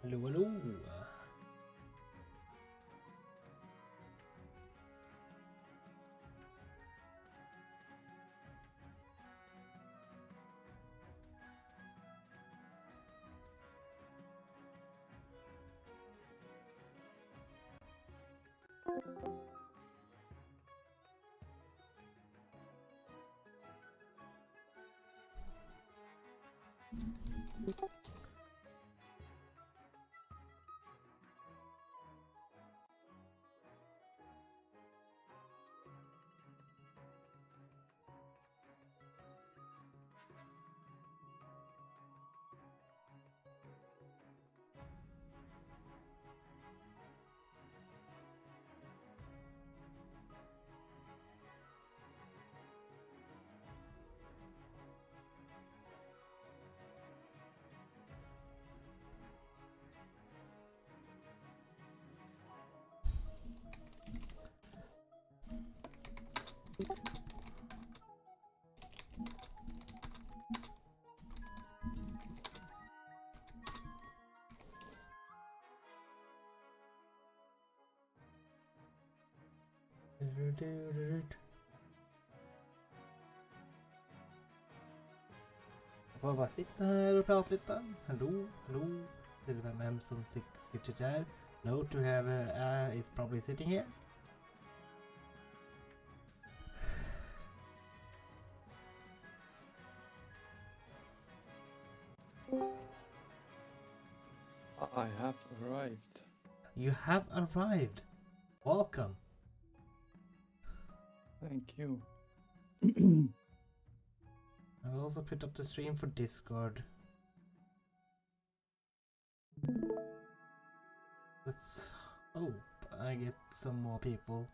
Hello, hello. Jag får bara sitta här och prata lite. Hello, hello. Ser du vem som sitter där? Note to have is probably sitting here. I have arrived. You have arrived. Welcome. Thank you. I will also put up the stream for Discord. Let's hope I get some more people.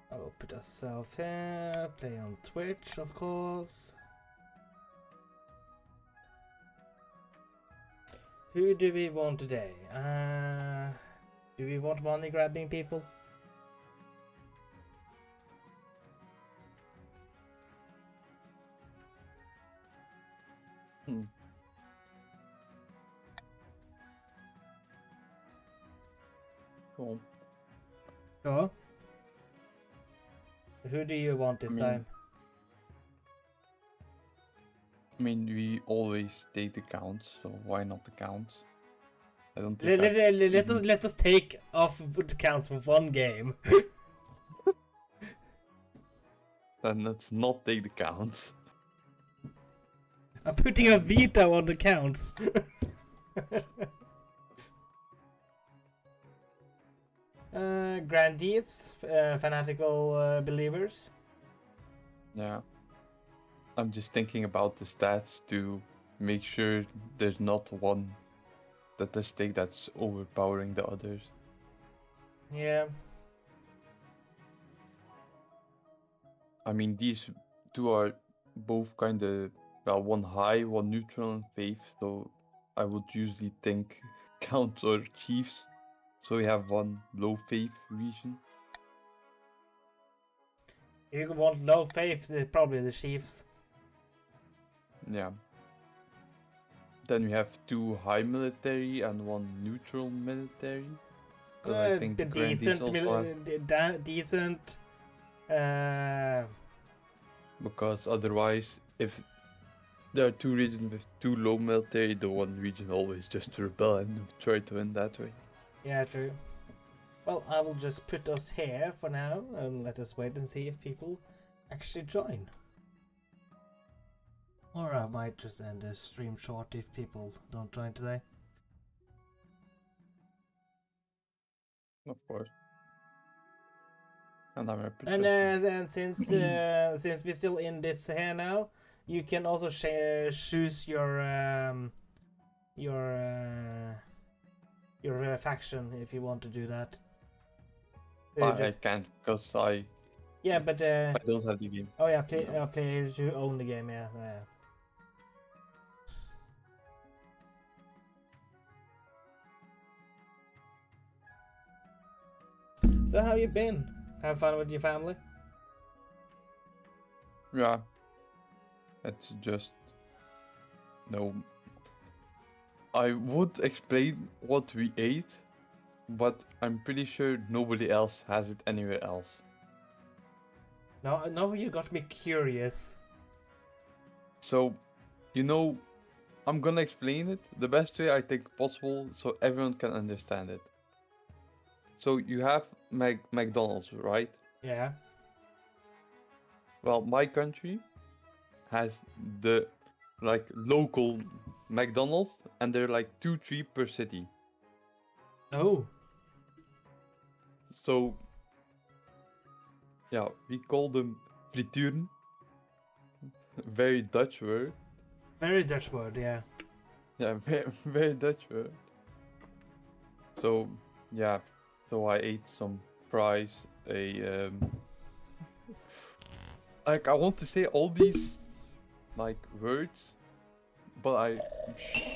I will put ourselves here, play on Twitch, of course. Who do we want today? Do we want money grabbing people? Cool. Sure. Who do you want this time? I mean, we always take the counts, so why not the counts? I don't think Let us take off the counts for one game. Then let's not take the counts. I'm putting a veto on the counts. Grandees, fanatical believers. Yeah. I'm just thinking about the stats to make sure there's not one statistic that's overpowering the others. Yeah. I mean, these two are both kind of, well, one high, one neutral, and faith, so I would usually think counts or chiefs. So we have one low faith region. If you want low faith, probably the Chiefs. Yeah. Then we have two high military and one neutral military. Because I think the Grandees also have... decent. Because otherwise, if there are two regions with two low military, the one region always just rebel and try to win that way. Yeah, true. Well, I will just put us here for now and let us wait and see if people actually join. Or I might just end the stream short if people don't join today. Of course. And I'm and since we're still in this here now, you can also choose your faction if you want to do that. I can't because I... Yeah, but I don't have the game. Oh yeah, players who own the game. Yeah. So how you been? Have fun with your family? Yeah, it's just no. I would explain what we ate, but I'm pretty sure nobody else has it anywhere else. No, you got me curious. So, you know, I'm gonna explain it the best way I think possible so everyone can understand it. So you have McDonald's, right? Yeah. Well, my country has the like local McDonald's, and they're like 2, 3 per city. Oh. So yeah, we call them frituren. Very Dutch word. Very Dutch word, yeah. Yeah, very Dutch word. So yeah, so I ate some fries, like I want to say all these like words, but I'm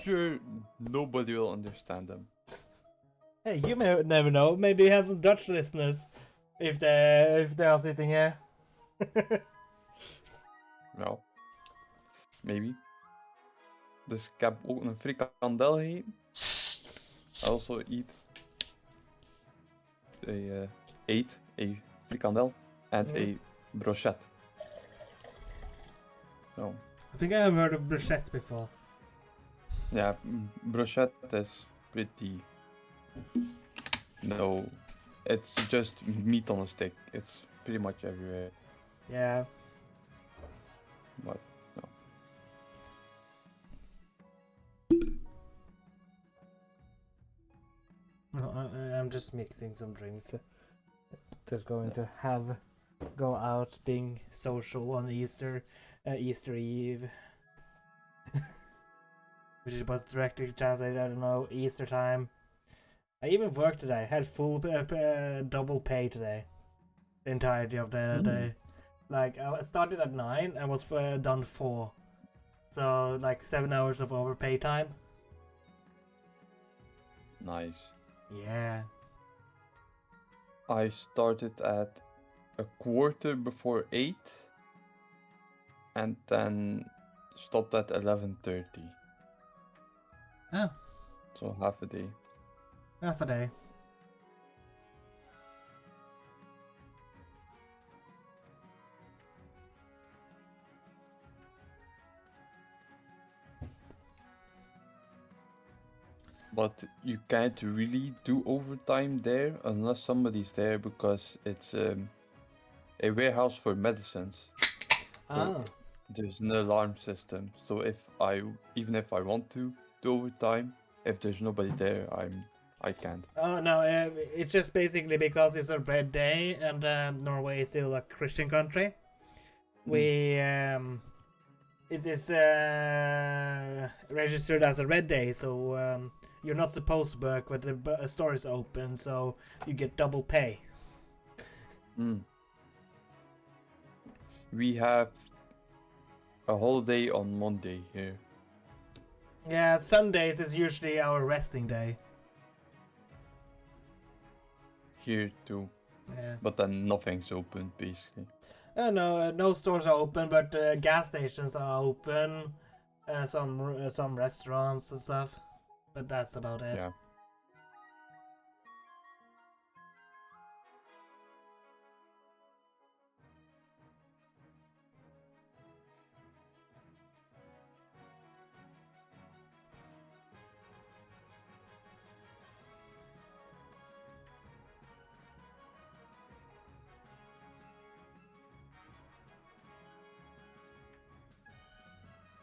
sure nobody will understand them. Hey, you may never know. Maybe you have some Dutch listeners if they are sitting here. Well, maybe. Dus ik heb ook een frikandel gegeten. I also ate a frikandel and a brochette. So I think I have heard of bruschette before. yeah, brochette is pretty. No, it's just meat on a stick. It's pretty much everywhere. Yeah. But no. No, I'm just mixing some drinks. Just going to go out, being social on Easter Eve, which is was directly translated. I don't know, Easter time. I even worked today. Had full double pay today, the entirety of the day. Like I started at 9 and was done 4, so like 7 hours of overpay time. Nice. Yeah. I started at a quarter before 8 and then stopped at 11:30. Oh, So half a day. half a day. But you can't really do overtime there unless somebody's there because it's a warehouse for medicines. Oh. There's an alarm system. So even if I want to do overtime, if there's nobody there, I can't. Oh no, it's just basically because it's a red day and Norway is still a Christian country. We it is registered as a red day, so you're not supposed to work, but the store is open, so you get double pay. We have a holiday on Monday here. Yeah, Sundays is usually our resting day. Here too. Yeah. But then nothing's open basically. No, no stores are open, but gas stations are open. Some restaurants and stuff, but that's about it. Yeah.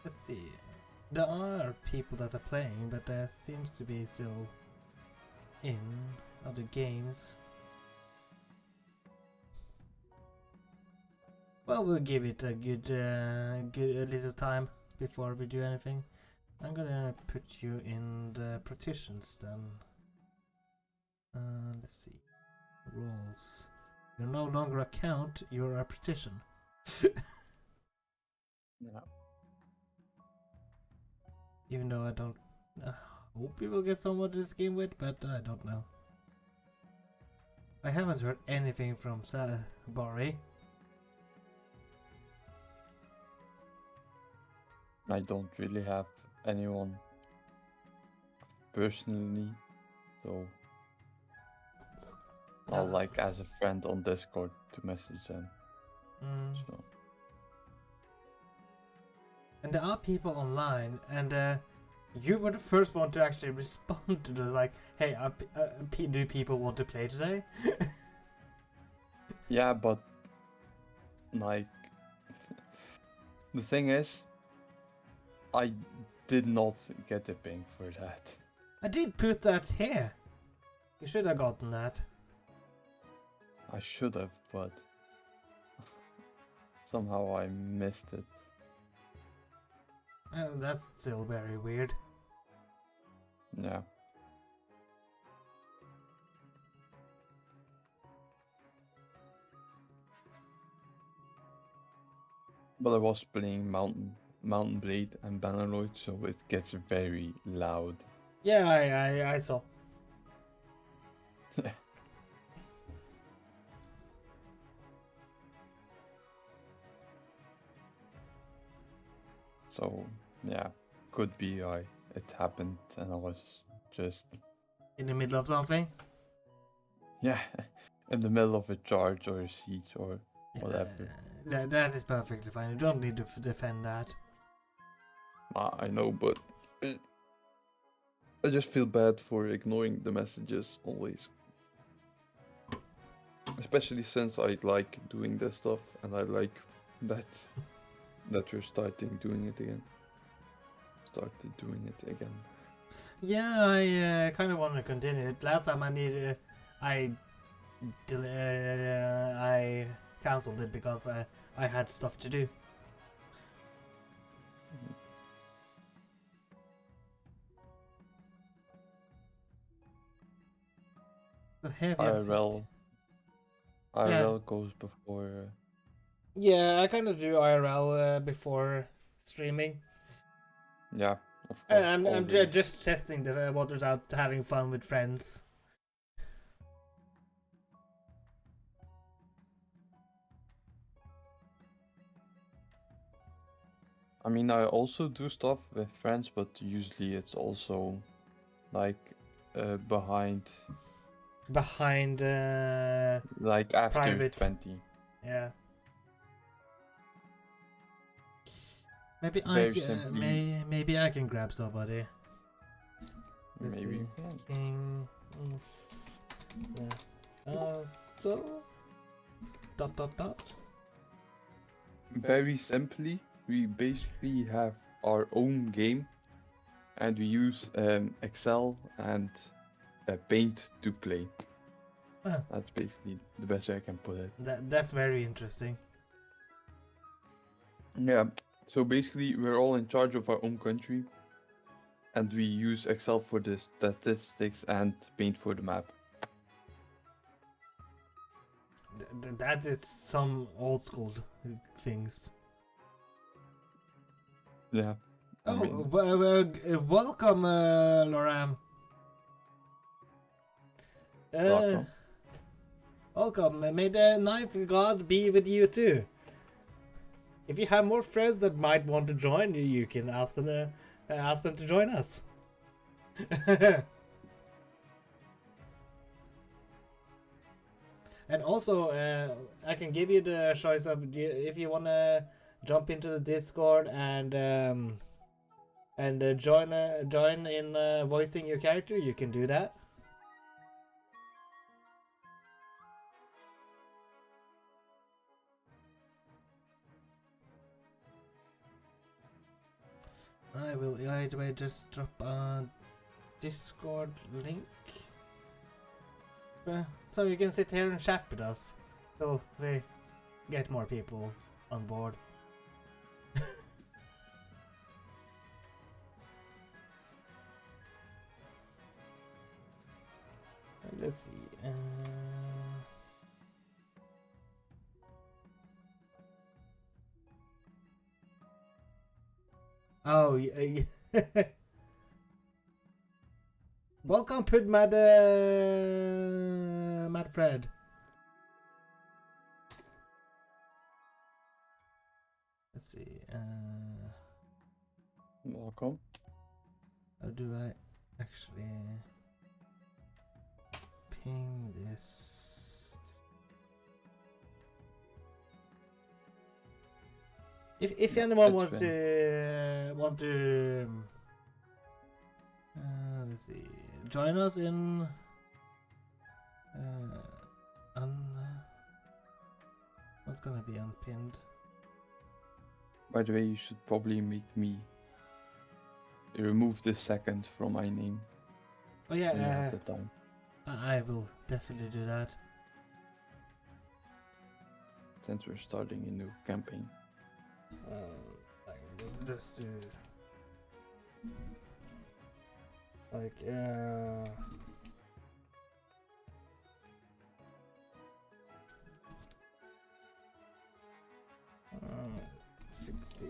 Let's see. There are people that are playing, but there seems to be still in other games. Well, we'll give it a good little time before we do anything. I'm gonna put you in the partitions then. Let's see. Roles. You're no longer a count, you're a partition. Yeah. Even though I don't hope we will get someone this game with, but I don't know. I haven't heard anything from Bari. I don't really have anyone personally, so I'll like as a friend on Discord to message them. So. And there are people online, and you were the first one to actually respond to the like, hey, do people want to play today? Yeah, but like the thing is, I did not get a ping for that. I did put that here. You should have gotten that. I should have, but somehow I missed it. That's still very weird. Yeah. But I was playing Mountain Blade and Bannerlord, so it gets very loud. Yeah, I saw. So yeah, could be it happened and I was just In the middle of something? yeah, in the middle of a charge or a siege or whatever. That is perfectly fine. You don't need to defend that. I know, but I just feel bad for ignoring the messages always. Especially since I like doing this stuff and I like that you're starting doing it again. Started doing it again. Yeah, I kind of want to continue it. Last time I cancelled it because I had stuff to do. So IRL goes before. Yeah, I kind of do IRL before streaming. Yeah, of course. I'm just testing the waters out, having fun with friends. I mean, I also do stuff with friends, but usually it's also like behind. Behind. Like after private. 20. Yeah. Maybe maybe I can grab somebody. Maybe. Castel. ... Very simply, we basically have our own game, and we use Excel and Paint to play. That's basically the best way I can put it. That's very interesting. Yeah. So basically, we're all in charge of our own country, and we use Excel for the statistics and Paint for the map. That is some old school things. Yeah. Welcome, Loram. Welcome. May the knife god be with you too. If you have more friends that might want to join, you can ask them to join us. And also, I can give you the choice of if you want to jump into the Discord and join in voicing your character. You can do that. I will either just drop a Discord link. So you can sit here and chat with us till we get more people on board. Let's see. Oh, yeah. Welcome, Pudmad. Mad Fred. Let's see. Welcome. How do I actually ping this? If anyone wants to let's see, join us in not gonna be unpinned. By the way, you should probably make me remove the second from my name. Oh yeah, when you have the time. I will definitely do that. Since we're starting a new campaign. Like just do like 60.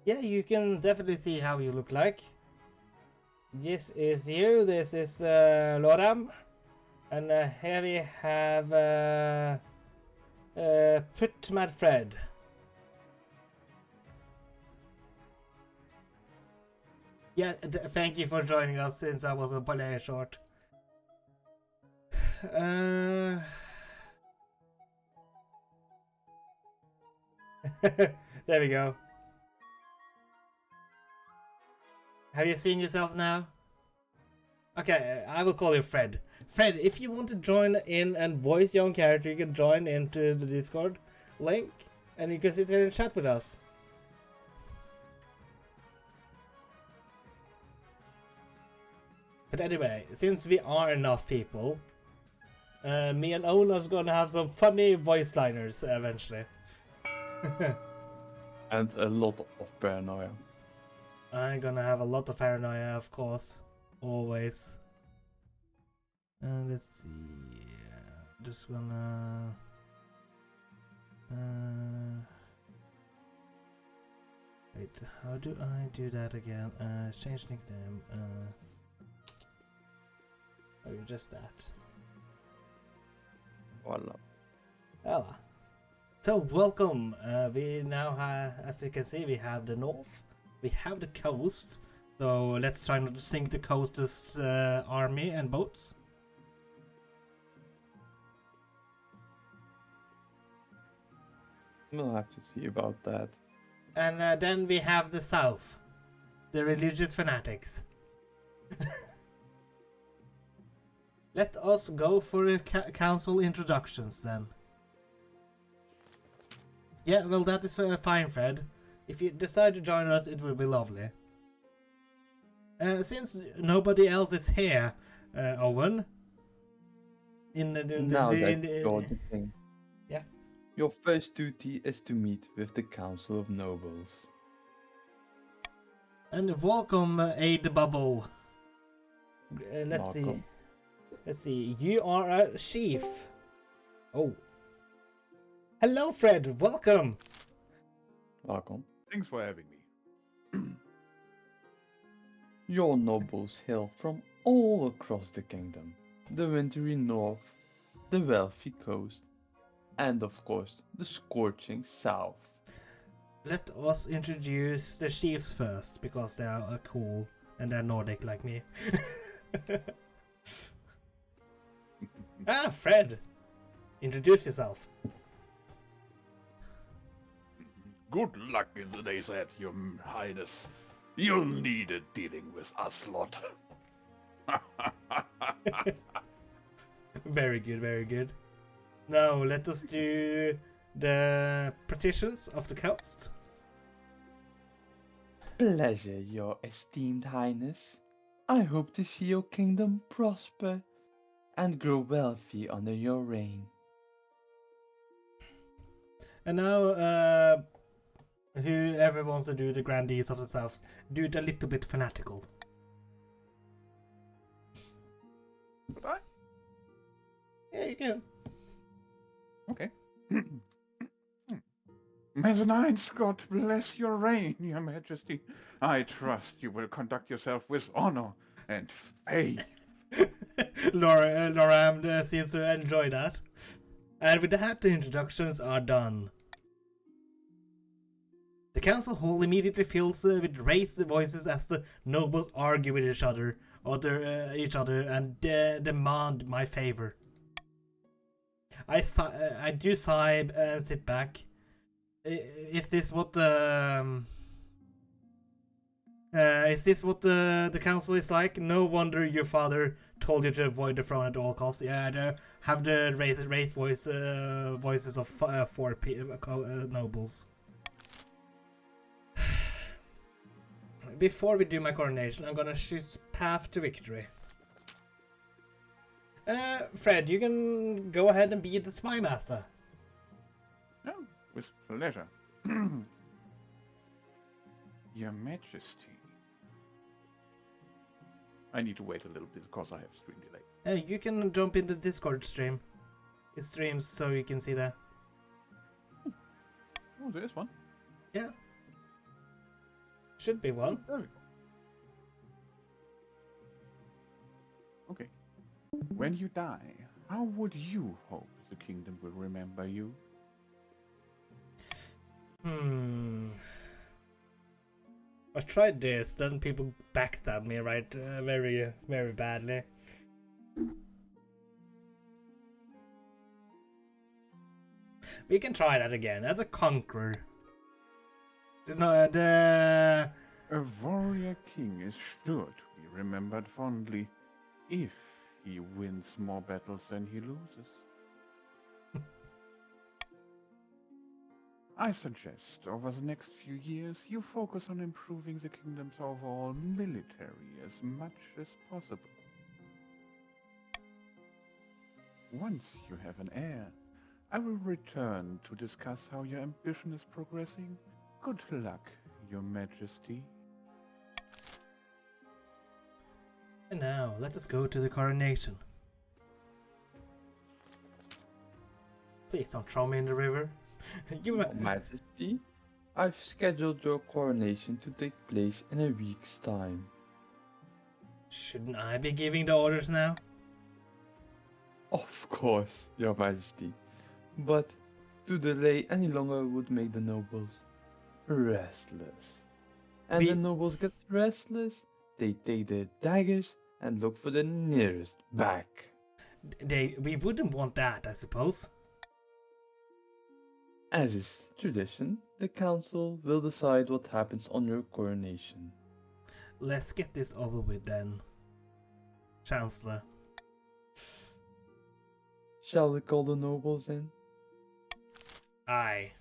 Yeah, you can definitely see how you look like. This is you, this is Loram, and here we have Put Mad Fred. Yeah, thank you for joining us since I was a play short. There we go. Have you seen yourself now? Okay, I will call you Fred. Fred, if you want to join in and voice your own character, you can join into the Discord link and you can sit here and chat with us. But anyway, since we are enough people, me and Ona's gonna have some funny voice liners eventually. And a lot of paranoia. I'm gonna have a lot of paranoia, of course. Always. Let's see. Just gonna. Wait, how do I do that again? Change nickname. Oh, just that. Voila. Voila. So, welcome. We now have, as you can see, we have the north. We have the coast, so let's try not to sink the coast's army and boats. We'll have to see about that. And then we have the south, the religious fanatics. Let us go for council introductions then. Yeah, well that is fine, Fred. If you decide to join us, it will be lovely. Since nobody else is here, Owen. Now that you're the king. Yeah. Your first duty is to meet with the Council of Nobles. And welcome, Aid Bubble. Let's see. Welcome. Let's see. You are a chief. Oh. Hello, Fred. Welcome. Welcome. Thanks for having me. Your nobles hail from all across the kingdom. The wintry north, the wealthy coast, and of course, the scorching south. Let us introduce the chiefs first, because they are cool and they're Nordic like me. Ah, Fred! Introduce yourself. Good luck in the days ahead, Your Highness. You'll need it dealing with us lot. Very good, very good. Now, let us do the partitions of the coast. Pleasure, your esteemed highness. I hope to see your kingdom prosper and grow wealthy under your reign. And now, whoever wants to do the grandees of the south, do it a little bit fanatical. But Yeah, you can. Okay. Mezzanines, God bless your reign, your majesty. I trust you will conduct yourself with honor and faith. Laura seems to enjoy that. And with that, the introductions are done. The council hall immediately fills with raised voices as the nobles argue with each other, and demand my favor. I do sigh and sit back. Is this what the the council is like? No wonder your father told you to avoid the throne at all costs. Yeah, they have the raised voices of four nobles. Before we do my coronation, I'm gonna choose path to victory. Fred, you can go ahead and be the spy master. Oh, with pleasure. Your Majesty. I need to wait a little bit because I have stream delay. You can jump in the Discord stream. It streams so you can see that. Oh, there's one. Yeah. Should be one. There we go. Okay. When you die, how would you hope the kingdom will remember you? I tried this, then people backstab me very, very badly. We can try that again as a conqueror. A warrior king is sure to be remembered fondly if he wins more battles than he loses. I suggest over the next few years you focus on improving the kingdom's overall military as much as possible. Once you have an heir, I will return to discuss how your ambition is progressing. Good luck, Your Majesty. And now, let us go to the coronation. Please don't throw me in the river. Your Majesty, I've scheduled your coronation to take place in a week's time. Shouldn't I be giving the orders now? Of course, Your Majesty. But to delay any longer would make the nobles restless. And the nobles get restless, they take their daggers and look for the nearest back. We wouldn't want that, I suppose. As is tradition, the council will decide what happens on your coronation. Let's get this over with then, Chancellor. Shall we call the nobles in? Aye.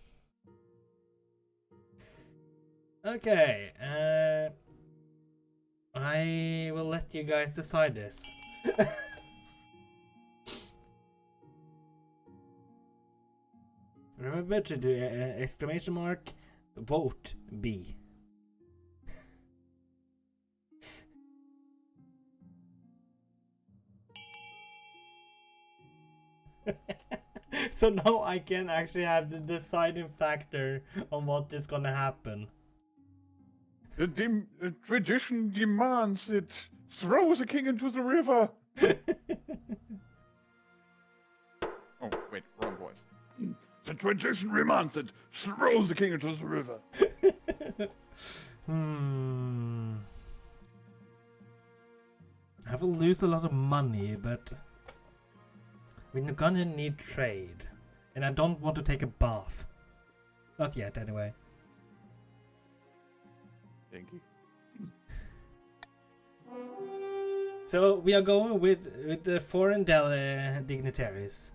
Okay, I will let you guys decide this. Remember to do exclamation mark vote B. So now I can actually have the deciding factor on what is gonna happen. The tradition demands it. Throw the king into the river. Oh, wait, wrong voice. The tradition demands it. Throw the king into the river. I will lose a lot of money, but we're gonna need trade. And I don't want to take a bath. Not yet, anyway. Thank you. So we are going with the foreign dignitaries.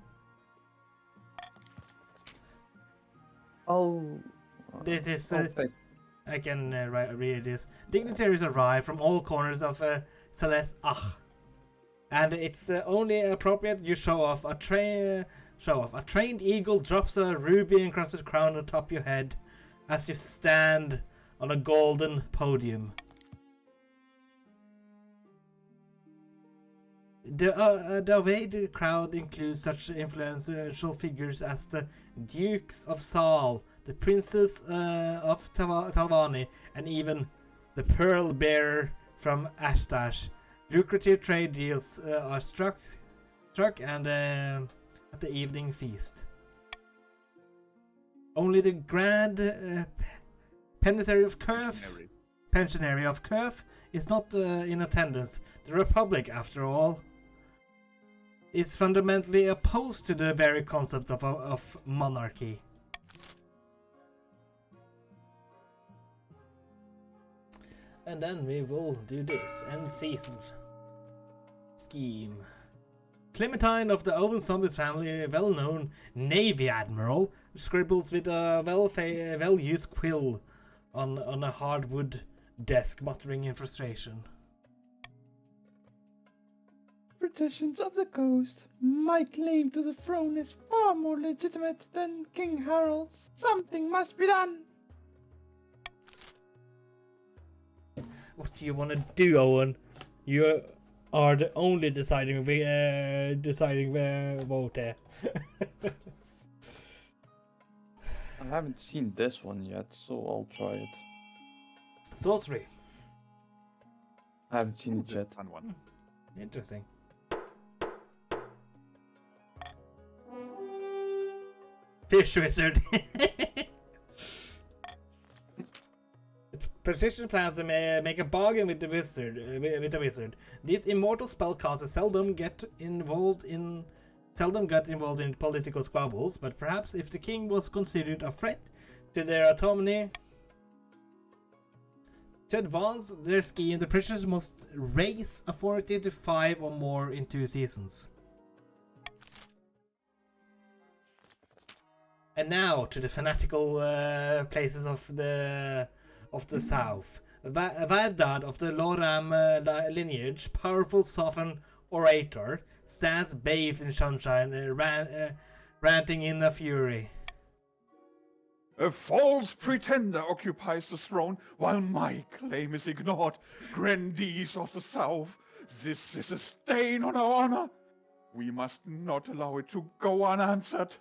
This is I can read this. Dignitaries arrive from all corners of Celeste and it's only appropriate you show off a trained eagle drops a ruby encrusted crown on top of your head as you stand on a golden podium. The away crowd includes such influential figures as the Dukes of Saal, the Princess of Talvani, and even the Pearl Bearer from Ashtash. Lucrative trade deals are struck and at the evening feast. Only the Grand Pensionary of Curve is not in attendance. The Republic, after all, is fundamentally opposed to the very concept of monarchy. And then we will do this end season scheme. Clementine of the Ovenstompers family, well-known Navy Admiral, scribbles with a well-used quill on a hardwood desk, muttering in frustration. Protections of the coast. My claim to the throne is far more legitimate than King Harold's. Something must be done. What do you want to do, Owen? You are the only deciding vote here. I haven't seen this one yet, so I'll try it. Sorcery. I haven't seen it yet. Fun one. Interesting. Fish wizard. Patrician plans to make a bargain with the wizard. These immortal spellcasters seldom got involved in political squabbles, but perhaps if the king was considered a threat to their autonomy, to advance their scheme, the patricians must raise authority to 5 or more in 2 seasons. And now to the fanatical places of the south. Vardad of the Loram lineage, powerful sovereign orator, stands bathed in sunshine, ranting in a fury. A false pretender occupies the throne while my claim is ignored. Grandees of the South, this is a stain on our honor. We must not allow it to go unanswered.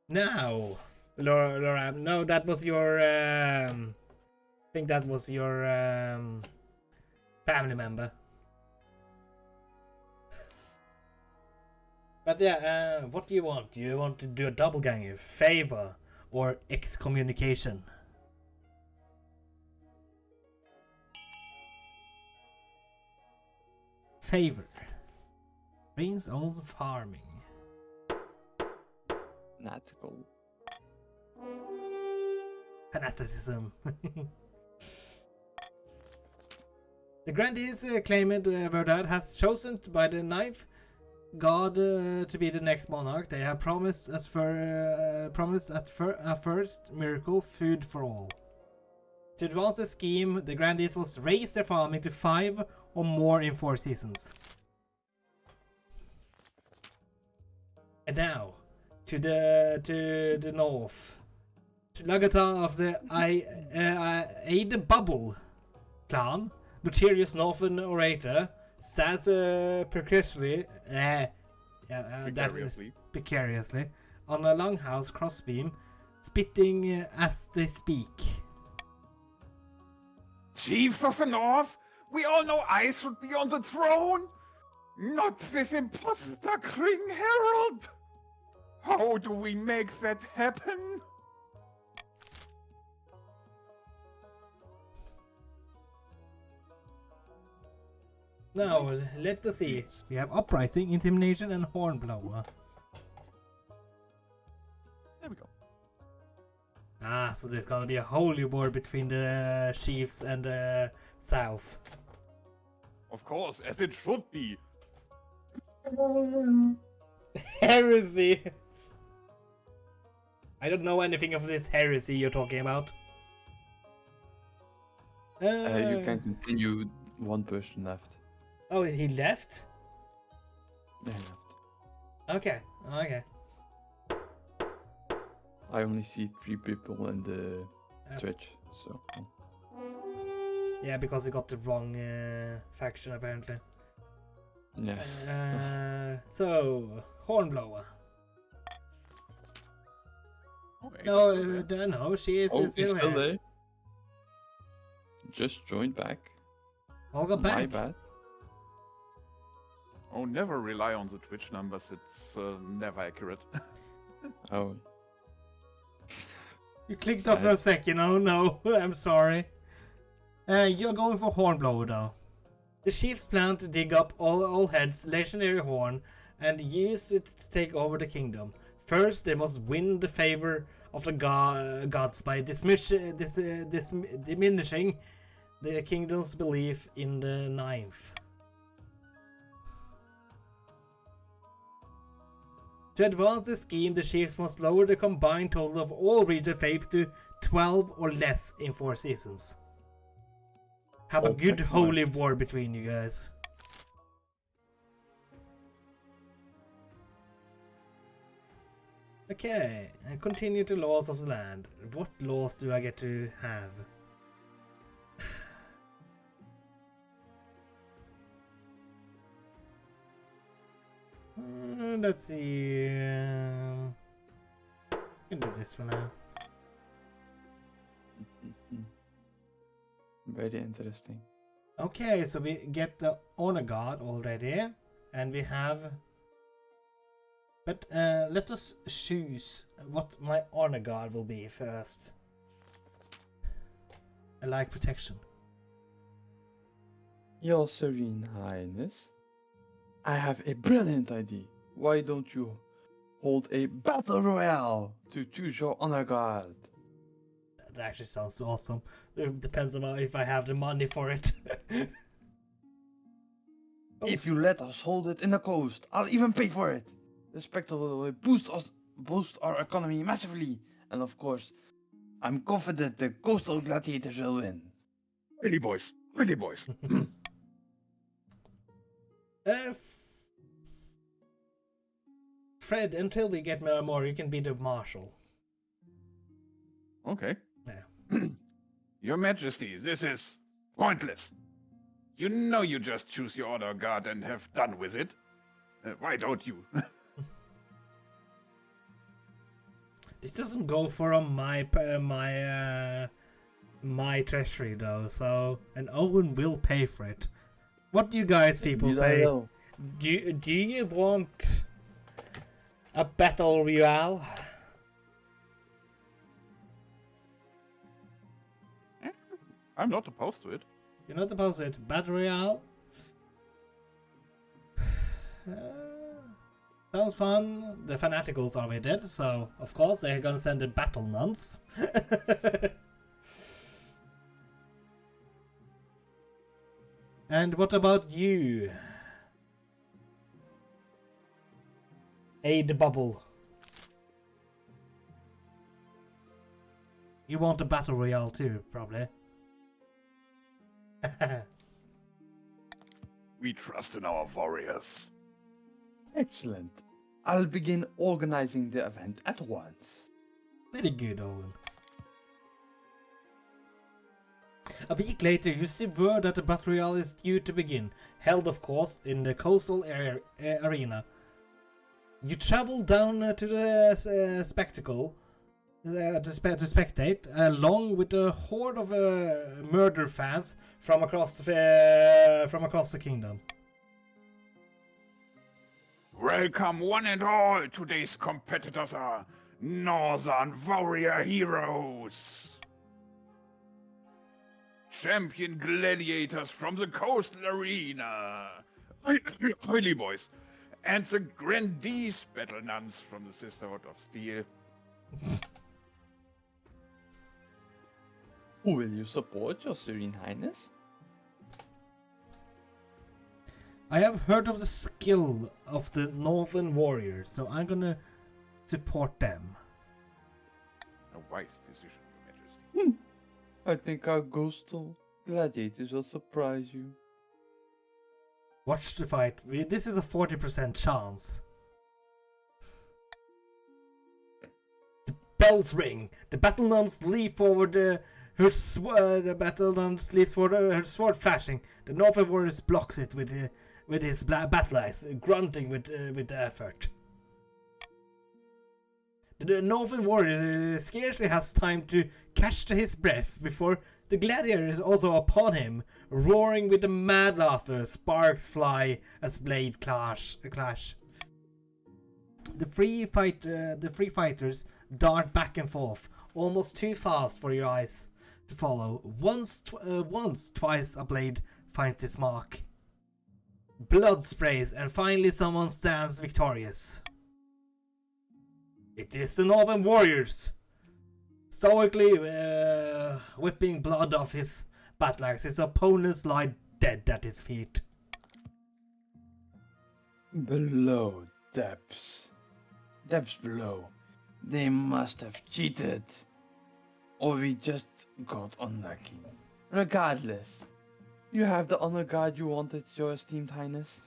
Now, Laura, no, that was your, I think that was your family member. But yeah, what do you want? Do you want to do a double ganger, favor, or excommunication? Favor. Rains owns farming. Fanatical. Fanaticism. The Grandees claimant Verdad has chosen by the ninth god to be the next monarch. They have promised a first miracle, food for all. To advance the scheme, the Grandees must raise their farming to 5 or more in 4 seasons. And now, to the north. Lagata of the Aid Bubble clan, notorious northern orator, stands precariously on a longhouse crossbeam, spitting as they speak. Chiefs of the North, we all know I should be on the throne. Not this imposter King Harold. How do we make that happen? Now, let us see. We have Uprising, Intimidation, and Hornblower. There we go. Ah, so there's gonna be a holy war between the chiefs and the south. Of course, as it should be. Heresy! I don't know anything of this heresy you're talking about. You can continue. One person left. Oh, he left? They left. Okay, okay. I only see 3 people in the Twitch, so. Yeah, because we got the wrong faction apparently. Yeah. So Hornblower. Oh, No, Ava's still there. no, she is Oh, he's still still here. there. Just joined back. Welcome My back. bad. Oh, never rely on the Twitch numbers. It's never accurate. Oh. You clicked off for a second. Oh no, I'm sorry. You're going for Hornblower though. The chiefs plan to dig up all heads legendary horn and use it to take over the kingdom. First, they must win the favor of the gods by diminishing the kingdom's belief in the ninth. To advance the scheme, the chiefs must lower the combined total of all regional faiths to 12 or less in 4 seasons. Have a Oh, good heck, holy nice. war between you guys. Okay, and continue to laws of the land. What laws do I get to have? Let's see. Can do this for now. Very interesting. Okay, so we get the honor guard already, and we have. But let us choose what my honor guard will be first. I like protection. Your Serene Highness, I have a brilliant idea. Why don't you hold a battle royale to choose your honor guard? That actually sounds awesome. It depends on if I have the money for it. Oh. If you let us hold it in the coast, I'll even pay for it. The spectacle will boost our economy massively, and of course, I'm confident the coastal gladiators will win. Really, boys. Really, boys. Fred, until we get more, you can be the marshal. Okay. Yeah. Your Majesty, this is pointless. You know you just choose your honor guard and have done with it. Why don't you? This doesn't go for my treasury though, so and Owen will pay for it. What do you guys people Indeed, say? I will. Do you want a battle royale? I'm not opposed to it. You're not opposed to it. Battle royale. Sounds fun. The fanaticals are with it, so of course they're gonna send the battle nuns. And what about you? Aid Bubble. You want a battle royale too, probably. We trust in our warriors. Excellent. I'll begin organizing the event at once. Very good, Owen. A week later, you receive word that the battle royale is due to begin, held of course in the coastal arena. You travel down to the spectacle to spectate, along with a horde of murder fans from across the kingdom. Welcome one and all. Today's competitors are Northern warrior heroes. Champion gladiators from the coastal arena. Oily boys. And the grandees battle nuns from the Sisterhood of Steel. Who will you support, Your Serene Highness? I have heard of the skill of the Northern warriors, so I'm gonna support them. A wise decision, Your Majesty. I think our coastal gladiators will surprise you. Watch the fight. This is a 40% chance. The bells ring. The battle nuns leap forward The battle sleeps for her sword flashing. The Northern Warriors blocks it with his battle axe, grunting with effort. The Northern Warrior scarcely has time to catch his breath before the gladiator is also upon him, roaring with a mad laughter. Sparks fly as blades clash. The three fighters dart back and forth, almost too fast for your eyes to follow. Twice a blade finds its mark. Blood sprays, and finally someone stands victorious. It is the Northern Warriors, stoically whipping blood off his battle axe. His opponents lie dead at his feet. Below depths. Depths below. They must have cheated. Or we just got unlucky. Regardless, you have the honor guard you wanted, your esteemed highness.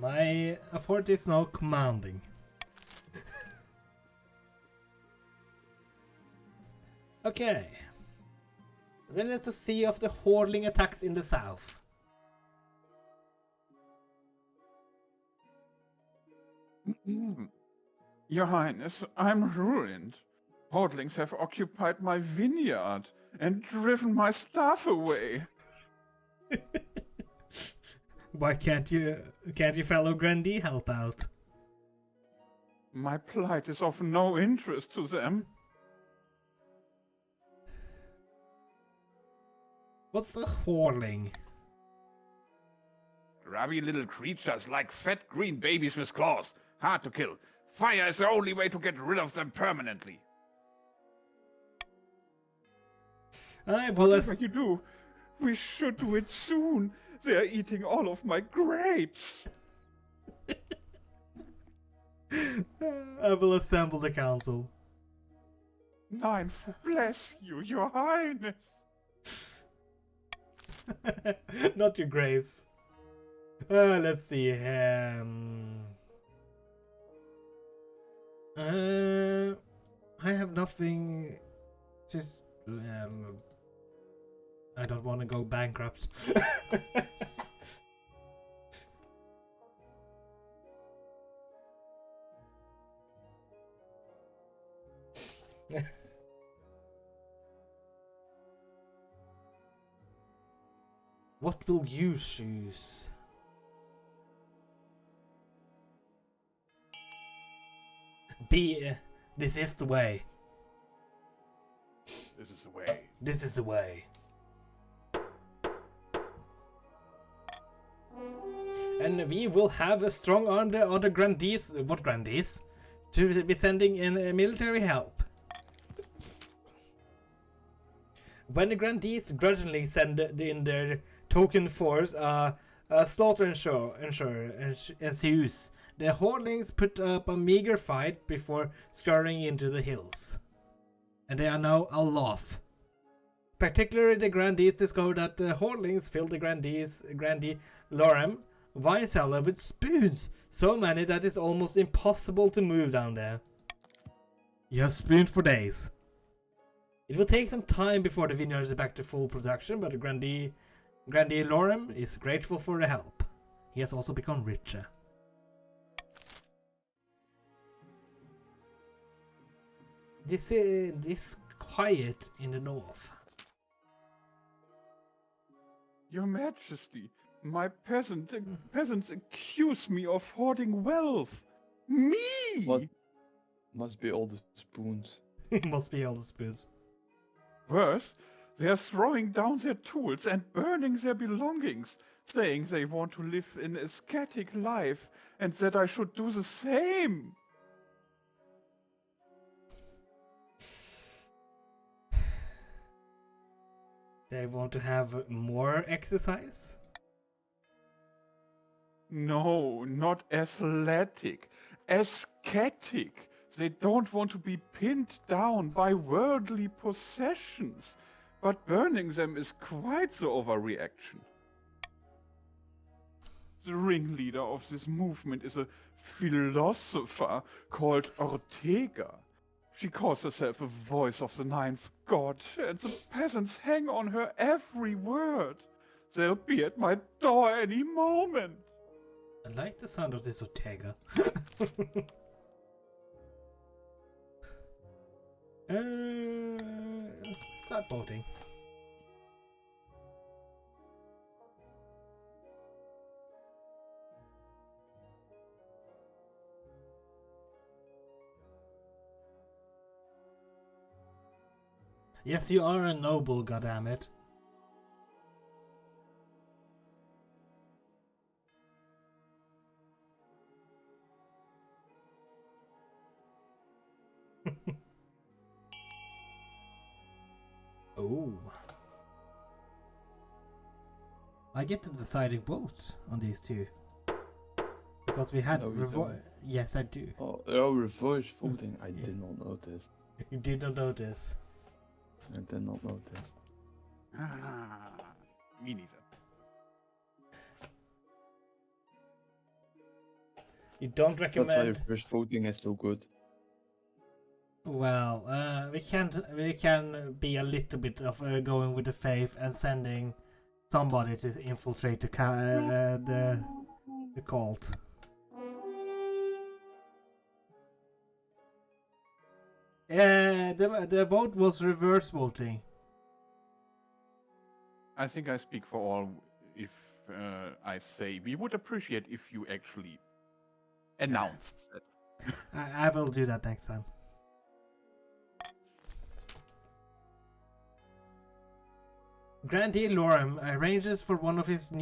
My authority is now commanding. Okay. Ready to see if the hordling attacks in the south. Your Highness, I'm ruined. Hordlings have occupied my vineyard and driven my staff away. Why can't your fellow grandee help out? My plight is of no interest to them. What's the hordling? Grubby little creatures like fat green babies with claws. Hard to kill. Fire is the only way to get rid of them permanently. Whatever you do, we should do it soon. They're eating all of my grapes. I will assemble the council. Ninth, bless you, Your Highness. Not your graves. Let's see. I have nothing. Just I don't want to go bankrupt. What will you choose? This is the way. This is the way. This is the way. And we will have a strong arm the other grandees, what grandees, to be sending in military help. When the grandees grudgingly send in their token force, a slaughter ensues. The hordlings put up a meager fight before scurrying into the hills. And they are now aloft. Particularly the grandees discover that the hordlings fill the grandee Lorem wine cellar with spoons. So many that it's almost impossible to move down there. You have spoons for days. It will take some time before the vineyard is back to full production, but the grandee Lorem is grateful for the help. He has also become richer. This quiet in the north. Your Majesty, my peasants accuse me of hoarding wealth. Me! What? Must be all the spoons. Must be all the spoons. Worse, they are throwing down their tools and burning their belongings, saying they want to live an ascetic life and that I should do the same. They want to have more exercise? No, not athletic. Ascetic. They don't want to be pinned down by worldly possessions, but burning them is quite the overreaction. The ringleader of this movement is a philosopher called Ortega. She calls herself a voice of the ninth god, and the peasants hang on her every word. They'll be at my door any moment. I like the sound of this Ortega. Start voting. Yes, you are a noble, goddammit. Oh. I get the deciding vote on these two. Because we had No, you don't. Yes, I do. Oh, reverse voting. I did not notice. You did not notice. I did not notice. Me neither. You don't That's why recommend. reverse voting is so good. Well, we can be a little bit of going with the faith and sending somebody to infiltrate the cult. The vote was reverse voting. I think I speak for all if I say we would appreciate if you actually announced it. I will do that next time. Grandee Lorem arranges for one of his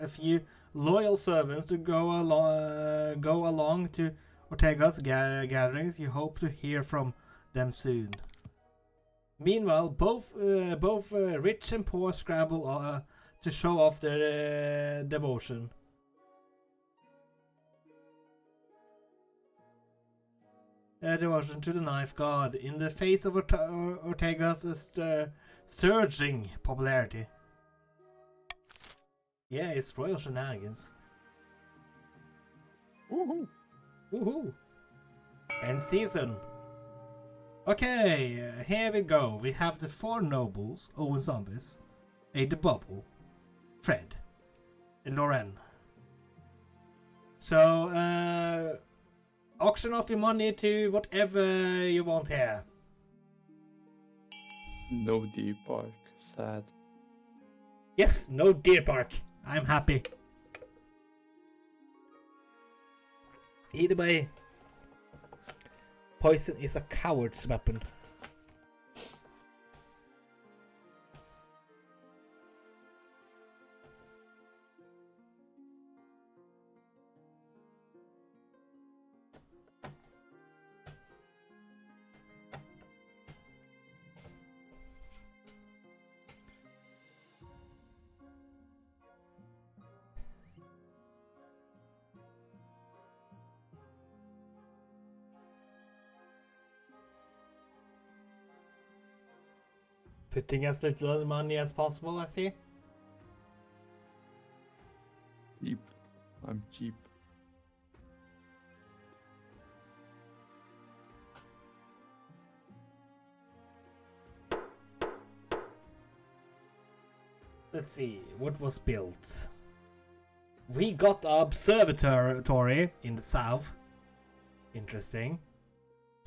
few loyal servants to go along to Ortega's gatherings. You hope to hear from them soon. Meanwhile, both rich and poor scramble to show off their devotion. Devotion to the knife god in the face of Ortega's surging popularity. Yeah, it's royal shenanigans. Woohoo! Woohoo! End season. Okay, here we go. We have the four nobles, Owen Zombies, the Bubble, Fred, and Loren. So, auction off your money to whatever you want here. No deer park. Sad. Yes, no deer park. I'm happy. Either way, poison is a coward's weapon. Putting as little money as possible, I see. Cheap. I'm cheap. Let's see, what was built? We got an observatory in the south. Interesting.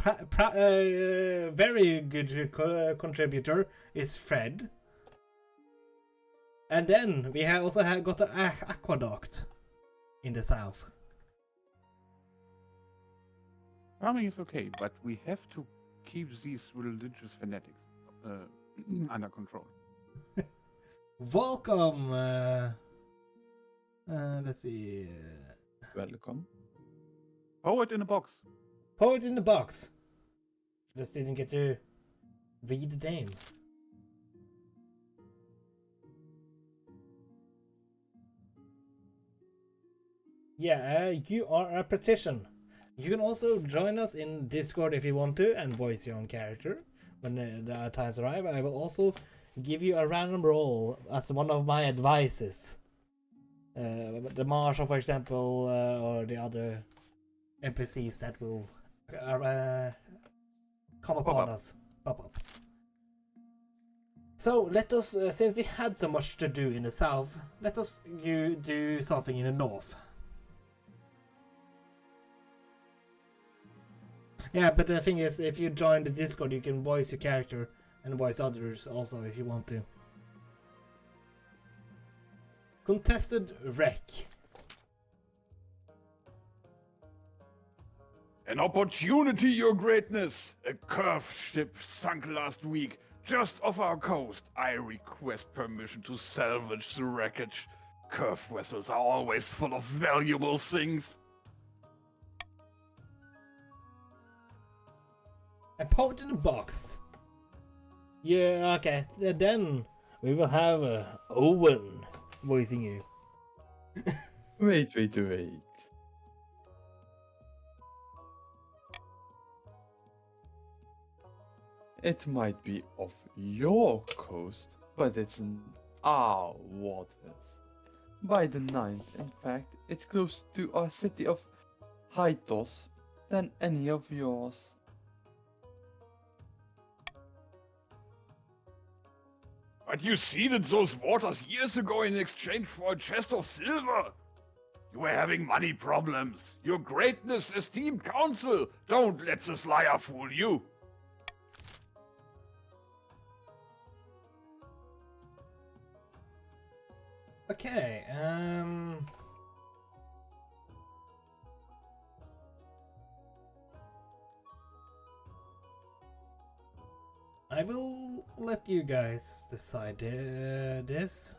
Very good contributor is Fred. And then we also got an aqueduct in the south. Farming is okay, but we have to keep these religious fanatics under control. Welcome. Let's see. Welcome. Poet in a box. Poet in the box. Just didn't get to read the name. Yeah, you are a petition. You can also join us in Discord if you want to and voice your own character when the times arrive. I will also give you a random roll as one of my advices. The Marshal, for example, or the other NPCs that will come Pop upon up. us. Pop up. So let us, since we had so much to do in the south, let us do something in the north. Yeah, but the thing is, if you join the Discord, you can voice your character and voice others also if you want to. Contested wreck. An opportunity, your greatness! A curved ship sunk last week, just off our coast. I request permission to salvage the wreckage. Curved vessels are always full of valuable things. I put in a box. Yeah, okay. Then we will have Owen voicing you. Wait. It might be off your coast, but it's in our waters. By the ninth, in fact, it's closer to our city of Hytos than any of yours. But you ceded those waters years ago in exchange for a chest of silver. You were having money problems. Your greatness, esteemed council, don't let this liar fool you. Okay, I will let you guys decide this.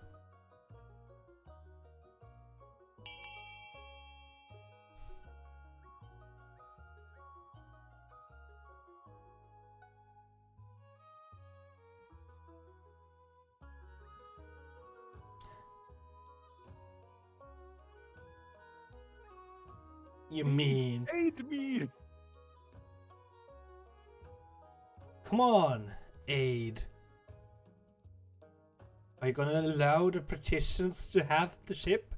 You mean? Aid me. Come on, Aid. Are you gonna allow the patricians to have the ship?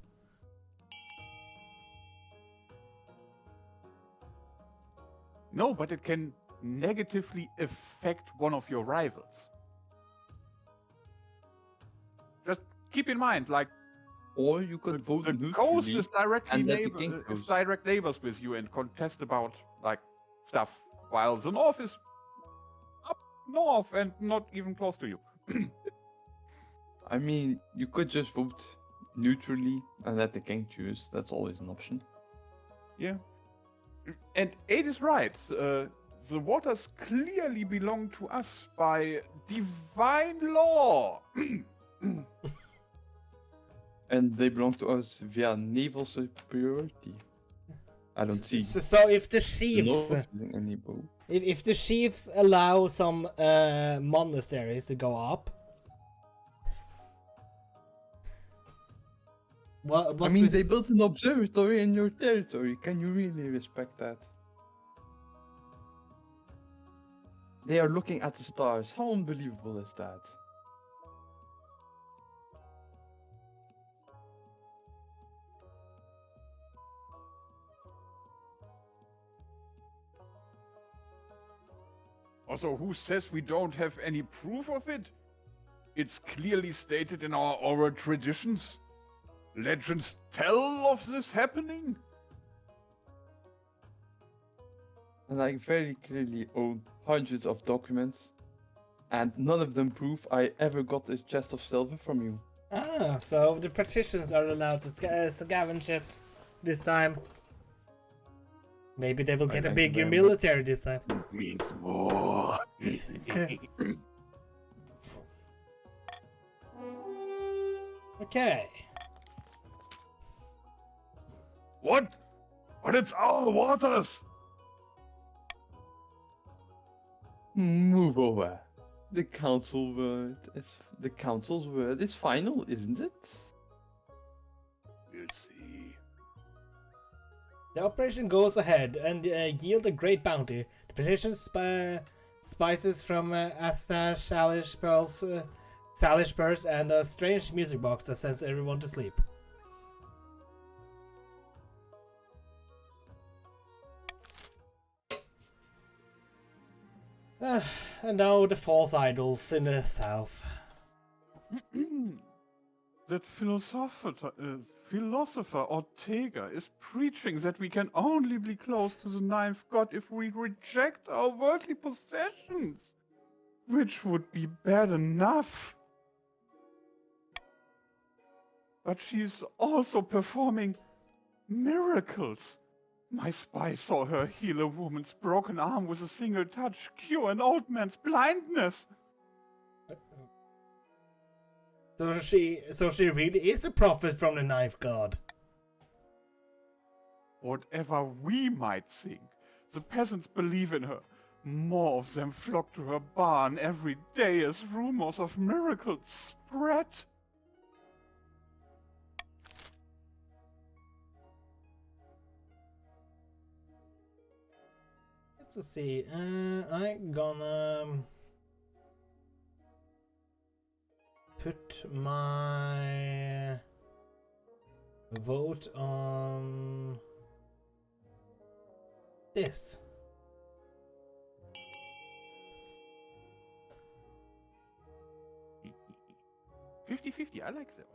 No, but it can negatively affect one of your rivals. Just keep in mind, like, Or you could vote the neutrally coast is directly and let the king is goes. direct neighbors with you and contest about like stuff, while the north is up north and not even close to you. I mean, you could just vote neutrally and let the king choose. That's always an option. Yeah. And Aid is right. The waters clearly belong to us by divine law. And they belong to us via naval superiority. I don't see So if the the chiefs, north using any boat. if the chiefs allow some monasteries to go up, what I mean, we- they built an observatory in your territory. Can you really respect that? They are looking at the stars. How unbelievable is that? Also, who says we don't have any proof of it? It's clearly stated in our oral traditions. Legends tell of this happening. And I very clearly own hundreds of documents, and none of them prove I ever got this chest of silver from you. Ah, so the patricians are allowed to scavenge it this time. Maybe they will get a thank you bigger very much. military this time. Means more. Okay. What? But it's our waters! Move over. The council's word is final, isn't it? We'll see. The operation goes ahead and yield a great bounty. The patricians spices from Astar, Salish pearls, Salish purse, and a strange music box that sends everyone to sleep. And now the false idols in the south. That philosopher Ortega is preaching that we can only be close to the ninth god if we reject our worldly possessions, which would be bad enough. But she's also performing miracles. My spy saw her heal a woman's broken arm with a single touch, cure an old man's blindness. So she really is a prophet from the ninth god. Whatever we might think, the peasants believe in her. More of them flock to her barn every day as rumors of miracles spread. Let's see. I'm gonna put my vote on this. 50-50, I like that.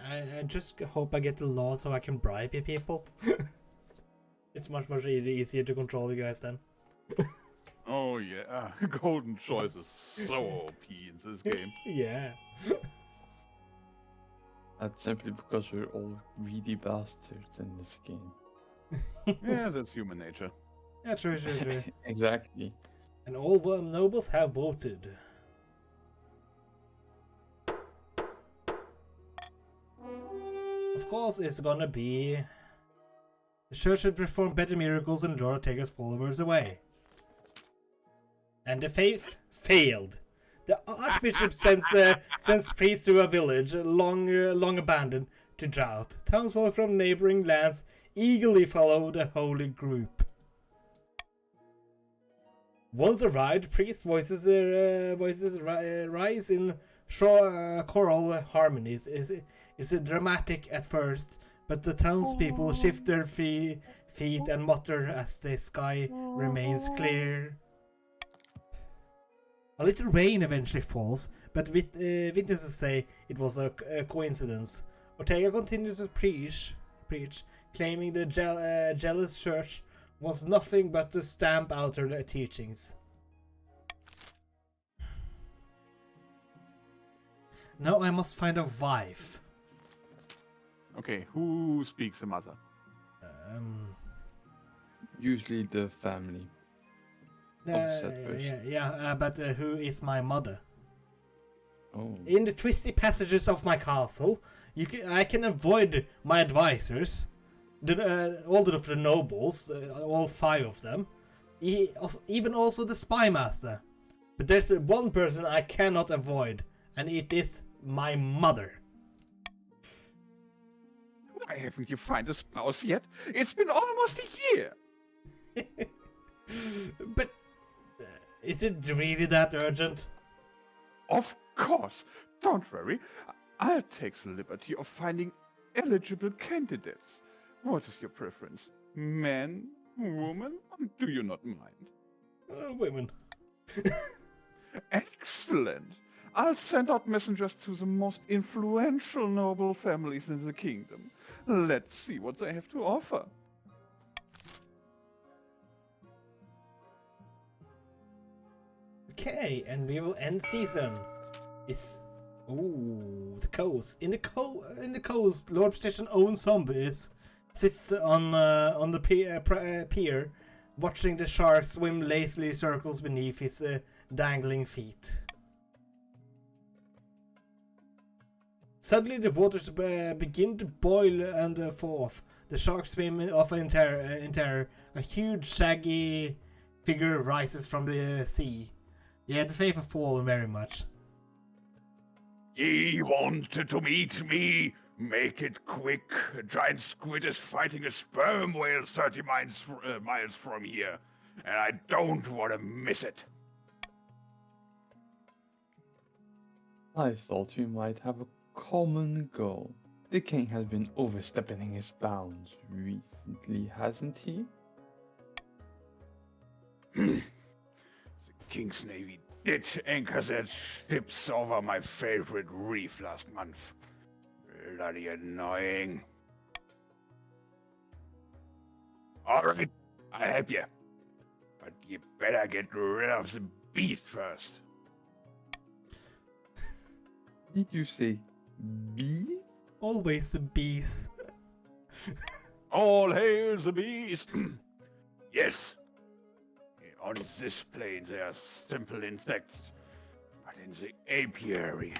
I just hope I get the law so I can bribe you people. It's much easier to control you guys then. Oh yeah, golden choice is so OP in this game. Yeah. That's simply because we're all greedy bastards in this game. Yeah, that's human nature. Yeah, true. Exactly. And all the nobles have voted. Of course, it's gonna be the church should perform better miracles and lure Ortega's followers away. And the faith failed. The archbishop sends priests to a village long abandoned to drought. Townsfolk from neighboring lands eagerly follow the holy group. Once arrived, priest voices rise in choral harmonies. It's dramatic at first, but the townspeople shift their feet and mutter as the sky remains clear. A little rain eventually falls, but witnesses say it was a coincidence. Ortega continues to preach, claiming the jealous church wants nothing but to stamp out her teachings. Now I must find a wife. Okay, who speaks the mother? Usually the family. But who is my mother? Oh. In the twisty passages of my castle, I can avoid my advisors, all of the nobles, all 5 of them, even also the spy master. But there's one person I cannot avoid, and it is my mother. Why haven't you found a spouse yet? It's been almost a year. But is it really that urgent? Of course. Don't worry. I'll take the liberty of finding eligible candidates. What is your preference? Man, woman? Do you not mind? Women. Excellent. I'll send out messengers to the most influential noble families in the kingdom. Let's see what they have to offer. Okay, and we will end season. It's the coast. In the coast, Lord Petition owns zombies. Sits on the pier, watching the sharks swim lazily circles beneath his dangling feet. Suddenly, the waters begin to boil and forth. The sharks swim off in terror. A huge, shaggy figure rises from the sea. Yeah, the faith have fallen very much. Ye wanted to meet me? Make it quick. A giant squid is fighting a sperm whale 30 miles from here, and I don't want to miss it. I thought we might have a common goal. The king has been overstepping his bounds recently, hasn't he? The King's Navy did anchor their ships over my favorite reef last month. Bloody annoying. Alright, I'll help you. But you better get rid of the beast first. Did you say bee? Always the bees. All hail the beast! Yes. On this plane they are simple insects. But in the apiary,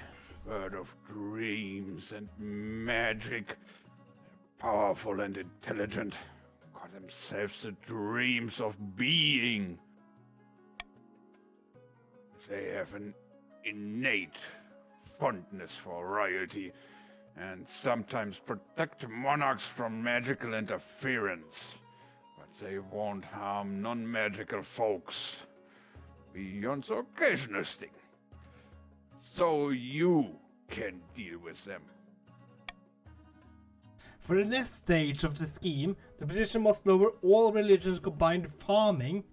the bird of dreams and magic, they're powerful and intelligent. Call themselves the dreams of being. They have an innate fondness for royalty and sometimes protect monarchs from magical interference. But they won't harm non-magical folks beyond the occasional sting. So you can deal with them. For the next stage of the scheme, the petition must lower all religions combined farming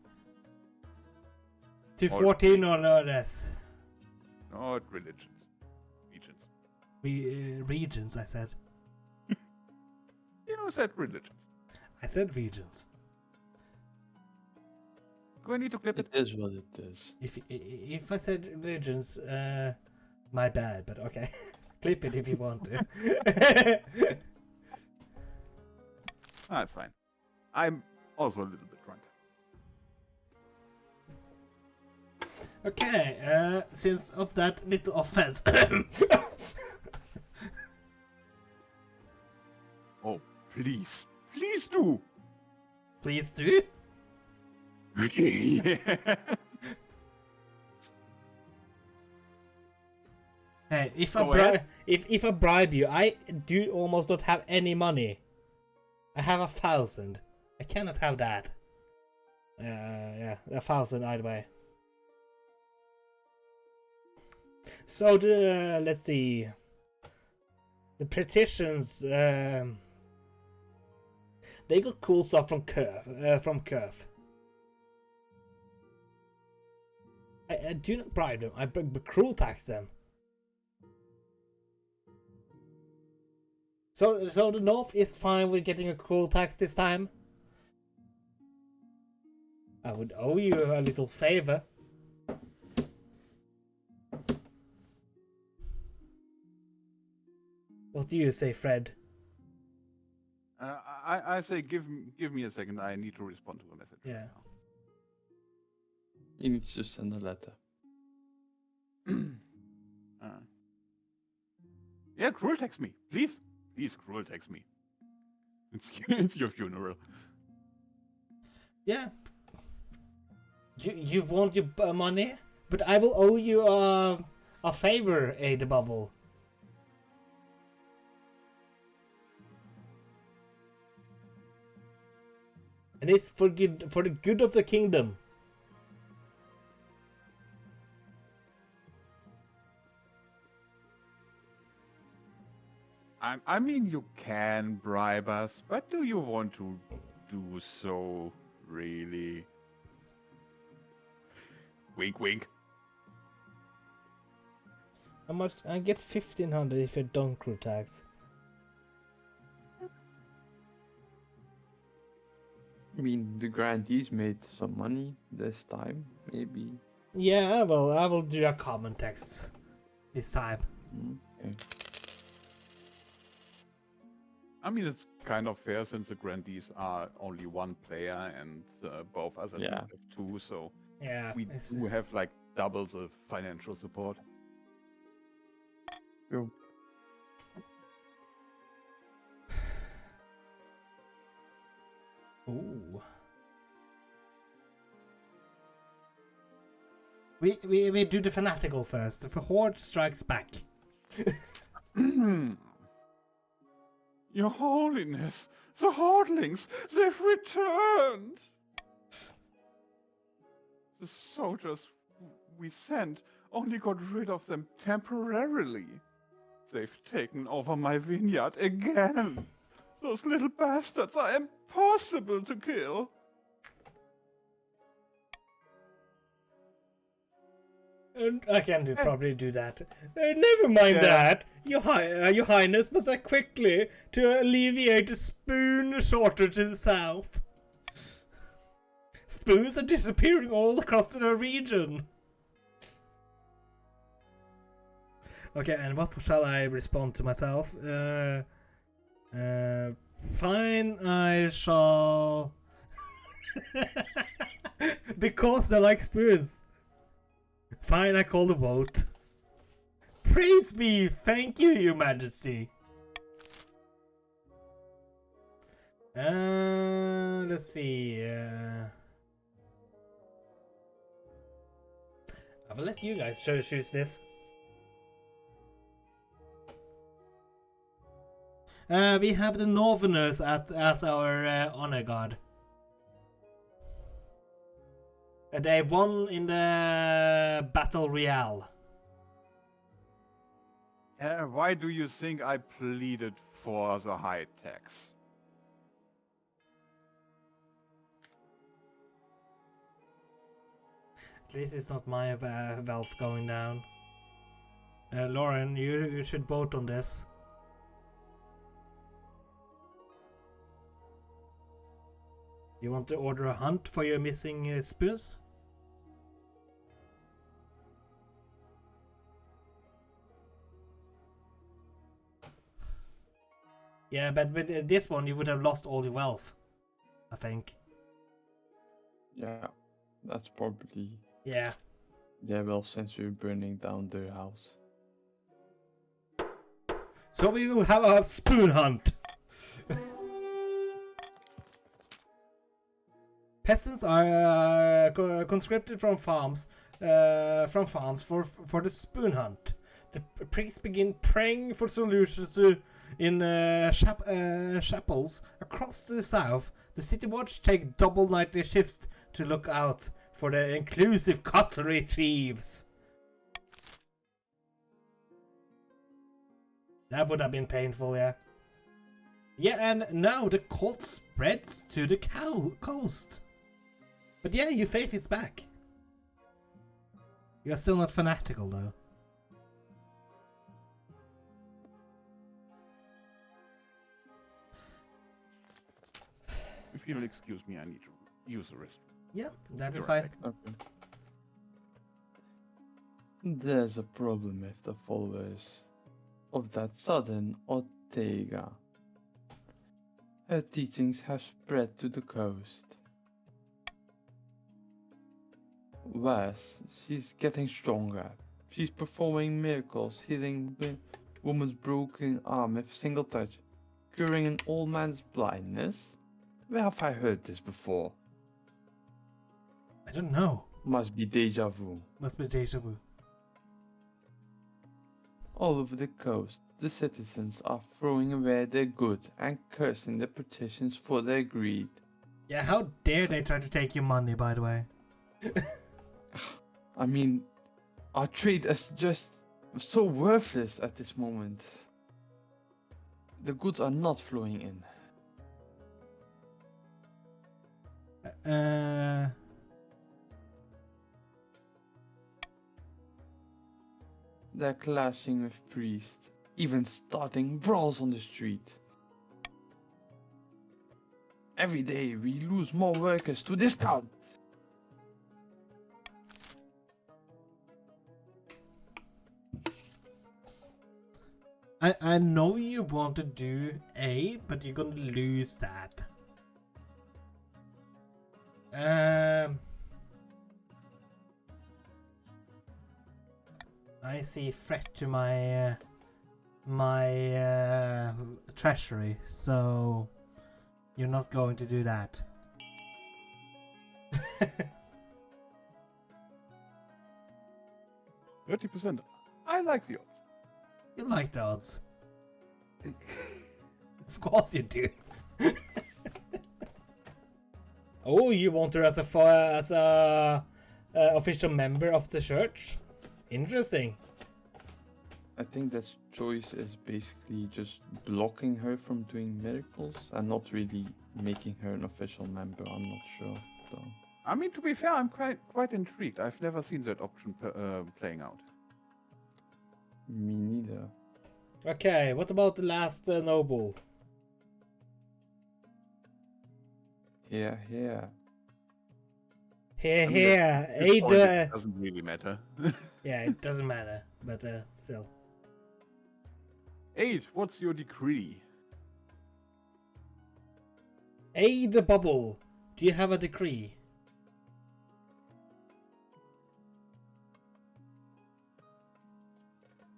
to All 14 or less. Not religions. Regions. Regions, I said. You said religions. I said regions. Do I need to clip It it? is what it is. If I said religions, my bad, but okay. Clip it if you want to. That's fine. I'm also a little bit drunk. Okay, since of that little offense. Oh, please. Please do! Please do. Yeah. Hey, if Go ahead. if I bribe you, I do almost not have any money. I have 1,000. I cannot have that. Yeah, 1,000 either way. So let's see. The petitions. They got cool stuff from Curve. I do not bribe them. I cruel tax them. So the North is fine with getting a cruel tax this time. I would owe you a little favor. What do you say, Fred? I say give me a second. I need to respond to a message. Yeah. He needs to send a letter. Yeah, cruel text me, please. Please cruel text me. It's your funeral. Yeah. You want your money, but I will owe you a favor, the bubble. And it's for the good of the kingdom. I mean, you can bribe us, but do you want to do so, really? Wink, wink. How much? I get 1,500 if I don't crew tax. I mean, the grantees made some money this time, maybe. Yeah, well, I will do a common text this time. Okay. I mean, it's kind of fair since the grantees are only one player and both other teams Yeah. have two, so Yeah, we do have like double the financial support. True. Ooh. We do the fanatical first. The horde strikes back. Your Holiness, the Hordlings, they've returned! The soldiers we sent only got rid of them temporarily. They've taken over my vineyard again. Those little bastards are impossible to kill. I can probably do that. Never mind that. Your Highness must act quickly to alleviate the spoon shortage in the south. Spoons are disappearing all across the region. Okay, and what shall I respond to myself? Fine, I shall... Because I like spoons. Fine, I call the vote. Praise be, thank you, Your Majesty. Let's see. I will let you guys choose this. We have the Northerners as our honor guard. They won in the Battle Royale. Why do you think I pleaded for the high tax? At least it's not my wealth going down. Lauren, you should vote on this. You want to order a hunt for your missing spoons? Yeah, but with this one you would have lost all your wealth, I think. Yeah, that's probably Yeah. their wealth since we're burning down their house. So we will have a spoon hunt. Peasants are conscripted from farms for the spoon hunt. The priests begin praying for solutions in chapels across the south. The city watch take double nightly shifts to look out for the inclusive cutlery thieves. That would have been painful, yeah. Yeah, and now the cult spreads to the coast. But yeah, your faith is back. You are still not fanatical, though. If you'll excuse me, I need to use the restroom. Yeah, that is You're fine. right. Okay. There's a problem with the followers of that southern Ortega. Her teachings have spread to the coast. Wes, she's getting stronger. She's performing miracles, healing the woman's broken arm with a single touch, curing an old man's blindness. Where have I heard this before? I don't know. Must be deja vu. Must be deja vu. All over the coast, the citizens are throwing away their goods and cursing the politicians for their greed. Yeah, how dare they try to take your money, by the way? I mean, our trade is just so worthless at this moment. The goods are not flowing in. They're clashing with priests, even starting brawls on the street. Every day we lose more workers to this town. I know you want to do A, but you're gonna lose that. I see threat to my treasury, so you're not going to do that. 30%. I like the odds. You like the odds. Of course you do. Oh, you want her as a official member of the church? Interesting. I think that choice is basically just blocking her from doing miracles and not really making her an official member. I'm not sure though. I mean, to be fair, I'm quite intrigued. I've never seen that option playing out. Me neither. Okay, what about the last noble? Yeah. Here, I mean, here, at this aid. point, it doesn't really matter. Yeah, it doesn't matter, but still. 8, what's your decree? Aid the bubble. Do you have a decree?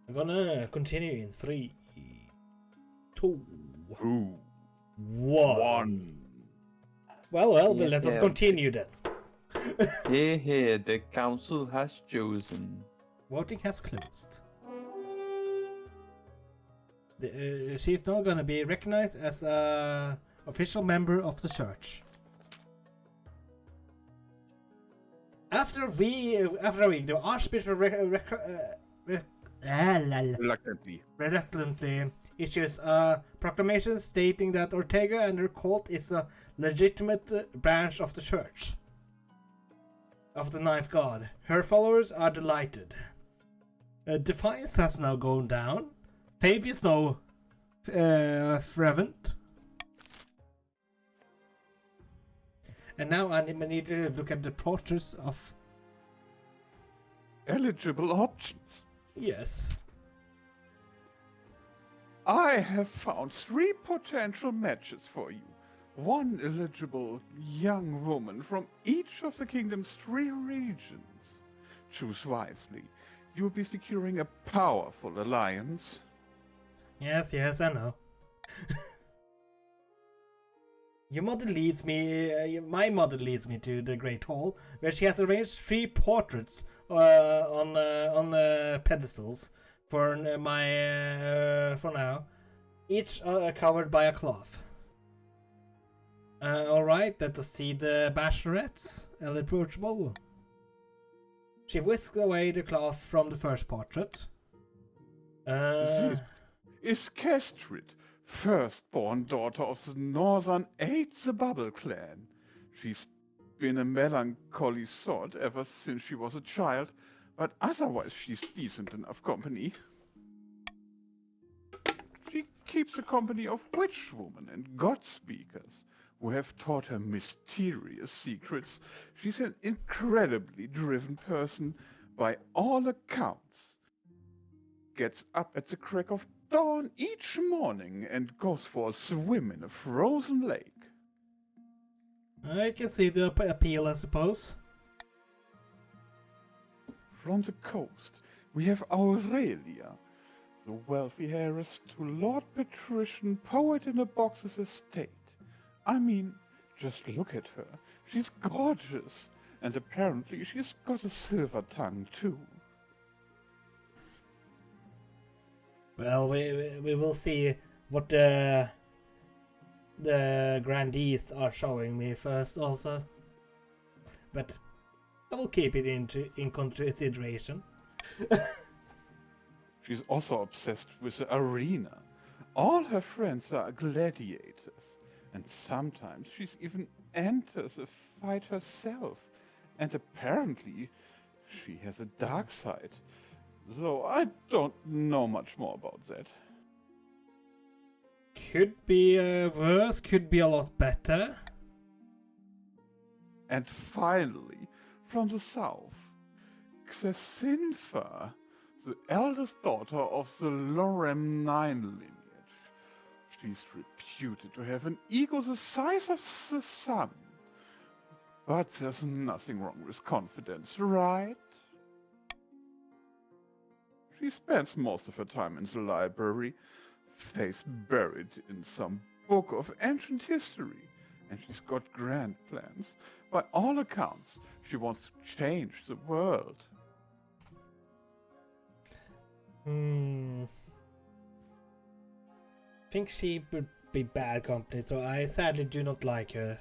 I'm gonna continue in 3, 2, 2, 1. 1. Well, Yeah, but let us yeah. continue then. Here, the council has chosen. Voting has closed. She's now gonna be recognized as a official member of the church. After a week, the Archbishop reluctantly issues a proclamation stating that Ortega and her cult is a legitimate branch of the church of the Ninth God. Her followers are delighted. Defiance has now gone down. Faith is now fervent. And now I need to look at the portraits of... Eligible options. Yes. I have found 3 potential matches for you. 1 eligible young woman from each of the kingdom's 3 regions. Choose wisely. You'll be securing a powerful alliance. Yes, I know. Your mother leads me, my mother leads me to the Great Hall, where she has arranged 3 portraits on pedestals for for now, each covered by a cloth. All right, let us see the bachelorettes, irreproachable. She whisked away the cloth from the first portrait. This is Kestrid, firstborn daughter of the Northern Eight the Bubble clan. She's been a melancholy sort ever since she was a child, but otherwise she's decent enough company. She keeps the company of witch women and god speakers who have taught her mysterious secrets. She's an incredibly driven person by all accounts. Gets up at the crack of dawn each morning and goes for a swim in a frozen lake. I can see the appeal, I suppose. From the coast, we have Aurelia, the wealthy heiress to Lord Patrician Poet-in-a-Box's estate. I mean, just look at her. She's gorgeous, and apparently she's got a silver tongue too. Well, we will see what the grandees are showing me first, also. But I will keep it in consideration. She's also obsessed with the arena. All her friends are gladiators, and sometimes she's even enters a fight herself. And apparently, she has a dark side. Though I don't know much more about that. Could be worse, could be a lot better. And finally, from the south, Xesintha, the eldest daughter of the Lorem 9 lineage. She's reputed to have an ego the size of the sun. But there's nothing wrong with confidence, right? She spends most of her time in the library, face buried in some book of ancient history, and she's got grand plans. By all accounts, she wants to change the world. Think she would be bad company, so I sadly do not like her.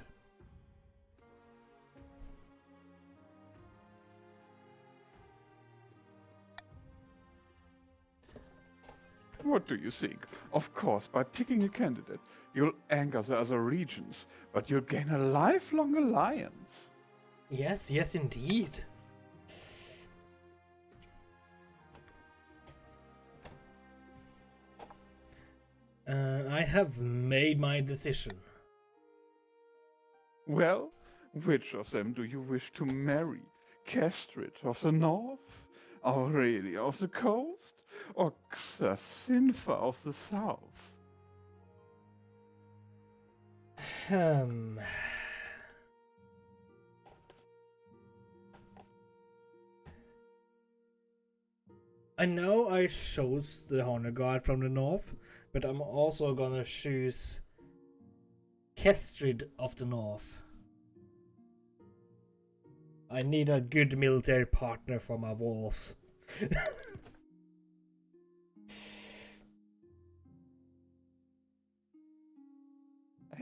What do you think? Of course, by picking a candidate, you'll anger the other regions, but you'll gain a lifelong alliance. Yes, yes, indeed. I have made my decision. Well, which of them do you wish to marry? Kestrid of the north, Aurelia of the coast, or Xacinfa of the south? Hmm. I know I chose the Honor Guard from the north, but I'm also gonna choose Kestrid of the north. I need a good military partner for my wars.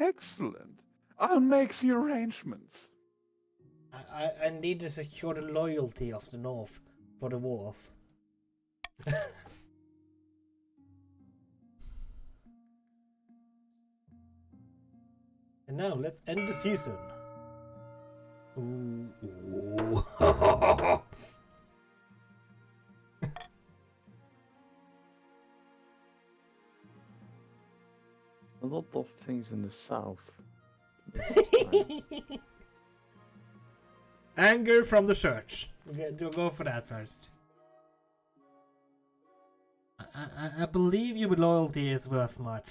Excellent. I'll make the arrangements. I need to secure the loyalty of the north for the wars. And now let's end the season. Ooh. A lot of things in the south. This time. Anger from the church. We'll go for that first. I believe your loyalty is worth much.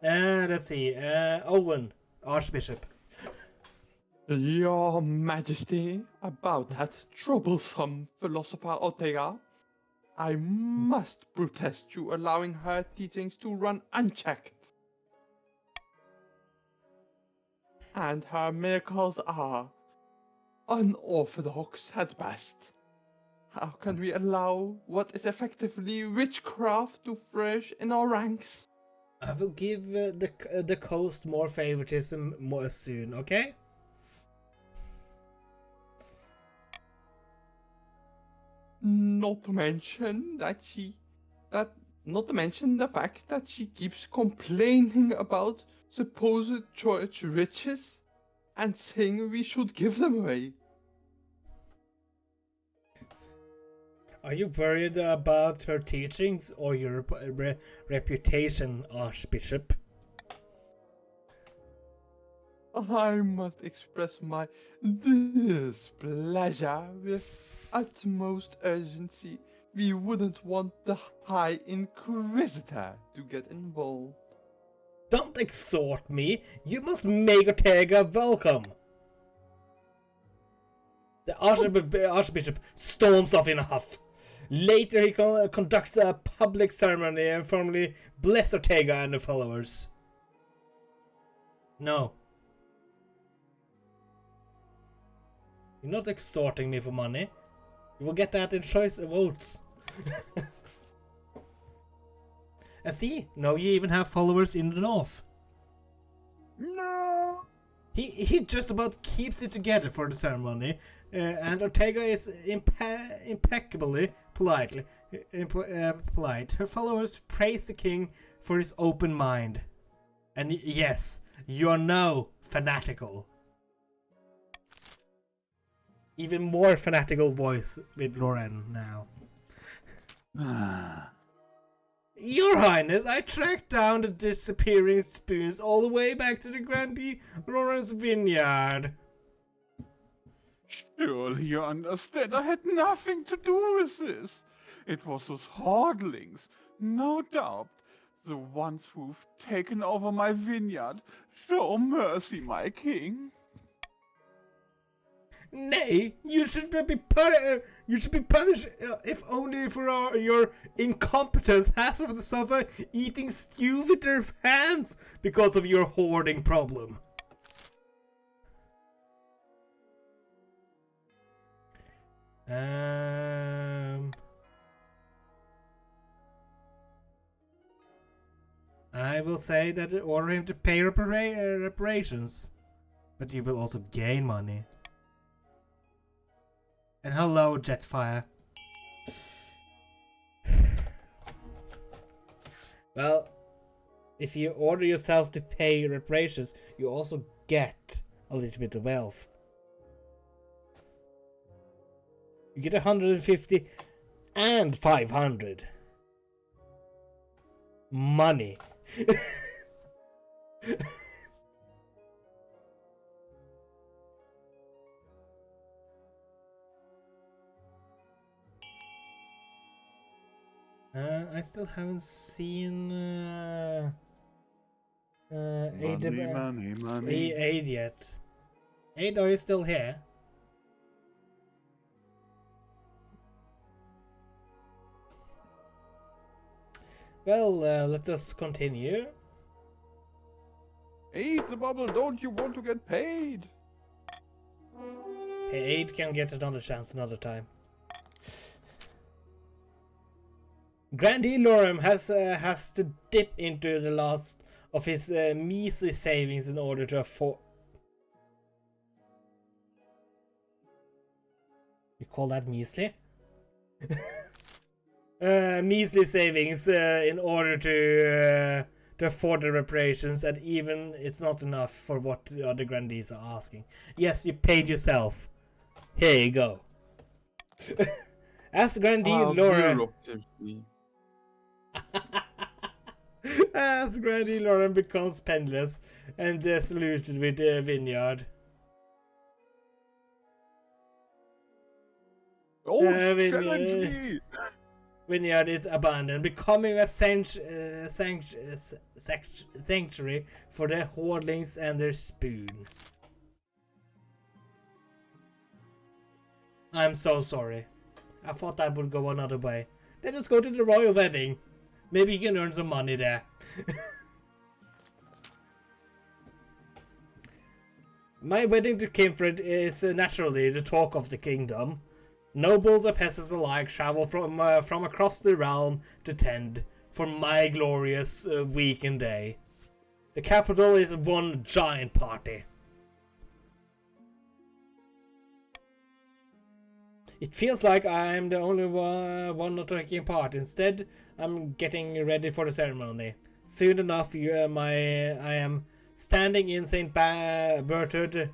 Let's see. Owen, Archbishop. Your Majesty, about that troublesome philosopher Ortega, I must protest you allowing her teachings to run unchecked. And her miracles are unorthodox at best. How can we allow what is effectively witchcraft to flourish in our ranks? I will give the coast more favoritism more soon, okay? Not to mention not to mention the fact that she keeps complaining about supposed church riches and saying we should give them away. Are you worried about her teachings or your reputation, Archbishop? I must express my displeasure with utmost urgency. We wouldn't want the High Inquisitor to get involved. Don't exhort me! You must make Ortega welcome! The Archbishop storms off in a huff. Later he conducts a public ceremony and formally bless Ortega and the followers. No. You're not extorting me for money. You will get that in choice votes. And see, now you even have followers in the north. No. He just about keeps it together for the ceremony, and Ortega is impeccably polite. Her followers praise the king for his open mind. And yes, you are now fanatical. Even more fanatical voice with Loren now. Your Highness, I tracked down the disappearing spoons all the way back to the Grandee Loren's vineyard. Surely you understand, I had nothing to do with this. It was those hordlings, no doubt. The ones who've taken over my vineyard. Show mercy, my king. Nay, you should be punished, if only for your incompetence. Half of the suffer eating stew with their hands because of your hoarding problem. I will say that order him to pay reparations, but you will also gain money. And hello, Jetfire. Well, if you order yourself to pay reparations, you also get a little bit of wealth. You get 150 and 500. Money. I still haven't seen Money. Aid yet. Aid, are you still here? Well, let us continue. Eat the bubble, don't you want to get paid? Aid can get another chance another time. Grandee Lorem has to dip into the last of his measly savings in order to afford. You call that measly? Measly savings in order to afford the reparations, and even it's not enough for what the other grandees are asking. Yes, you paid yourself. Here you go. As Grandee Lorem. As Grandee Lorem becomes penniless and disillusioned with the vineyard. Oh, challenge me! Vineyard is abandoned, becoming a sanctuary for the hoardlings and their spoon. I'm so sorry. I thought that would go another way. Let us go to the royal wedding. Maybe you can earn some money there. My wedding to Kimfred is naturally the talk of the kingdom. Nobles and peasants alike travel from across the realm to tend for my glorious week and day. The capital is one giant party. It feels like I'm the only one not taking part. Instead, I'm getting ready for the ceremony. Soon enough, I am standing in St. Berthoud's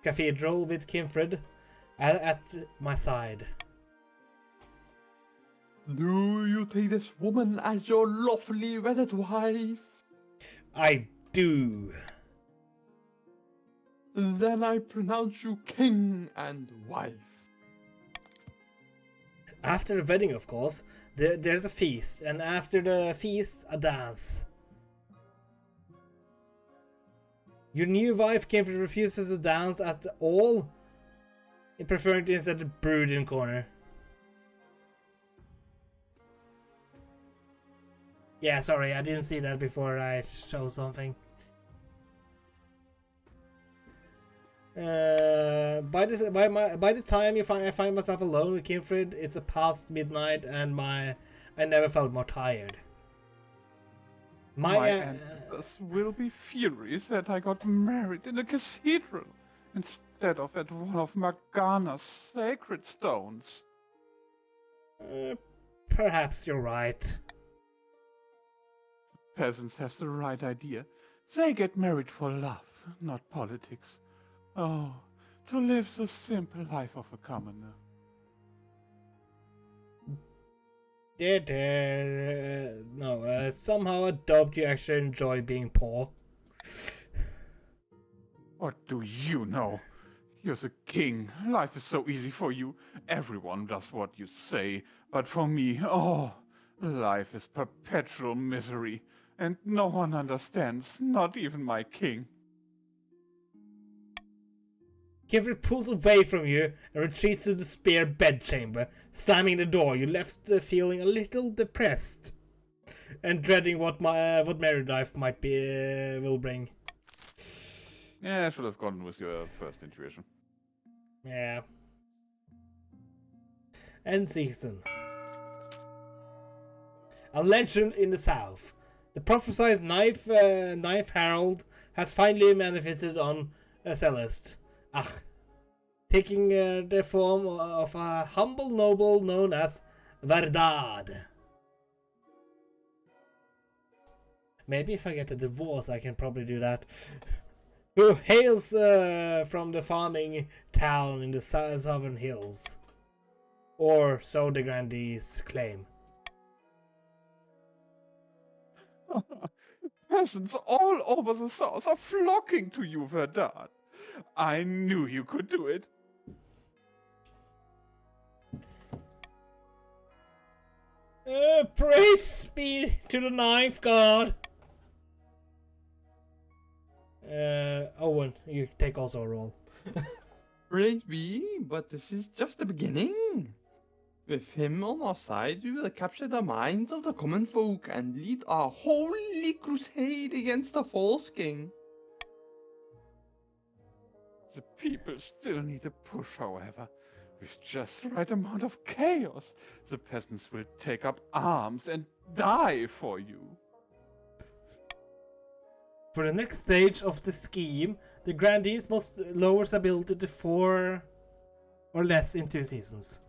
Cathedral with Kimfred at my side. Do you take this woman as your lawfully wedded wife? I do. Then I pronounce you king and wife. After the wedding, of course, there's a feast, and after the feast, a dance. Your new wife, Kimfred, refuses to dance at all, preferring to instead brood in corner. Yeah, sorry, I didn't see that before I show something. By the time I find myself alone with Kimfred, it's past midnight, and I never felt more tired. My ancestors will be furious that I got married in a cathedral instead of at one of Morgana's sacred stones. Perhaps you're right. Peasants have the right idea. They get married for love, not politics. Oh, to live the simple life of a commoner. No, somehow I doubt you actually enjoy being poor. What do you know? You're the king. Life is so easy for you. Everyone does what you say. But for me, oh, life is perpetual misery. And no one understands, not even my king. Kimfred pulls away from you and retreats to the spare bedchamber, slamming the door. You left feeling a little depressed and dreading what married life might will bring. Yeah, I should have gone with your first intuition. Yeah. End season. A legend in the south. The prophesied Knife Herald has finally manifested on Celeste. Taking the form of a humble noble known as Verdad. Maybe if I get a divorce, I can probably do that. Who hails from the farming town in the southern hills? Or so the grandees claim. Peasants all over the south are flocking to you, Verdun. I knew you could do it. Praise be to the ninth god. Owen, you take also a roll. Praise be, but this is just the beginning. With him on our side, we will capture the minds of the common folk and lead a holy crusade against the false king. The people still need a push, however. With just the right amount of chaos, the peasants will take up arms and die for you. For the next stage of the scheme, the grandees must lower stability to 4 or less in 2 seasons.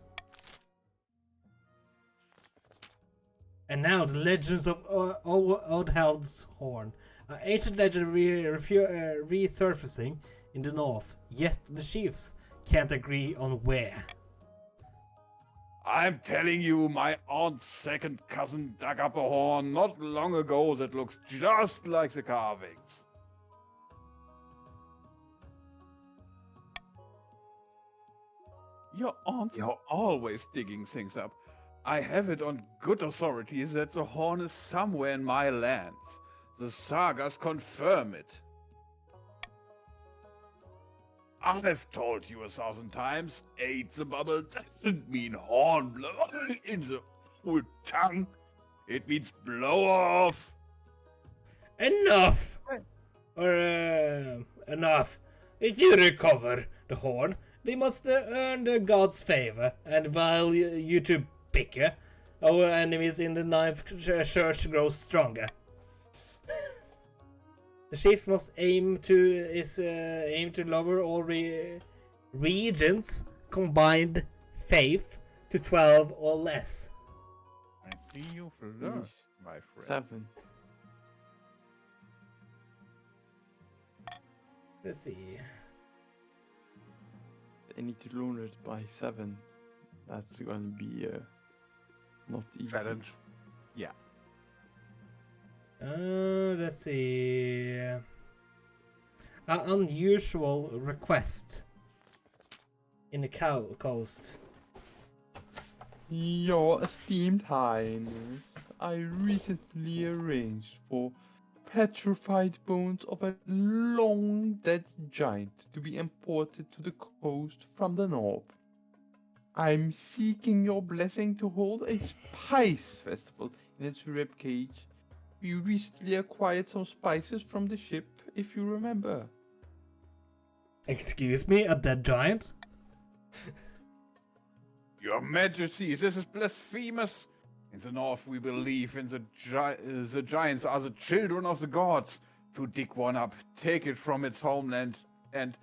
And now the legends of Oddheld's Horn. An ancient legend resurfacing in the north, yet the chiefs can't agree on where. I'm telling you, my aunt's second cousin dug up a horn not long ago that looks just like the carvings. Your aunts are always digging things up. I have it on good authority that the horn is somewhere in my lands. The sagas confirm it. I've told you 1,000 times, ate the bubble doesn't mean horn blow in the old tongue. It means blow off. Enough! Or, enough. If you recover the horn, we must earn the god's favor, and while you two bicker, our enemies in the ninth church grow stronger. The chief must aim to lower all regions' combined faith to 12 or less. I see you flirt, my friend. 7. Let's see. I need to lower it by 7. That's going to be not easy. Challenge. Yeah. Let's see. An unusual request in the coast. Your esteemed highness, I recently arranged for petrified bones of a long dead giant to be imported to the coast from the north. I'm seeking your blessing to hold a spice festival in its ribcage. We recently acquired some spices from the ship, if you remember. Excuse me, a dead giant? Your Majesty, this is blasphemous. In the north, we believe in the giants are the children of the gods. To dig one up, take it from its homeland, and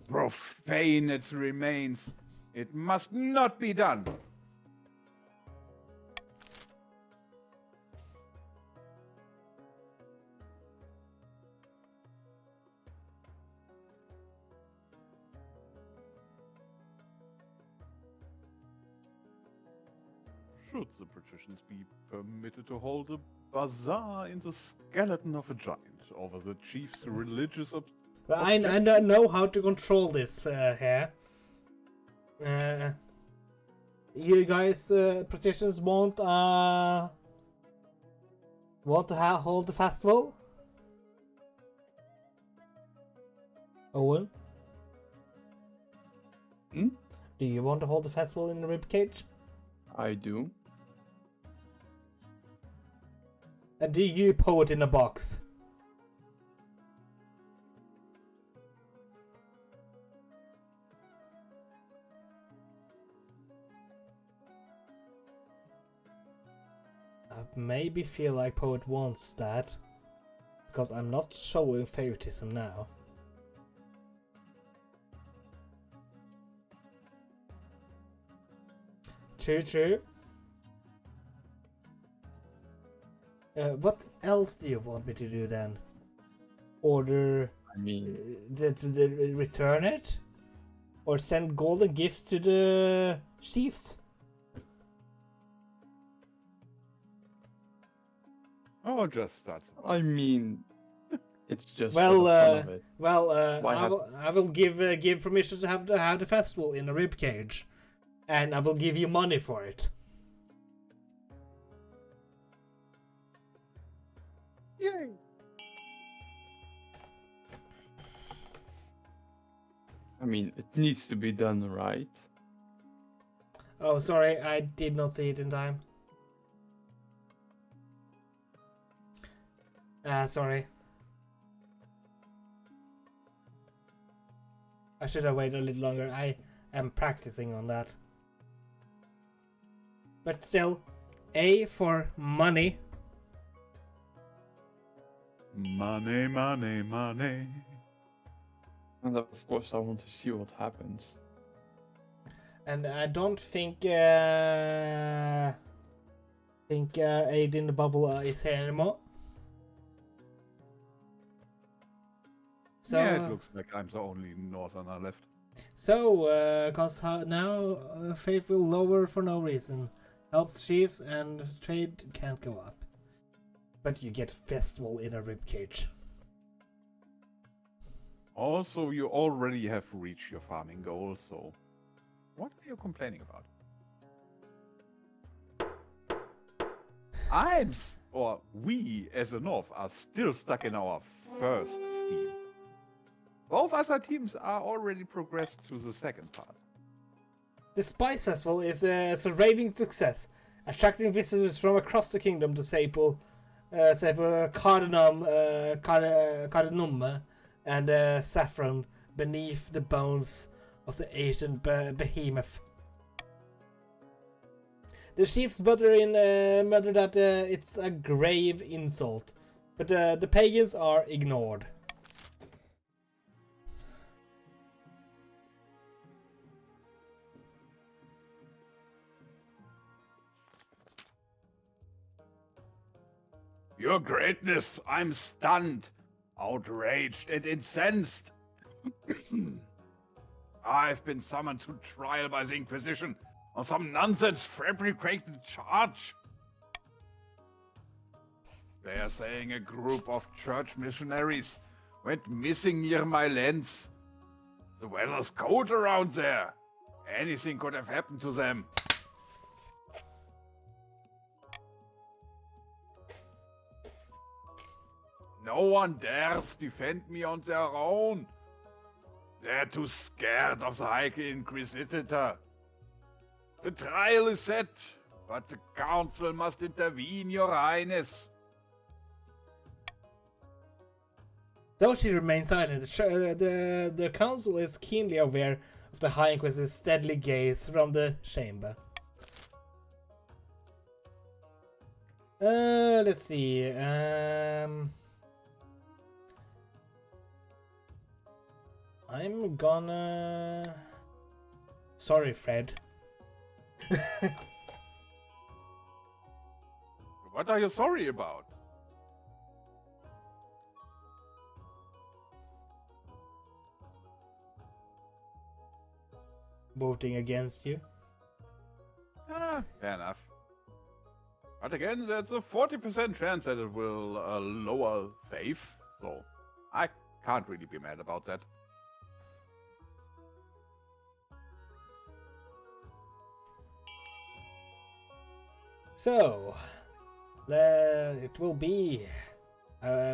profane its remains. It must not be done. Should the patricians be permitted to hold a bazaar in the skeleton of a giant over the chief's religious I don't know how to control this here. You guys, patricians want to hold the festival? Owen? Hmm? Do you want to hold the festival in the ribcage? I do. And do you poet in a box? I maybe feel like poet wants that, because I'm not showing favoritism now. True. What else do you want me to do then? Order I mean, return it? Or send golden gifts to the chiefs? Oh, just start. I mean, it's just Well, for the fun of it. Why I will give permission to have the festival in a rib cage, and I will give you money for it. Yay! I mean, it needs to be done right. Oh, sorry, I did not see it in time. Sorry. I should have waited a little longer. I am practicing on that. But still, A for money. Money, money, money. And of course, I want to see what happens. And I don't think Aid in the Bubble is here anymore. So, Yeah, it looks like I'm the only northerner left. So, cause now faith will lower for no reason. Helps chiefs and trade can't go up. But you get festival in a ribcage. Also, you already have reached your farming goal, so what are you complaining about? We as a North are still stuck in our first scheme. Both other teams are already progressed to the second part. The Spice Festival is a raving success, attracting visitors from across the kingdom to Sapel, cardamom, and saffron beneath the bones of the Asian behemoth. The chiefs mutter that it's a grave insult, but the pagans are ignored. Your greatness, I'm stunned, outraged, and incensed. I've been summoned to trial by the Inquisition on some nonsense fabricated charge. They are saying a group of church missionaries went missing near my lands. The weather's cold around there. Anything could have happened to them. No one dares defend me on their own. They're too scared of the High Inquisitor. The trial is set, but the council must intervene, Your Highness. Though she remains silent, the council is keenly aware of the High Inquisitor's steadily gaze from the chamber. Let's see. I'm gonna... Sorry, Fred. What are you sorry about? Voting against you. Fair enough. But again, there's a 40% chance that it will lower faith, so I can't really be mad about that. So, it will be...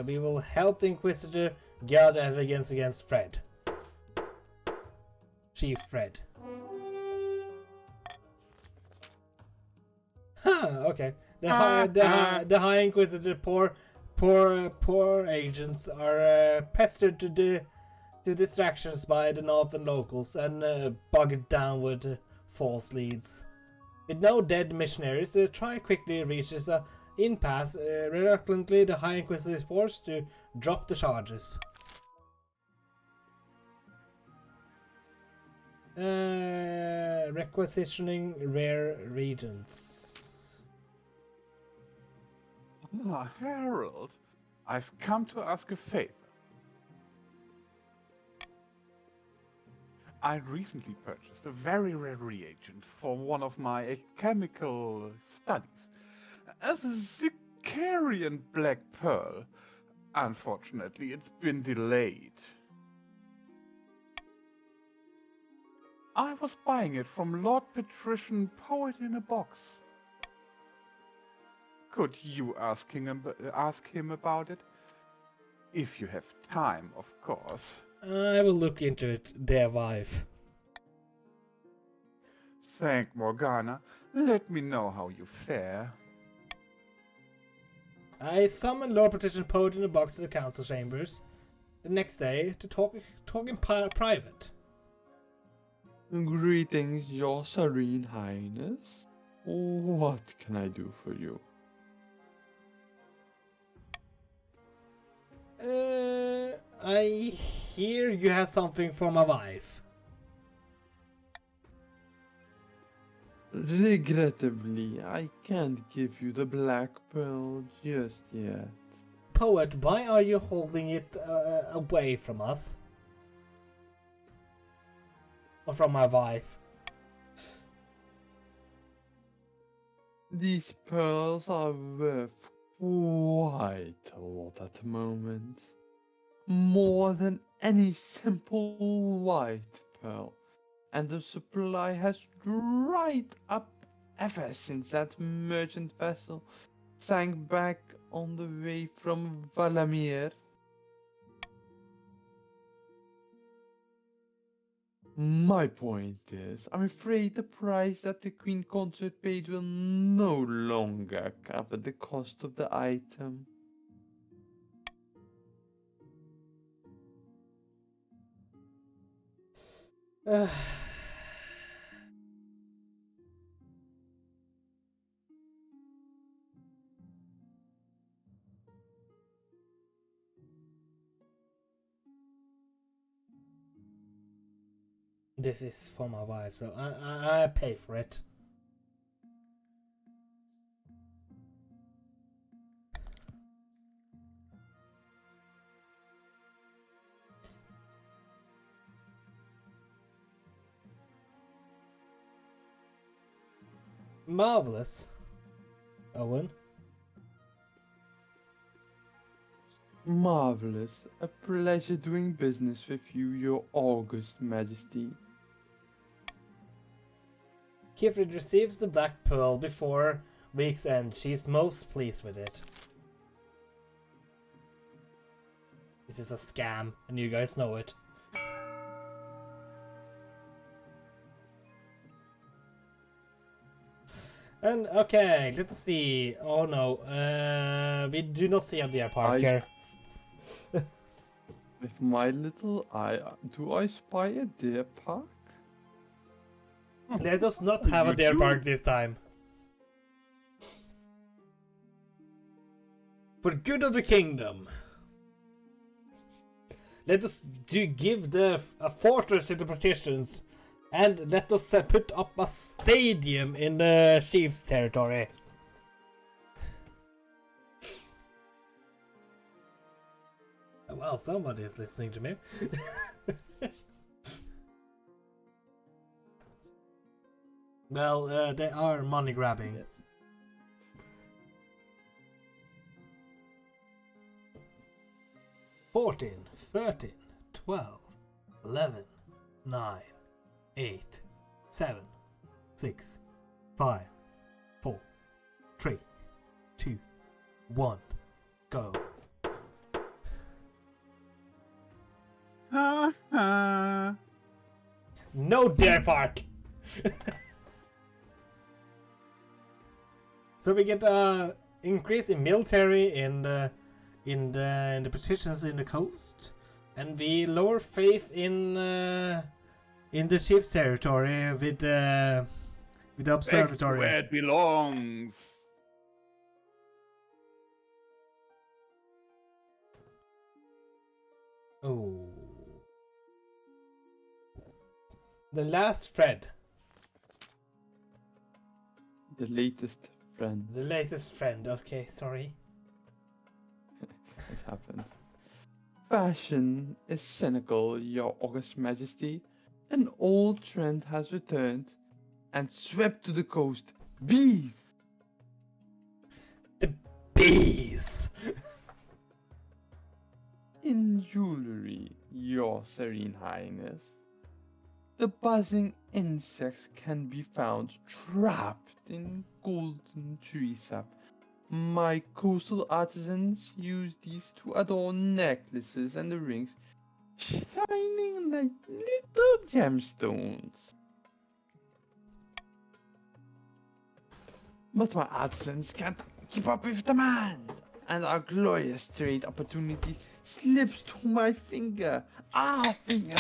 we will help the Inquisitor gather evidence against Fred. Chief Fred. Huh, okay. The High Inquisitor, poor agents are pestered to distractions by the northern locals and bogged down with false leads. With no dead missionaries, the trial quickly reaches an impasse. Reluctantly, the High Inquisitor is forced to drop the charges. Requisitioning rare regions. Ah, Harold, I've come to ask a favor. I recently purchased a very rare reagent for one of my chemical studies. As a Zicarian black pearl. Unfortunately, it's been delayed. I was buying it from Lord Patrician Poet in a Box. Could you ask him about it? If you have time, of course. I will look into it, dear wife. Thank Morgana. Let me know how you fare. I summoned Lord Petition Poet in a box to the council chambers the next day to talk in private. Greetings, Your Serene Highness. What can I do for you? I hear you have something for my wife. Regrettably, I can't give you the Black Pearl just yet. Poet, why are you holding it away from us? Or from my wife? These pearls are worth quite a lot at the moment. More than any simple white pearl. And the supply has dried up ever since that merchant vessel sank back on the way from Valamir. My point is, I'm afraid the price that the Queen Consort paid will no longer cover the cost of the item. This is for my wife, so I pay for it. Marvelous, Owen. Marvelous. A pleasure doing business with you, Your August Majesty. Kifrid receives the Black Pearl before week's end. She's most pleased with it. This is a scam, and you guys know it. And okay, let's see. Oh no, we do not see a deer park here. With my little eye, do I spy a deer park? Let us not have a deer park this time. For the good of the kingdom. Let us give a fortress to the partitions, and let us put up a stadium in the chief's territory. Well, somebody is listening to me. Well, they are money grabbing. 14, 13, 12, 11, 9, 8, 7, 6, 5, 4, 3, 2, 1, go. Ha ha. No deer park. So we get increase in military in the petitions in the coast, and we lower faith in the chief's territory with the observatory. Back to where it belongs. Oh, the last Fred. The latest friend. The latest friend. Okay, sorry. has happened. Fashion is cynical, your august majesty. An old trend has returned and swept to the coast. Beef! The bees! In jewelry, your serene highness. The buzzing insects can be found trapped in golden tree sap. My coastal artisans use these to adorn necklaces and rings, shining like little gemstones. But my artisans can't keep up with demand, and our glorious trade opportunity slips through my finger. Our finger!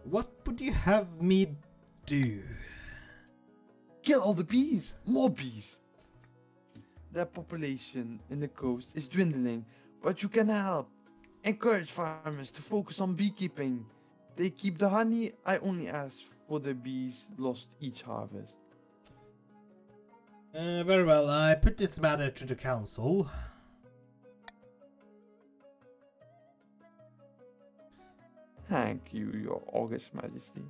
What would you have me do? Kill all the bees! More bees! The population in the coast is dwindling, but you can help. Encourage farmers to focus on beekeeping. They keep the honey, I only ask for the bees lost each harvest. Very well, I put this matter to the council. Thank you, your august majesty.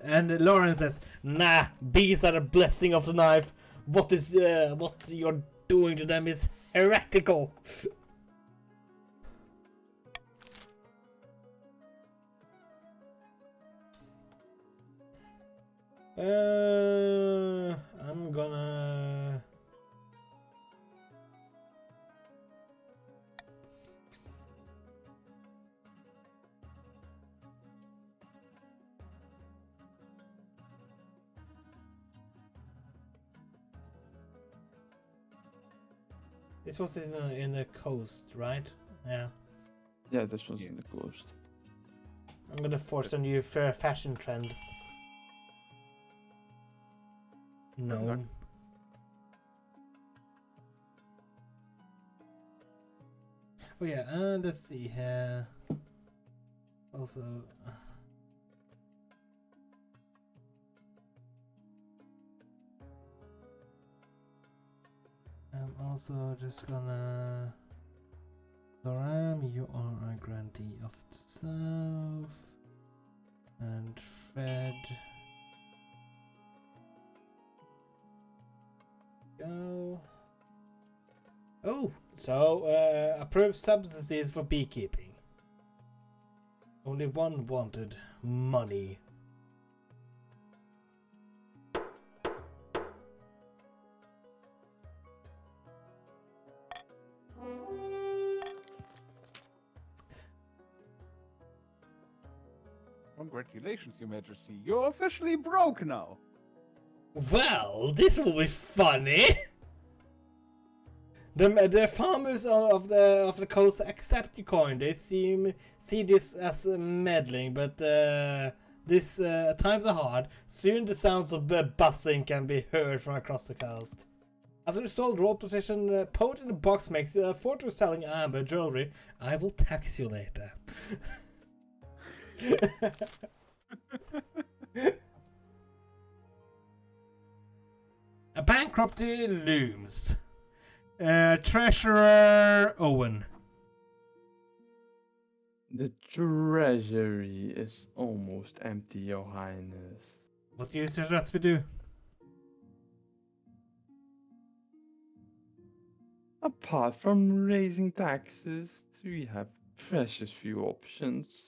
And Lauren says, nah, bees are a blessing of the knife. What you're doing to them is heretical. I'm gonna... This was in the coast, right? Yeah. Yeah, this one's in the coast. I'm gonna force a new fair fashion trend. No. Oh yeah, let's see here. Also... I'm also just gonna... Loram, you are a grantee of the South. And Fred... Go... Oh! So, approved subsidies for beekeeping. Only one wanted money. Congratulations, Your Majesty. You're officially broke now. Well, this will be funny. The farmers of the coast accept your coin. They see this as meddling, but this times are hard. Soon the sounds of buzzing can be heard from across the coast. As a result, role position poet in the box makes you afford to selling amber jewelry. I will tax you later. A bankruptcy looms. Treasurer Owen. The treasury is almost empty, your highness. What do you suggest we do? Apart from raising taxes, we have precious few options.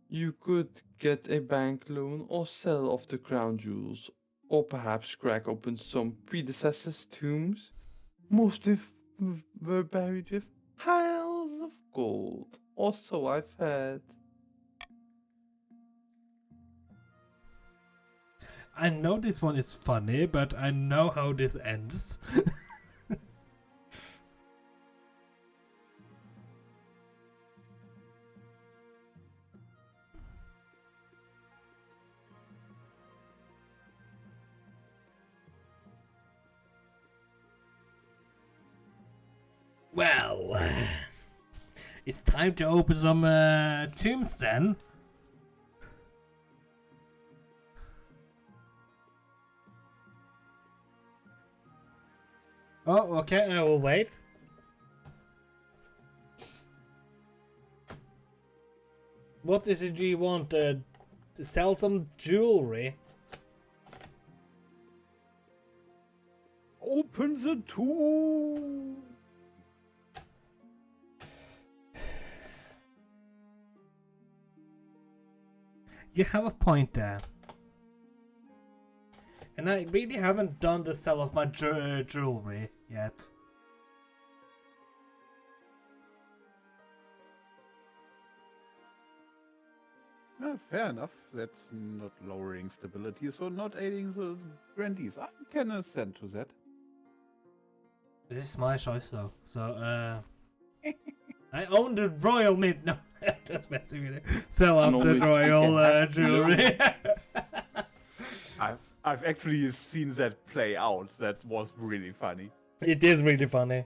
You could get a bank loan or sell off the crown jewels, or perhaps crack open some predecessors' tombs. Most were buried with piles of gold, or so I've heard. I know this one is funny, but I know how this ends. Well, it's time to open some tombs then. Oh, okay, I will wait. What is it you want? To sell some jewelry? Open the door. You have a point there. And I really haven't done the sell of my jewelry yet. Fair enough. That's not lowering stability, so not aiding the grandees. I can assent to that. This is my choice though, so I own the royal mint. No, just messing with it. Sell off the royal jewelry. I've actually seen that play out. That was really funny. It is really funny.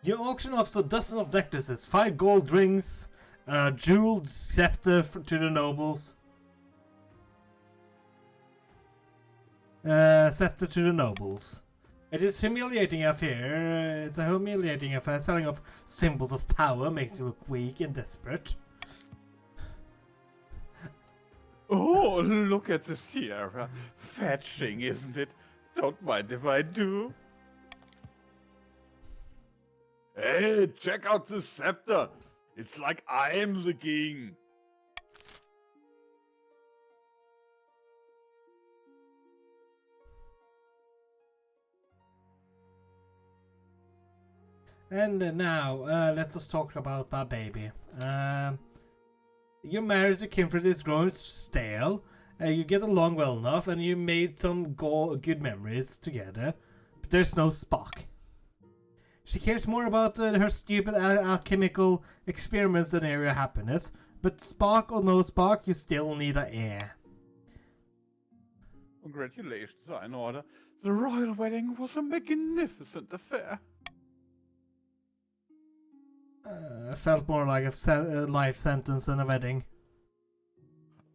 You auction off a dozen of necklaces, 5 gold rings, a jeweled scepter to the nobles. Scepter to the nobles. It is humiliating affair. It's a humiliating affair. Selling off symbols of power makes you look weak and desperate. Oh, look at this tiara. Fetching, isn't it? Don't mind if I do. Hey, check out the scepter. It's like I'm the king. And now, let us talk about my baby. Your marriage to Kimfred is growing stale. You get along well enough, and you made some good memories together. But there's no Spock. She cares more about her stupid alchemical experiments than your happiness. But Spock or no Spock, you still need an heir. Congratulations, are in order. The royal wedding was a magnificent affair. Felt more like a life sentence than a wedding.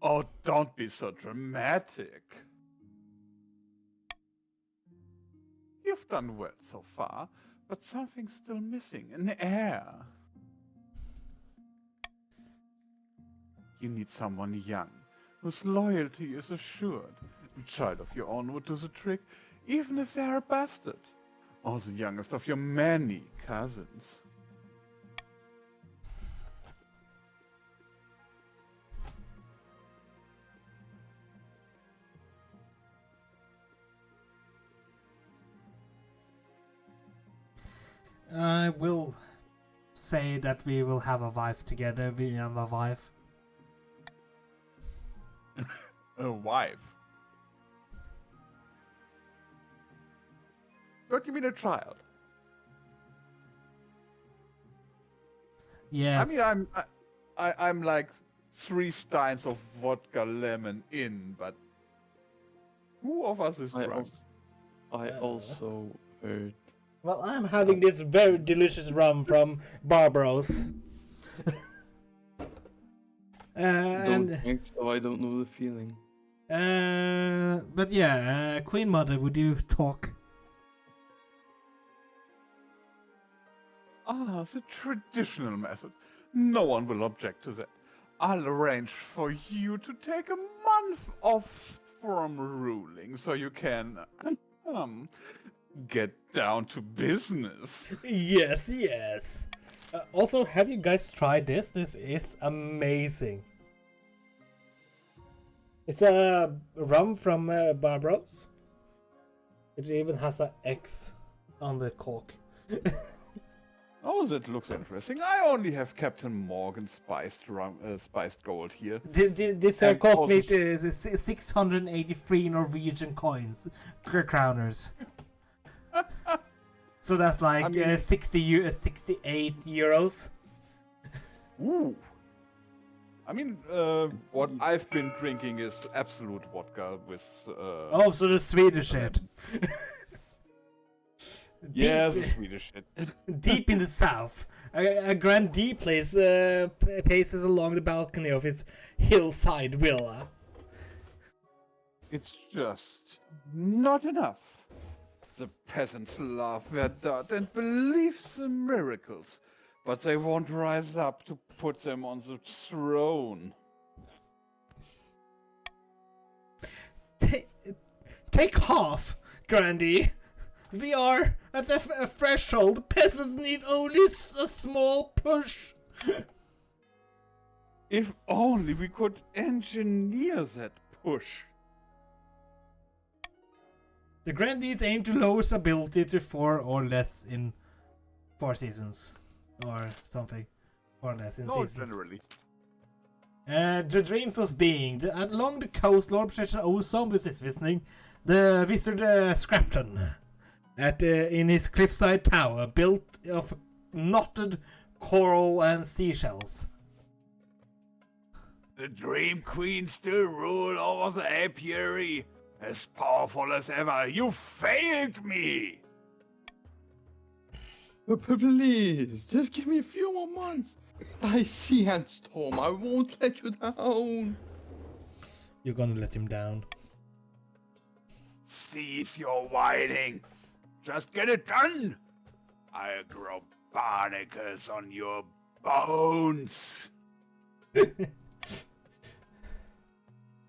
Oh, don't be so dramatic. You've done well so far, but something's still missing, an heir. You need someone young, whose loyalty is assured. A child of your own would do the trick, even if they're a bastard, or the youngest of your many cousins. I will say that we will have a wife together. We have a wife. A wife? Don't you mean a child? Yes. I mean, I'm like 3 steins of vodka lemon in, but who of us is drunk? I also heard. Well, I'm having this very delicious rum from Barbaros. Don't drink, so I don't know the feeling. But yeah, Queen Mother, would you talk? Ah, the traditional method. No one will object to that. I'll arrange for you to take a month off from ruling so you can get down to business. Yes, yes. Also, have you guys tried this? This is amazing. It's a rum from Barbaros. It even has an X on the cork. Oh, that looks interesting. I only have Captain Morgan spiced gold here. This And cost me also 683 Norwegian coins, crowners. So that's like I mean- 68 euros. Ooh. I mean, what I've been drinking is absolute vodka with. Oh, so the Swedish shit. Yes, the Swedish shit. Deep in the south, a grandee paces along the balcony of his hillside villa. It's just not enough. The peasants love their dirt and believe in miracles, but they won't rise up to put them on the throne. Take half, Grandy. We are at the threshold. Peasants need only a small push. If only we could engineer that push. The Grandees aim to lower stability to 4 or less in 4 seasons. Or something. Or less in No, season. generally. The dreams of being. Along the coast, Lord Protector Ozone is visiting the wizard Scrapton in his cliffside tower, built of knotted coral and seashells. The Dream Queen still rule over the apiary, as powerful as ever. You failed me! Please, just give me a few more months. I see Storm. I won't let you down. You're gonna let him down. Cease your whining. Just get it done. I'll grow barnacles on your bones. The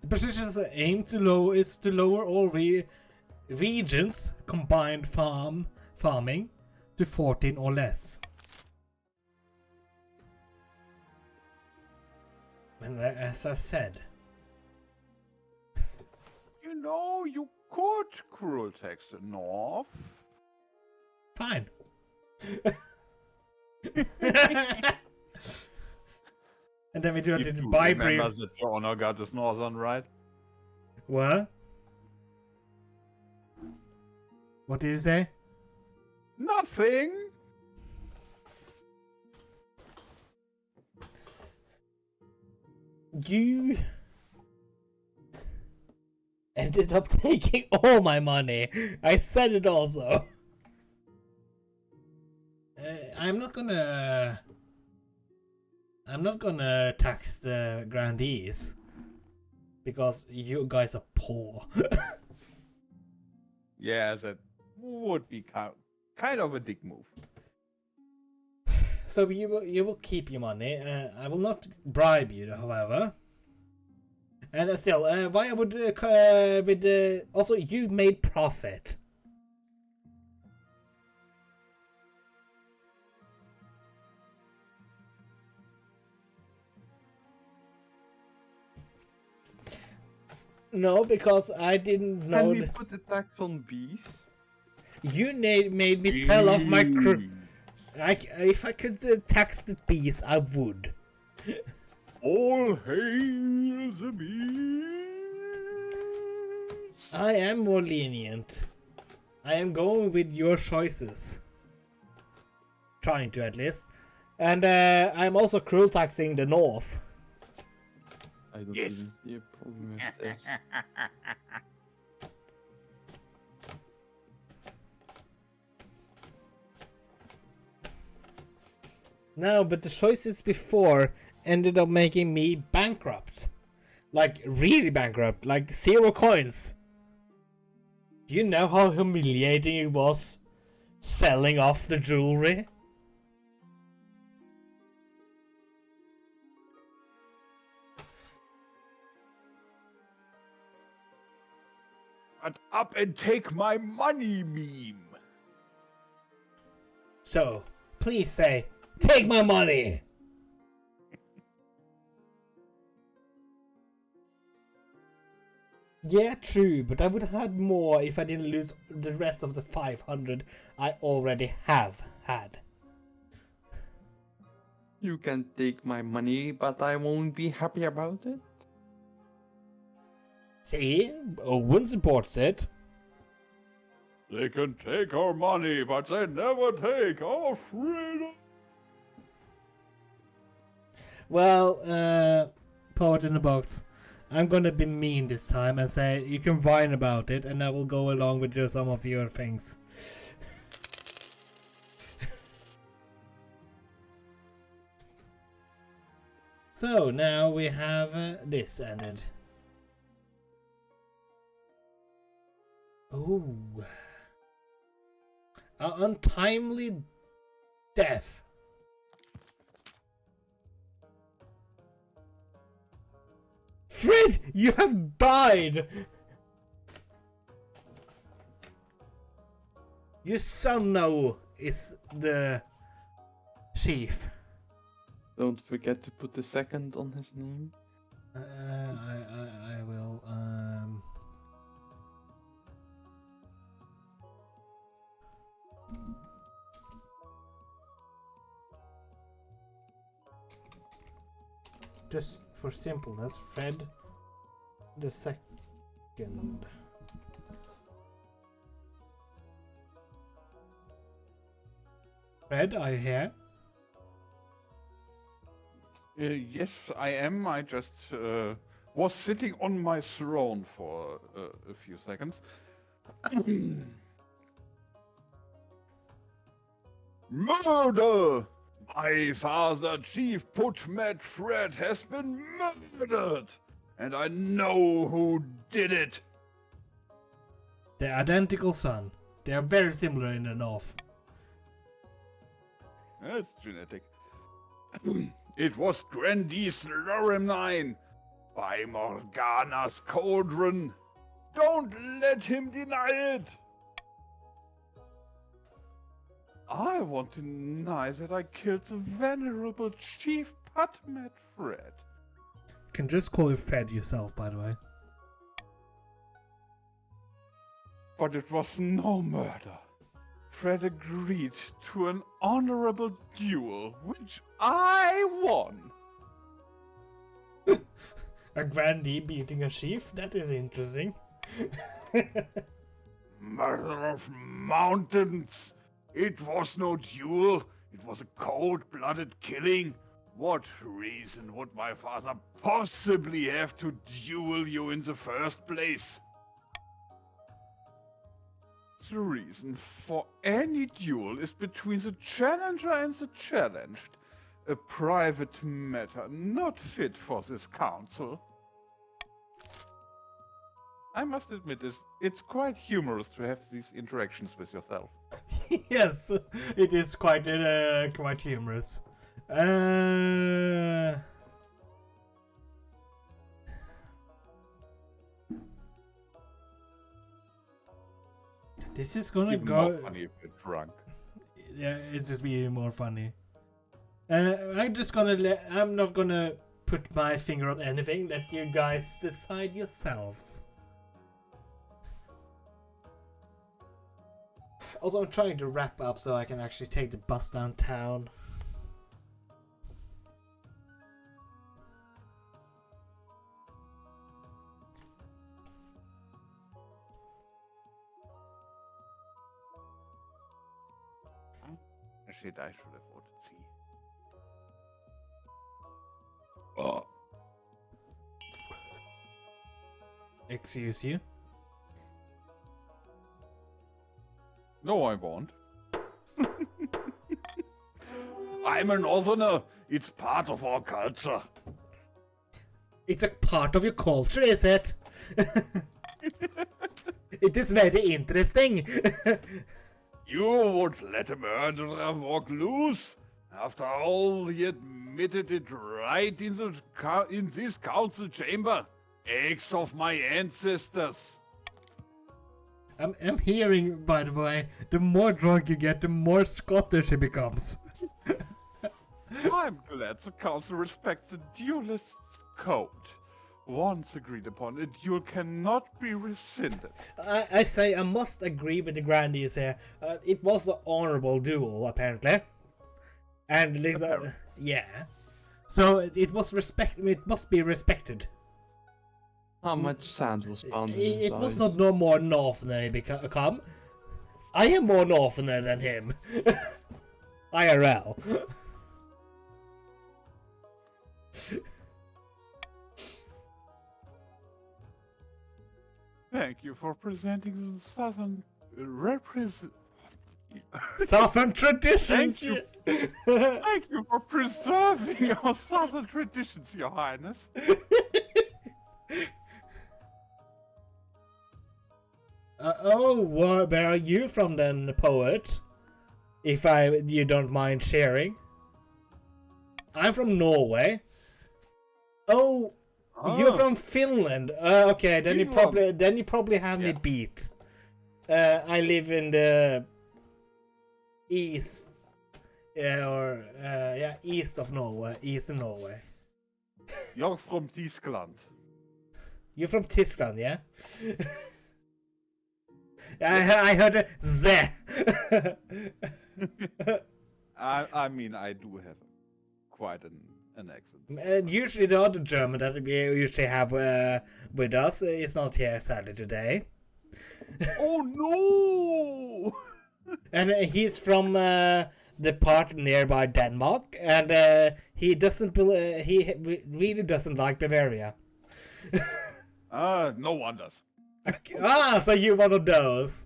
position's aim is to lower all regions combined farming to 14 or less. And as I said, You know, you could cruel tax the North. fine. And then we do it by brief. Remember that your honor got this Northern right? What? What did you say? Nothing. You ended up taking all my money. I said it also. I'm not gonna tax the grandees because you guys are poor. Yeah, that would be kind of a dick move. So you will keep your money. I will not bribe you, however. And still, why would also you made profit. No, because I didn't know. Can we put the tax on bees? You made me sell off my crew. If I could tax the bees, I would. All hail the bees! I am more lenient. I am going with your choices. Trying to, at least. And I'm also cruel taxing the north. I don't Yes. even see a problem with this. No, but the choices before ended up making me bankrupt. Like, really bankrupt. Like, 0 coins. You know how humiliating it was selling off the jewelry? Shut up and take my money, meme. So, please say, take my money! Yeah, true, but I would have had more if I didn't lose the rest of the 500 I already have had. You can take my money, but I won't be happy about it. See? Owen supports it. They can take our money, but they never take our freedom. Well, poet in the box. I'm gonna be mean this time and say you can whine about it, and I will go along with some of your things. So now we have this ended. Ooh. Untimely death. Fred, you have died! Your son now is the chief. Don't forget to put the second on his name. I will. Just for simpleness, Fred the second. Fred, are you here? Yes, I am. I just was sitting on my throne for a few seconds. Murder! My father, Chief Putmet Fred, has been murdered! And I know who did it! The identical son. They are very similar in the north. That's genetic. It was Grandees Loremnine by Morgana's cauldron. Don't let him deny it! I want to deny that I killed the venerable Chief Putmet Fred. You can just call you Fred yourself, by the way. But it was no murder. Fred agreed to an honorable duel, which I won. A grandee beating a chief? That is interesting. Murder of mountains! It was no duel, it was a cold-blooded killing. What reason would my father possibly have to duel you in the first place? The reason for any duel is between the challenger and the challenged. A private matter not fit for this council. I must admit, it's quite humorous to have these interactions with yourself. Yes, it is quite humorous. This is gonna Even go. more funny if you're drunk. Yeah, it's just be more funny. I'm just gonna I'm not gonna put my finger on anything. Let you guys decide yourselves. Also, I'm trying to wrap up so I can actually take the bus downtown. Shit, I should have voted C. Oh. Excuse you? No, I won't. I'm a northerner. It's part of our culture. It's a part of your culture, is it? It is very interesting. You would let a murderer walk loose? After all, he admitted it right in this council chamber. Eggs of my ancestors. I'm hearing, by the way, the more drunk you get, the more Scottish he becomes. I'm glad the council respects the duelist's code. Once agreed upon, a duel cannot be rescinded. I say I must agree with the grandees here. It was an honorable duel, apparently. And Lisa, yeah. So it was it must be respected. How much sand was found in It his was eyes? not no more northerner become. I am more northerner than him. IRL. Thank you for presenting the southern Southern traditions. Thank you. Thank you for preserving our southern traditions, Your Highness. Where are you from then, poet? If you don't mind sharing. I'm from Norway. Oh, you're from Finland. Okay, then you probably have me beat. I live in the east, east of Norway, eastern Norway. You're from Tyskland. You're from Tyskland, yeah? I heard a Z. I mean, I do have quite an accent. And usually the other German that we usually have with us is not here sadly today. Oh no! And he's from the part nearby Denmark, and he really doesn't like Bavaria. No one does. So you're one of those.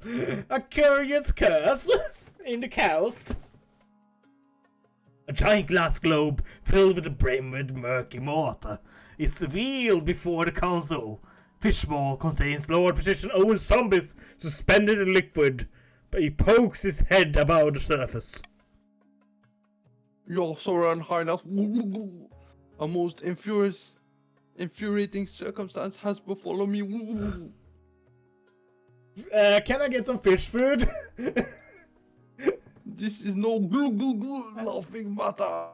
A curious curse in the coast. A giant glass globe filled with a brim with murky water. It's revealed before the council. Fishbowl contains lower precision Owen zombies suspended in liquid, but he pokes his head above the surface. Your Sovereign Highness, a most infuriating circumstance has befallen me. Can I get some fish food? This is no laughing matter.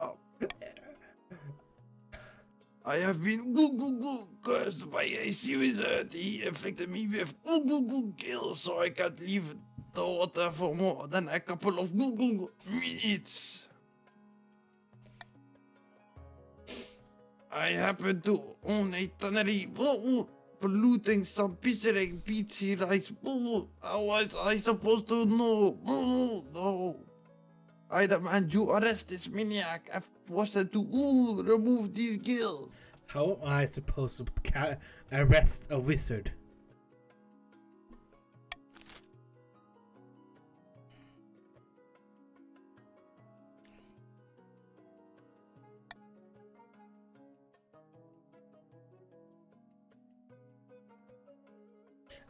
I have been cursed by a sea wizard. He afflicted me with gills, so I can't leave the water for more than a couple of minutes. I happen to own a tannery, polluting some pissing beach he likes. How was I supposed to know? No. I demand you arrest this maniac. I've forced him to remove these gills. How am I supposed to arrest a wizard?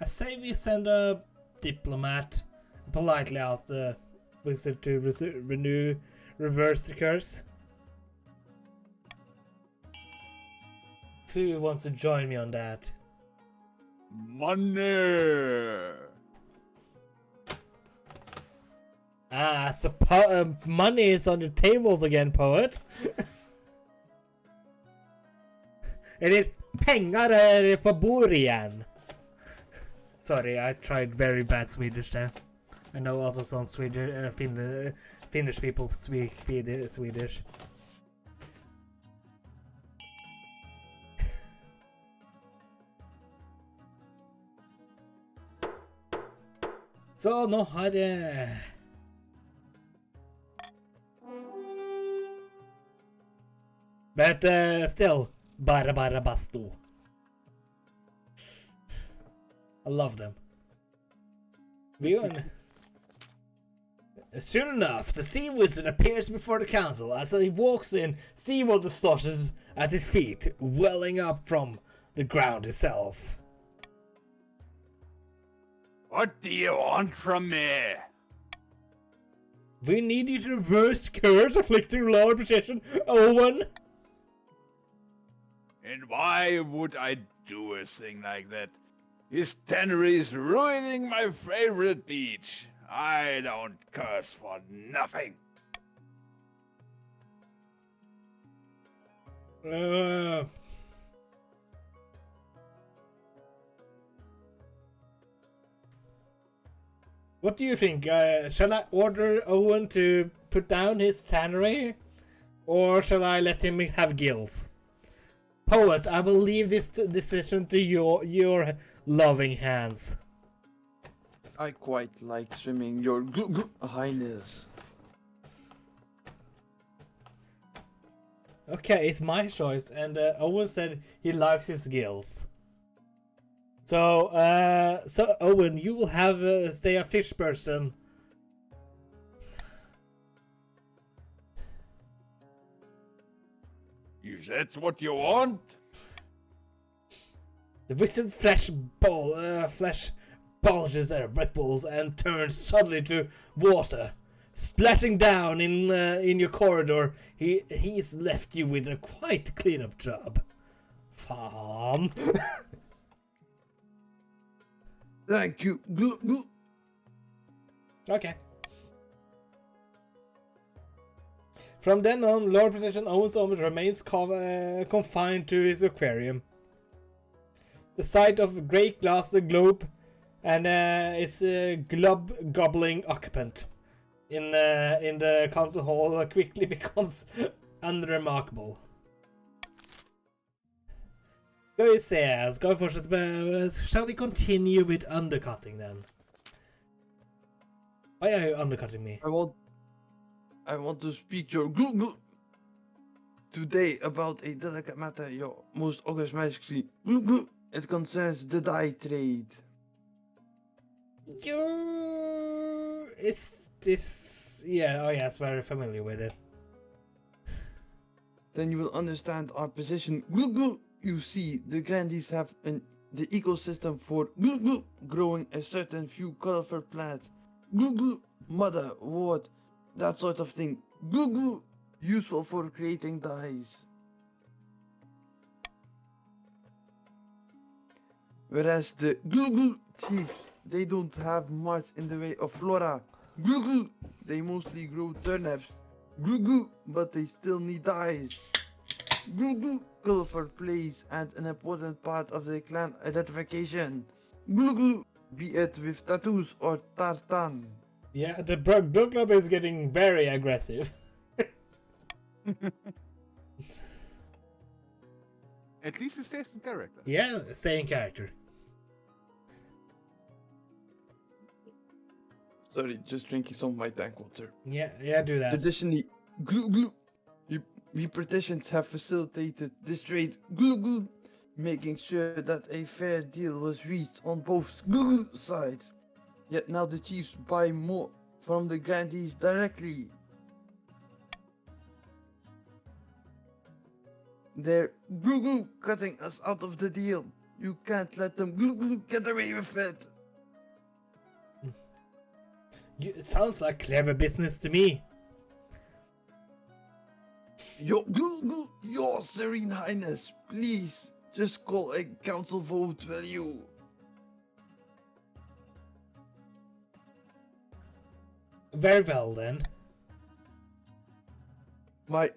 I say we send a diplomat, politely ask the wizard to reverse the curse. Who wants to join me on that? Money! So money is on the tables again, poet. Är det pengar är på bordet igen? Sorry, I tried very bad Swedish there. I know also some Finnish people speak Swedish. Så nå har But still, bara bastu. I love them. Soon enough, the sea wizard appears before the council. As he walks in, seawater sloshes at his feet, welling up from the ground itself. What do you want from me? We need you to reverse curse afflicting lower precision, Owen. And why would I do a thing like that? His tannery is ruining my favorite beach. I don't curse for nothing. What do you think? Shall I order Owen to put down his tannery? Or shall I let him have gills? Poet, I will leave this decision to your loving hands. I quite like swimming, your highness. Okay, it's my choice, and Owen said he likes his gills. So Owen, you will have stay a fish person. If that's what you want. The wizard flesh bulges and ripples and turns suddenly to water, splashing down in your corridor. He's left you with a quite cleanup job. Farm. Thank you. Okay. From then on, Lord Precision owns remains confined to his aquarium. The sight of a great glass globe and its gobbling occupant in the council hall quickly becomes unremarkable. Ska vi se, ska vi fortsätta med... Shall we continue with undercutting then? Why are you undercutting me? I want to speak your today about a delicate matter, your most august majesty. It concerns the dye trade. Is this... Yeah, oh yes, very familiar with it. Then you will understand our position. You see, the grandees have the ecosystem for growing a certain few colorful plants. Mother, wort, that sort of thing. Useful for creating dyes. Whereas the chiefs, they don't have much in the way of flora. They mostly grow turnips. But they still need dyes. Colorful plays and an important part of the clan identification. Be it with tattoos or tartan. Yeah, the Dog Club is getting very aggressive. At least it stays in character. Yeah, staying character. Sorry, just drinking some of my tank water. Yeah, do that. Additionally, we petitions have facilitated this trade, making sure that a fair deal was reached on both sides. Yet now the chiefs buy more from the grandees directly. They're cutting us out of the deal. You can't let them get away with it. It sounds like clever business to me. Your Serene Highness, please, just call a council vote, will you? Very well then. My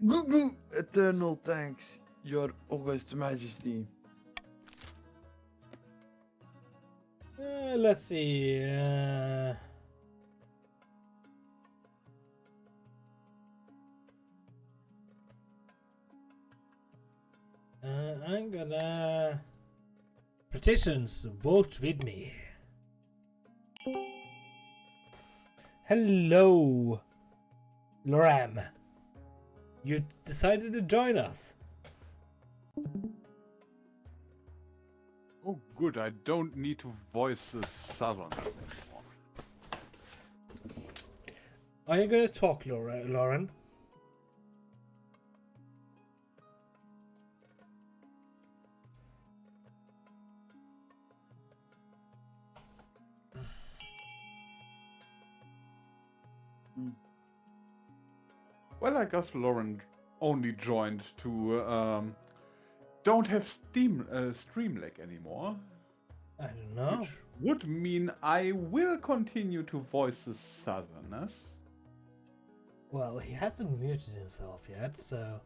eternal thanks, your august majesty. Let's see. I'm gonna... Petitions, vote with me. Hello, Loram. You decided to join us. Oh, good. I don't need to voice the Southerners anymore. Are you gonna talk, Lauren? Well, I guess Lauren only joined to don't have Streamlink anymore. I don't know. Which would mean I will continue to voice the Southerners. Well, he hasn't muted himself yet, so...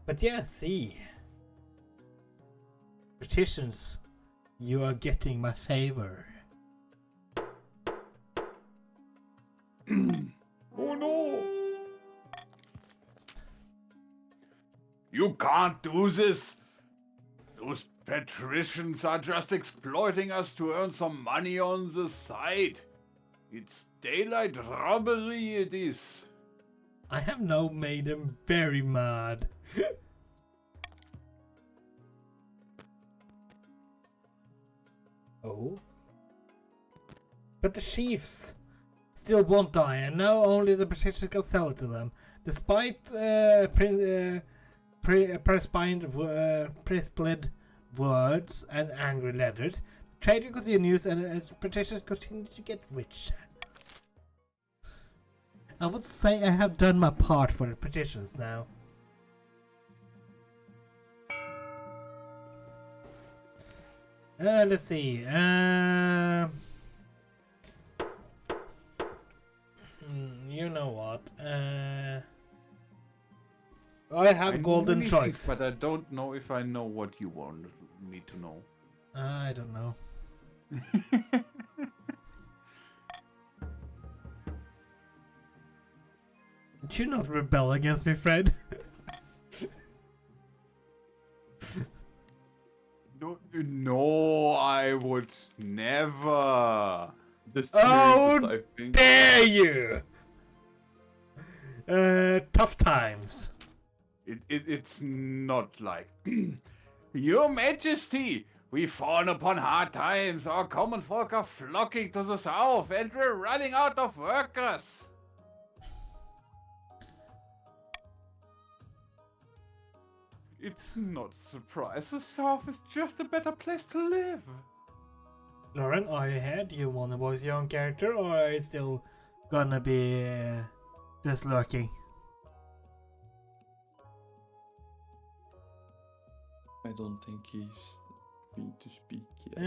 But yeah, see. Petitions, you are getting my favor. Oh no! You can't do this! Those patricians are just exploiting us to earn some money on the side. It's daylight robbery, it is. I have now made him very mad. Oh? But the chiefs still won't die, and now only the British can sell it to them. Despite prescribed words and angry letters, Trading continues and British continue to get rich. I would say I have done my part for the petitions now. Let's see. You know what? I have I know golden many choice. things, but I don't know if I know what you want me to know. I don't know. Do not rebel against me, Fred. No, I would never. Just Oh, curious, but I think dare you! Tough times. It's not like Your Majesty. We've fallen upon hard times. Our common folk are flocking to the south, and we're running out of workers. It's not a surprise. The south is just a better place to live. Lauren, are you here? Do you want to voice your own character, or are you still gonna be just lurking? I don't think he's free to speak yet.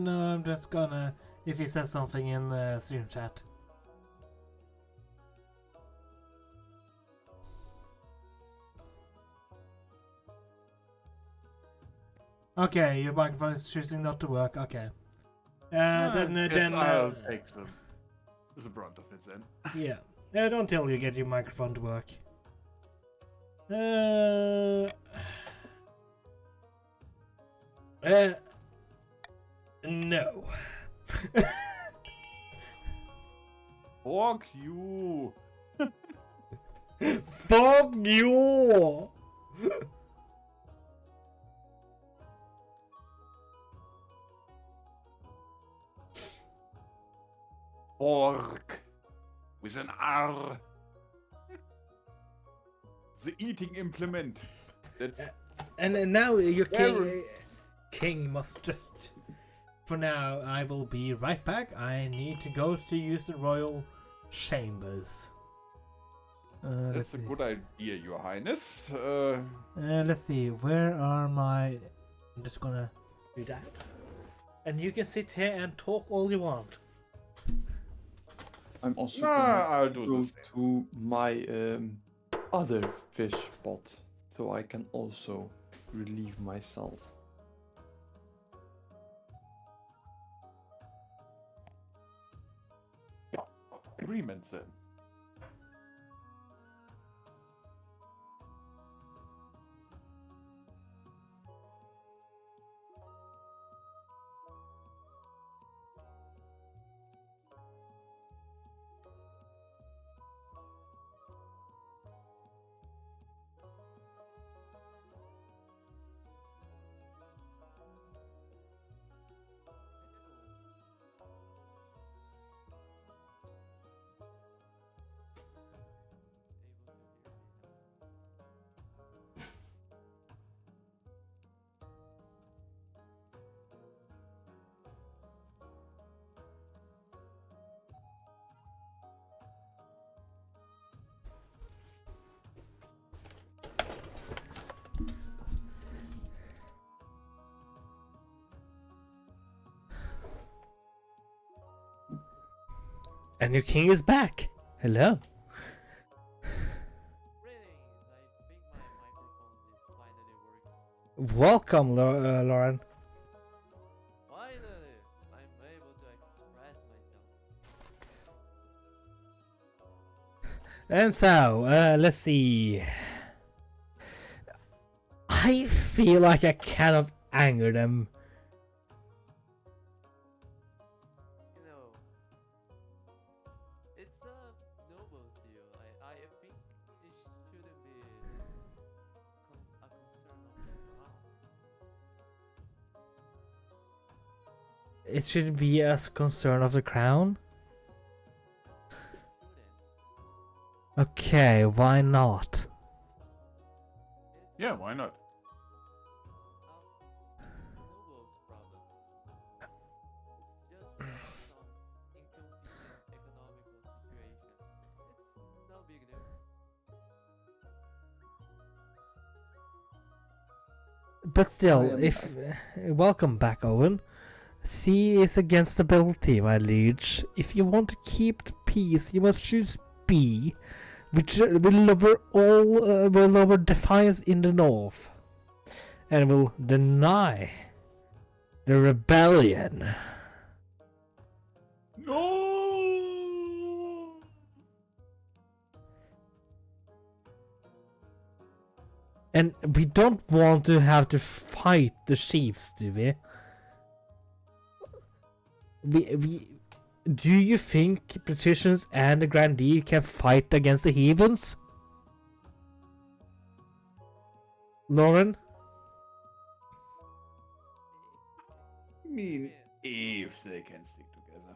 No, I'm just gonna. If he says something in the stream chat. Okay, your microphone is choosing not to work. Okay. Then I'll take the brunt of it then. yeah. Don't tell you get your microphone to work. No. Fuck you. Fuck you! Orc with an R. The eating implement. That's And now your Where- king must just. For now, I will be right back. I need to go to use the royal chambers. Let's that's a see. good idea, Your Highness. Let's see. Where are my? I'm just gonna do that, and you can sit here and talk all you want. I'm also Nah, gonna I'll do go the same. to my other fish spot so I can also relieve myself. Agreements then. And your king is back. Hello. Greetings, I think my microphone is finally working. Welcome, Lauren. Finally, I'm able to express myself. And so, let's see. I feel like I cannot anger them. You know, it's a noble deal. I think it shouldn't be a concern of the crown. It should be a concern of the crown. Shouldn't. Okay, why not? It's Yeah, why not? a noble's problem. But still, I am- if welcome back, Owen. C is against ability, my liege. If you want to keep the peace, you must choose B, which will lower defiance in the north, and will deny the rebellion. No! And we don't want to have to fight the chiefs, do we? Do you think patricians and the grandee can fight against the heathens? Lauren? I mean, if they can stick together.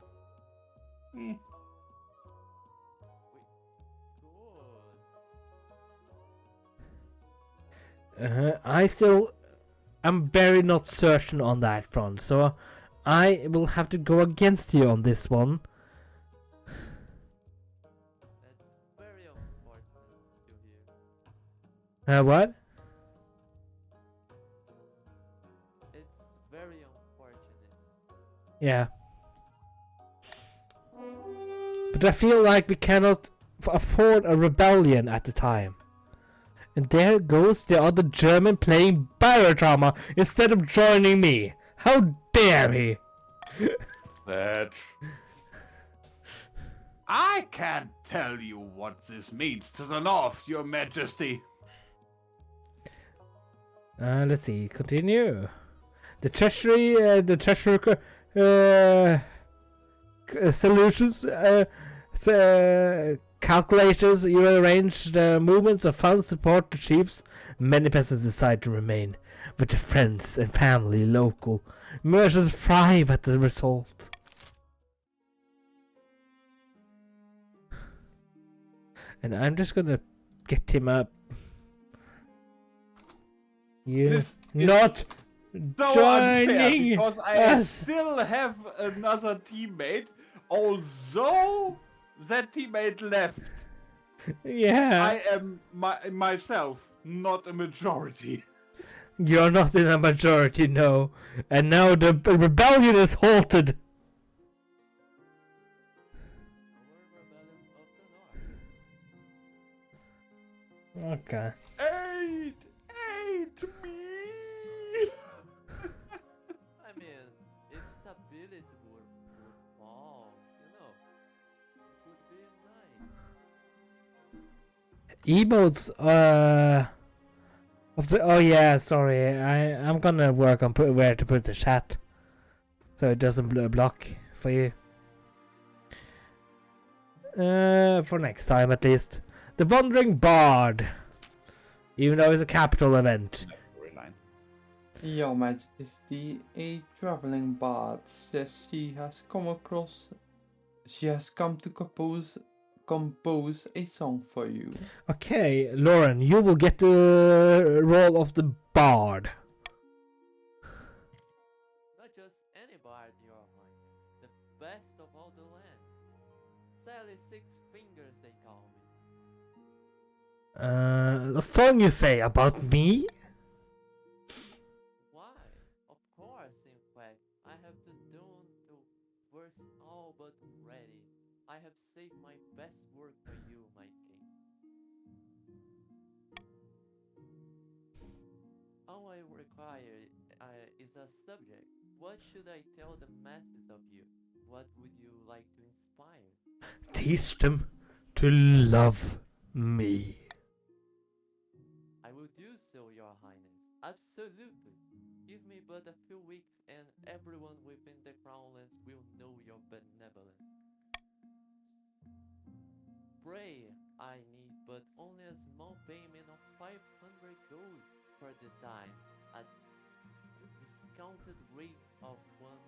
Eh. Good. I'm very not certain on that front, so I will have to go against you on this one. That's very unfortunate to hear. What? It's very unfortunate. Yeah. But I feel like we cannot afford a rebellion at the time. And there goes the other German playing barodrama instead of joining me. How dare he? That. I can't tell you what this means to the north, your majesty. Let's see. Continue. The treasury solutions, calculators, you arrange the movements of funds to support the chiefs. Many peasants decide to remain with their friends and family local. Merchants thrive at the result. And I'm just gonna get him up. You This is not so unfair joining because I us. still have another teammate, although that teammate left. Yeah, I am myself not a majority. you're not in a majority, no. And now the rebellion is halted. Our rebellion of the north. Okay. Aid me! I mean, if stability would fall, you know, it would be nice. Emotes, of the, oh yeah, sorry, I'm gonna work on where to put the chat, so it doesn't block for you. For next time at least. The Wandering Bard, even though it's a capital event. Your Majesty, a traveling bard says she has come to compose a song for you. Okay, Lauren, you will get the role of the bard. Not just any bard, your highness, the best of all the land. Sally Six Fingers, they call me. A song you say about me? Why? Of course, in fact, I have the dawn to verse all but ready. I have saved my best work for you, my king. All I require is a subject. What should I tell the masses of you? What would you like to inspire? Teach them to love me. I will do so, your highness. Absolutely. Give me but a few weeks and everyone within the crownlands will know your benevolence. Pray, I need but only a small payment of 500 gold for the time, at discounted rate of one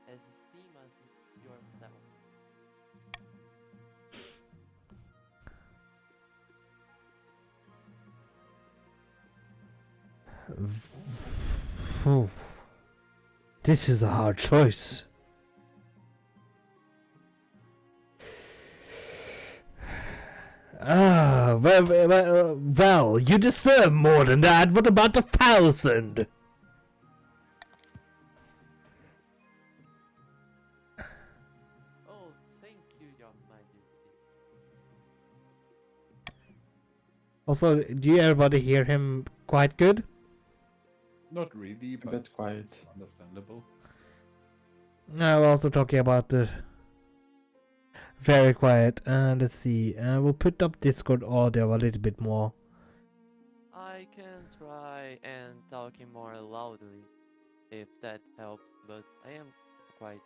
as esteem as yourself. This is a hard choice. Well, you deserve more than that. What about 1,000? Oh, thank you, Your Majesty. Also, do everybody hear him quite good? Not really, A but bit quiet. it's understandable. No, we're also talking about the very quiet. Let's see. We'll put up Discord audio a little bit more. I can try and talking more loudly if that helps, but I am quite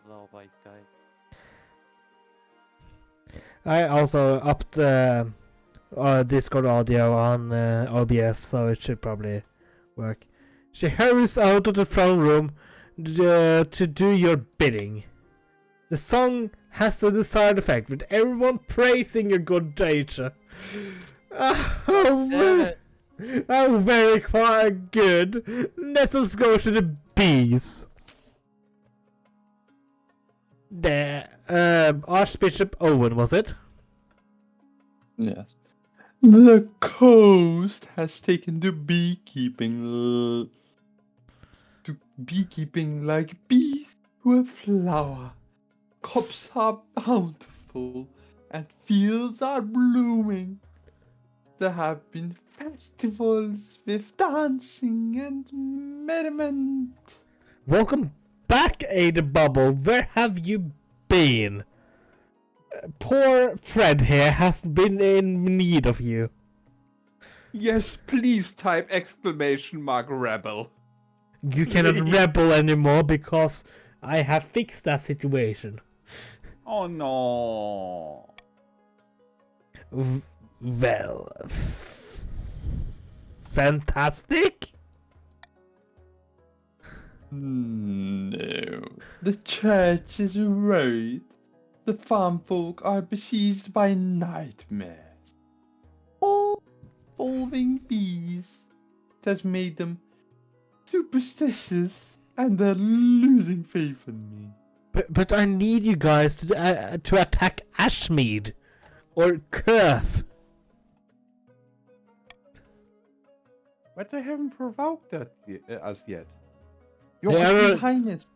low voice guy. I also upped Discord audio on OBS, so it should probably work. She hurries out of the throne room to do your bidding. The song has the desired effect, with everyone praising your good nature. Damn Oh, very quite good. Let us go to the bees. The Archbishop Owen, was it? Yes. The coast has taken to beekeeping like bees to a flower. Crops are bountiful and fields are blooming. There have been festivals with dancing and merriment. Welcome back, Ada Bubble. Where have you been? Poor Fred here has been in need of you. Yes, please type exclamation mark rebel. You cannot rebel anymore because I have fixed that situation. Oh no. Well, fantastic. No. The church is right. The farm folk are besieged by nightmares. All involving bees. It has made them superstitious and they're losing faith in me. But I need you guys to attack Ashmead or Kurth. But they haven't provoked that us yet. Your They esteemed are- highness.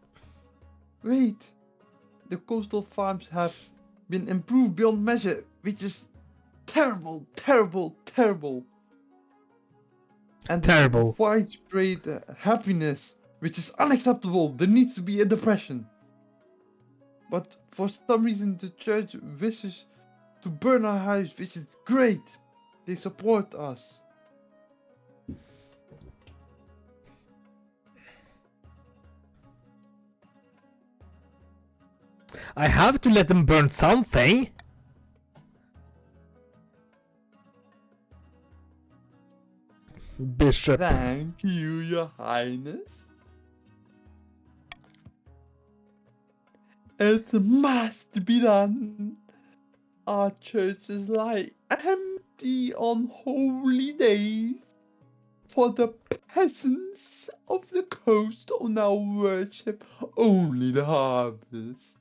Wait. The coastal farms have been improved beyond measure, which is terrible, terrible, terrible. And Terrible. the widespread happiness, which is unacceptable. There needs to be a depression. But for some reason, the church wishes to burn our house, which is great. They support us. I have to let them burn something. Bishop. Thank you, your highness. It must be done. Our churches lie empty on holy days, for the peasants of the coast now worship only the harvest.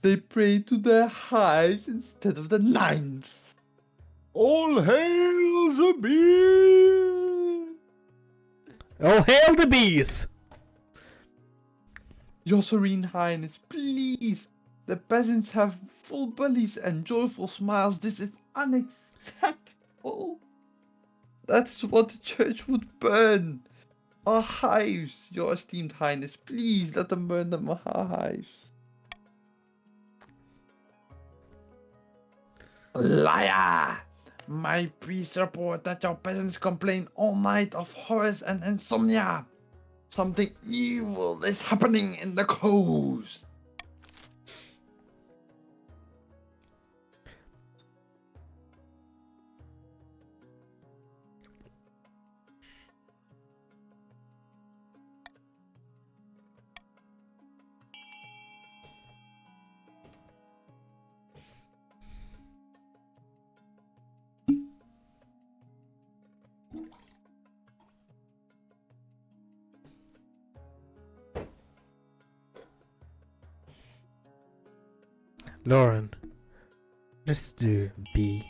They pray to their hives instead of the nymph. All hail the bee! Oh, hail the bees! Your Serene Highness, please! The peasants have full bellies and joyful smiles. This is unacceptable. That's what the church would burn. Our hives, your esteemed highness. Please let them burn them our hives. Liar! My priests report that your peasants complain all night of horrors and insomnia. Something evil is happening in the coast. Lauren, Let's do B.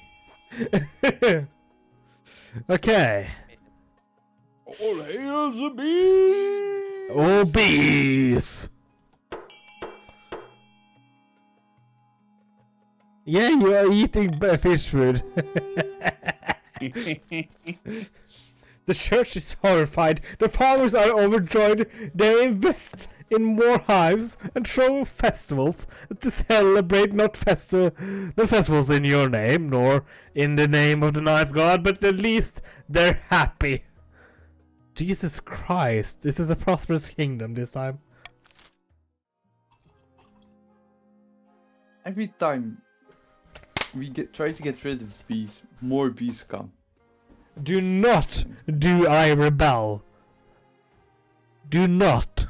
Okay. All hail the bees! Oh, bees! Yeah, you are eating fish food. The church is horrified. The farmers are overjoyed. They invest in more hives and throw festivals to celebrate not festivals in your name, nor in the name of the knife god, but at least they're happy. Jesus Christ, this is a prosperous kingdom this time. Every time we try to get rid of bees, more bees come. Do not do I rebel. Do not.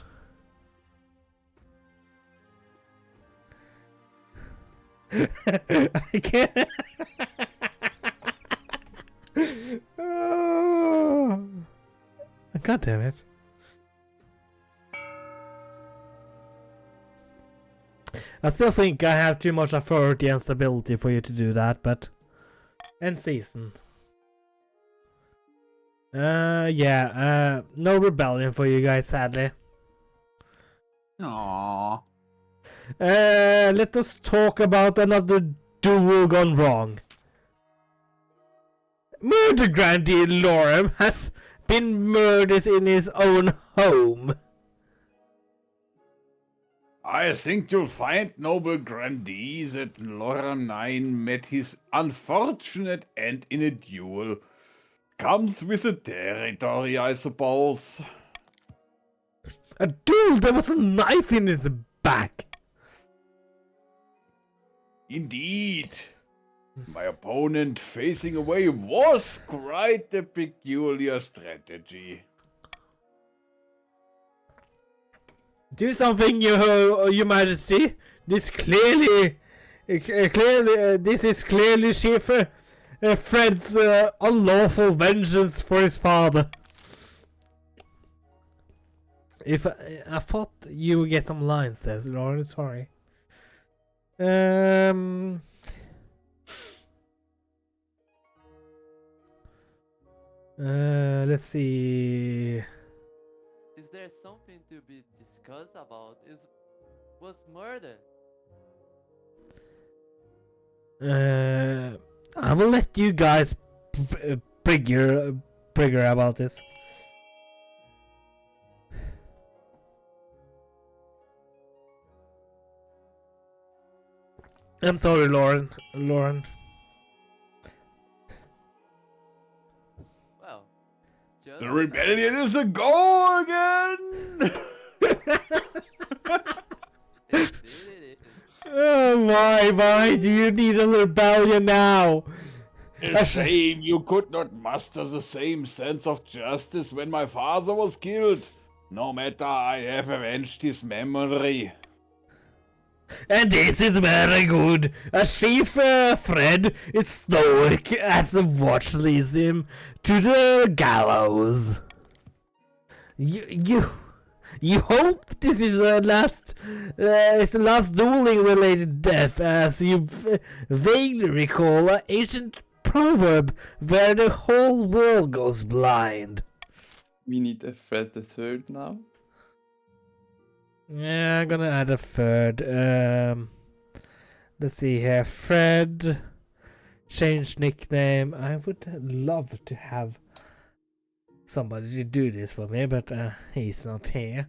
I can't. Oh. God damn it. I still think I have too much authority and stability for you to do that, but... End season. Yeah, no rebellion for you guys, sadly. Aww. Let us talk about another duel gone wrong. Murder Grandee Lorem has been murdered in his own home. I think you'll find, noble Grandee, that Lorem 9 met his unfortunate end in a duel. Comes with the territory, I suppose. A duel? There was a knife in his back. Indeed. My opponent facing away was quite a peculiar strategy. Do something, your Majesty. This clearly, this is clearly Chief Fred's unlawful vengeance for his father. If I thought you would get some lines there, Lauren. Sorry. Let's see. Is there something to be discussed about? Was murder? I will let you guys bigger about this. I'm sorry, Lauren. Well, just The rebellion is a go again! Indeed it is. Oh, why do you need a rebellion now? A shame you could not muster the same sense of justice when my father was killed. No matter, I have avenged his memory. And this is very good. Chief Fred is stoic as the watch leads him to the gallows. You hope this is the last dueling related death, as you vaguely recall an ancient proverb where the whole world goes blind. We need a Fred the Third now. Yeah, I'm gonna add a third. Let's see here. Fred. Change nickname. I would love to have somebody to do this for me, but he's not here.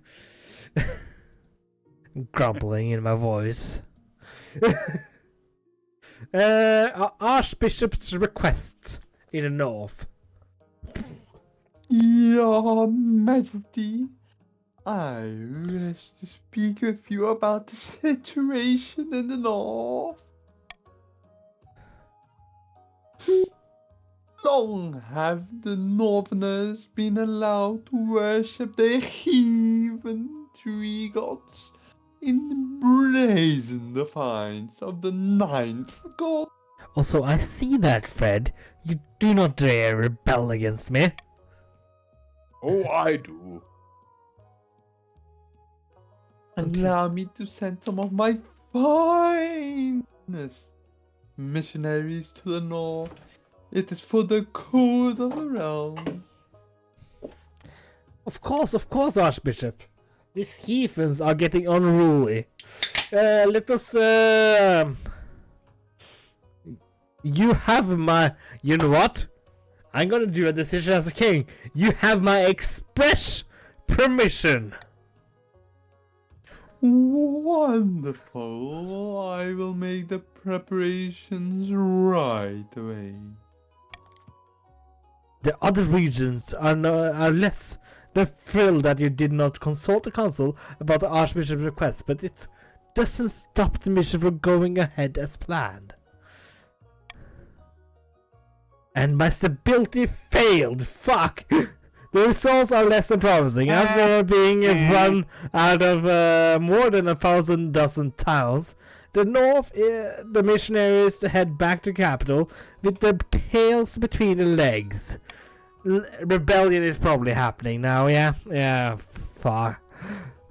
Grumbling in my voice. Archbishop's request in the north. Your Majesty, I wish to speak with you about the situation in the north. Long have the Northerners been allowed to worship their heathen tree gods in the brazen defiance of the ninth god. Also, I see that, Fred. You do not dare rebel against me. Oh, I do. Allow me to send some of my finest missionaries to the north. It is for the good of the realm. Of course, Archbishop. These heathens are getting unruly. Let us. You have my. You know what? I'm gonna do a decision as a king. You have my express permission. Wonderful. I will make the preparations right away. The other regions are less. They're thrilled that you did not consult the council about the Archbishop's request, but it doesn't stop the mission from going ahead as planned. And my stability failed. Fuck. The results are less than promising. After being run out of more than 1,000 dozen towns, the north, the missionaries head back to capital with their tails between their legs. Rebellion is probably happening now. Yeah. Fuck.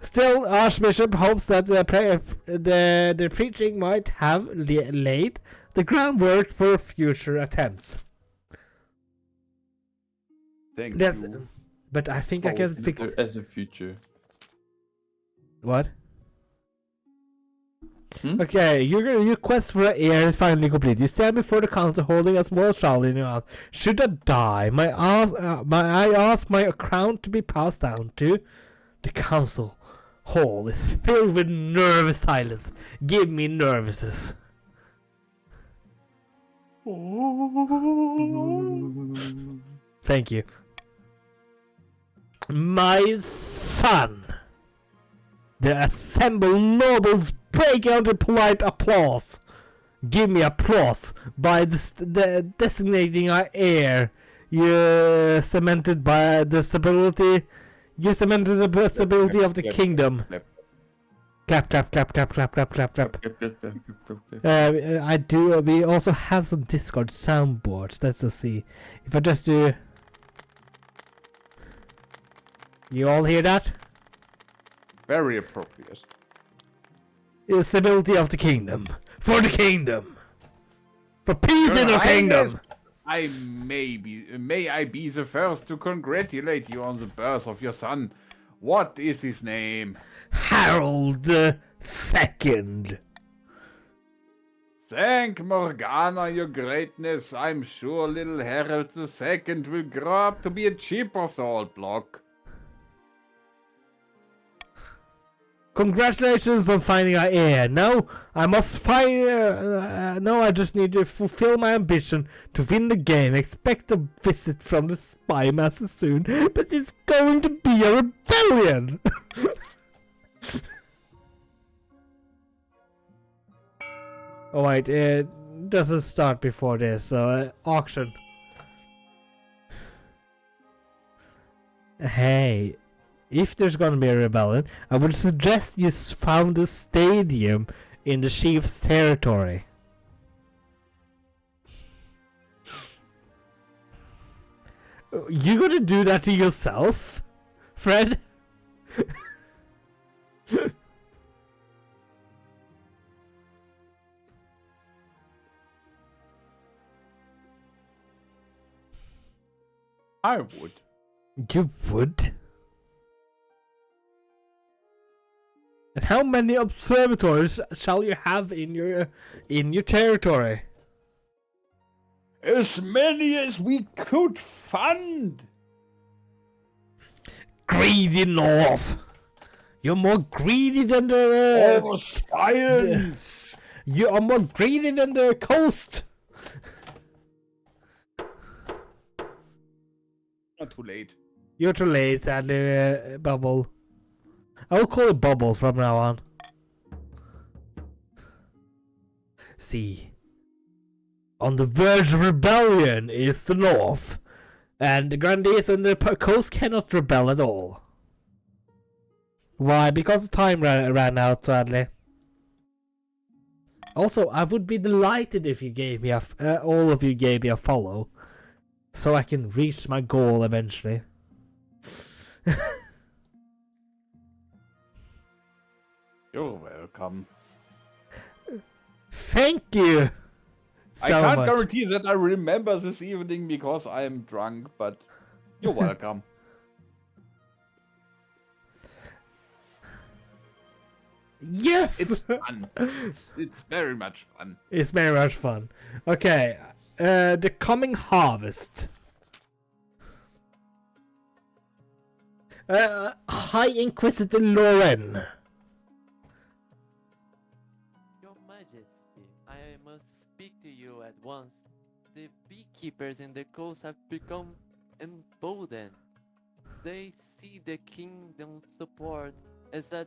Still, Archbishop hopes that the preaching might have laid the groundwork for future attempts. Thank That's, you. but I think I can fix. There as a future. What? Hmm? Okay, your quest for an heir is finally complete. You stand before the council holding a small child in your mouth. Should I die, I ask my crown to be passed down to the council hall is filled with nervous silence. Give me nervouses. Thank you. My son! The assembled nobles break out in polite applause. Give me applause by the designating our heir. You cemented by the stability. You cemented the stability of the kingdom. Clap, clap, clap, clap, clap, clap, clap, clap. I do. We also have some Discord soundboards. Let's just see. If I just do. You all hear that? Very appropriate. The stability of the kingdom. For the kingdom. For peace Your in the Highness, kingdom. May I be the first to congratulate you on the birth of your son. What is his name? Harold the Second. Thank Morgana, your greatness. I'm sure little Harold II will grow up to be a chip of the old block. Congratulations on finding our heir. Now I must find. Now I just need to fulfill my ambition to win the game. Expect a visit from the spy master soon, but it's going to be a rebellion. Oh wait, it doesn't start before this. So auction. Hey. If there's gonna be a rebellion, I would suggest you found a stadium in the chief's territory. You gonna do that to yourself, Fred? I would. You would? And how many observatories shall you have in your territory? As many as we could fund. Greedy North. You're more greedy than the. All science. You are more greedy than the coast. Not too late. You're too late, sadly, Bubble. I will call it Bubble from now on. See. On the verge of rebellion is the North. And the Grandees and the coast cannot rebel at all. Why? Because time ran out, sadly. Also, I would be delighted if you gave me all of you gave me a follow. So I can reach my goal eventually. You're welcome. Thank you! I So can't much. guarantee that I remember this evening because I am drunk, but you're welcome. Yes! It's fun. It's very much fun. It's very much fun. Okay, the coming harvest. High Inquisitor Lauren. Your Majesty, I must speak to you at once. The beekeepers in the coast have become emboldened. They see the kingdom's support as an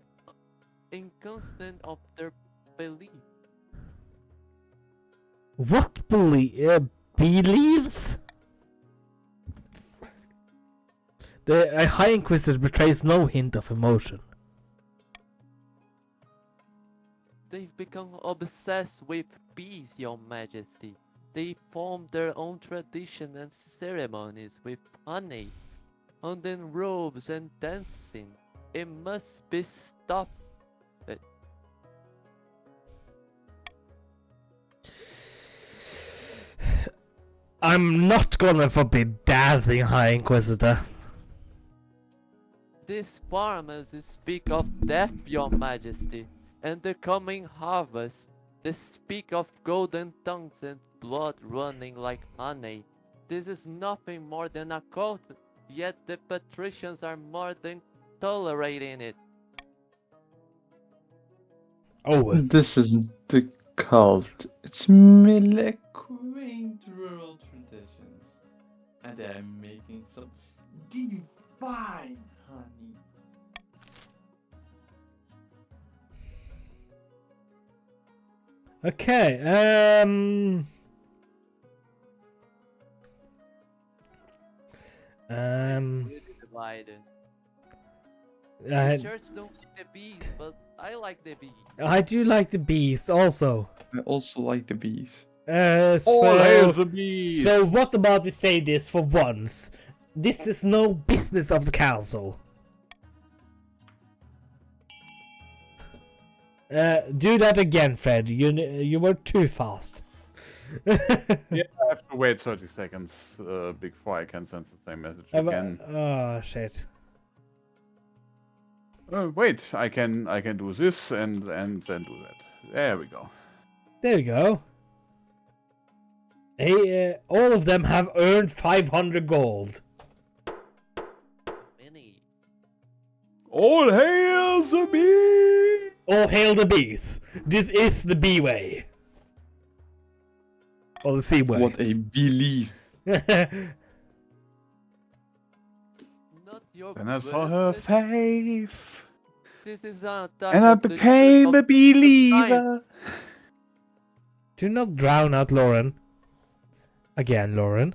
inconstant of their belief. What believes? The High Inquisitor betrays no hint of emotion. They've become obsessed with bees, Your Majesty. They form their own tradition and ceremonies with honey, and then robes and dancing. It must be stopped. I'm not gonna forbid dancing, High Inquisitor. These farmers speak of death, Your Majesty, and the coming harvest. They speak of golden tongues and blood running like honey. This is nothing more than a cult, yet the patricians are more than tolerating it. Oh, This isn't the cult. It's merely quaint rural traditions. And they're making some divine honey. okay. Really divided. The I church don't like the bees, but I like the bees. do like the bees also. I also like the bees. All hail So the bees! so what about we say this for once? This is no business of the council. Do that again, Fred. You were too fast. Yeah, I have to wait 30 seconds before I can send the same message again. Oh shit. Wait, I can do this and then do that. There we go. There we go. Hey, all of them have earned 500 gold. Many. All hail the bee! All hail the bees. This is the bee way. Or the sea way. What a belief. Not your Then I saw her business. faith, This is an attack and I of the became a church of the time. believer. Do not drown out Lauren. Again, Lauren.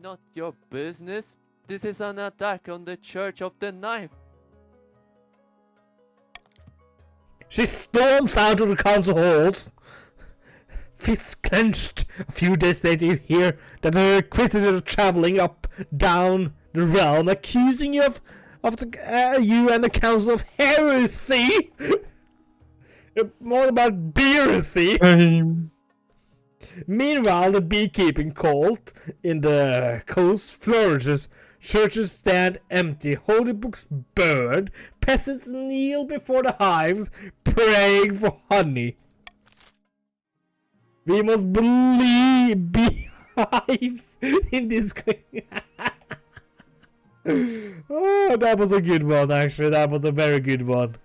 Not your business. This is an attack on the Church of the Knife. She storms out of the council halls. Fists clenched. A few days later, you hear that the Inquisitor are traveling up, down the realm, accusing you of you and the Council of Heresy. More about heresy. Meanwhile, the beekeeping cult in the coast flourishes. Churches stand empty, holy books burned, peasants kneel before the hives, praying for honey. We must believe beehive in this. Oh, that was a good one, actually. That was a very good one.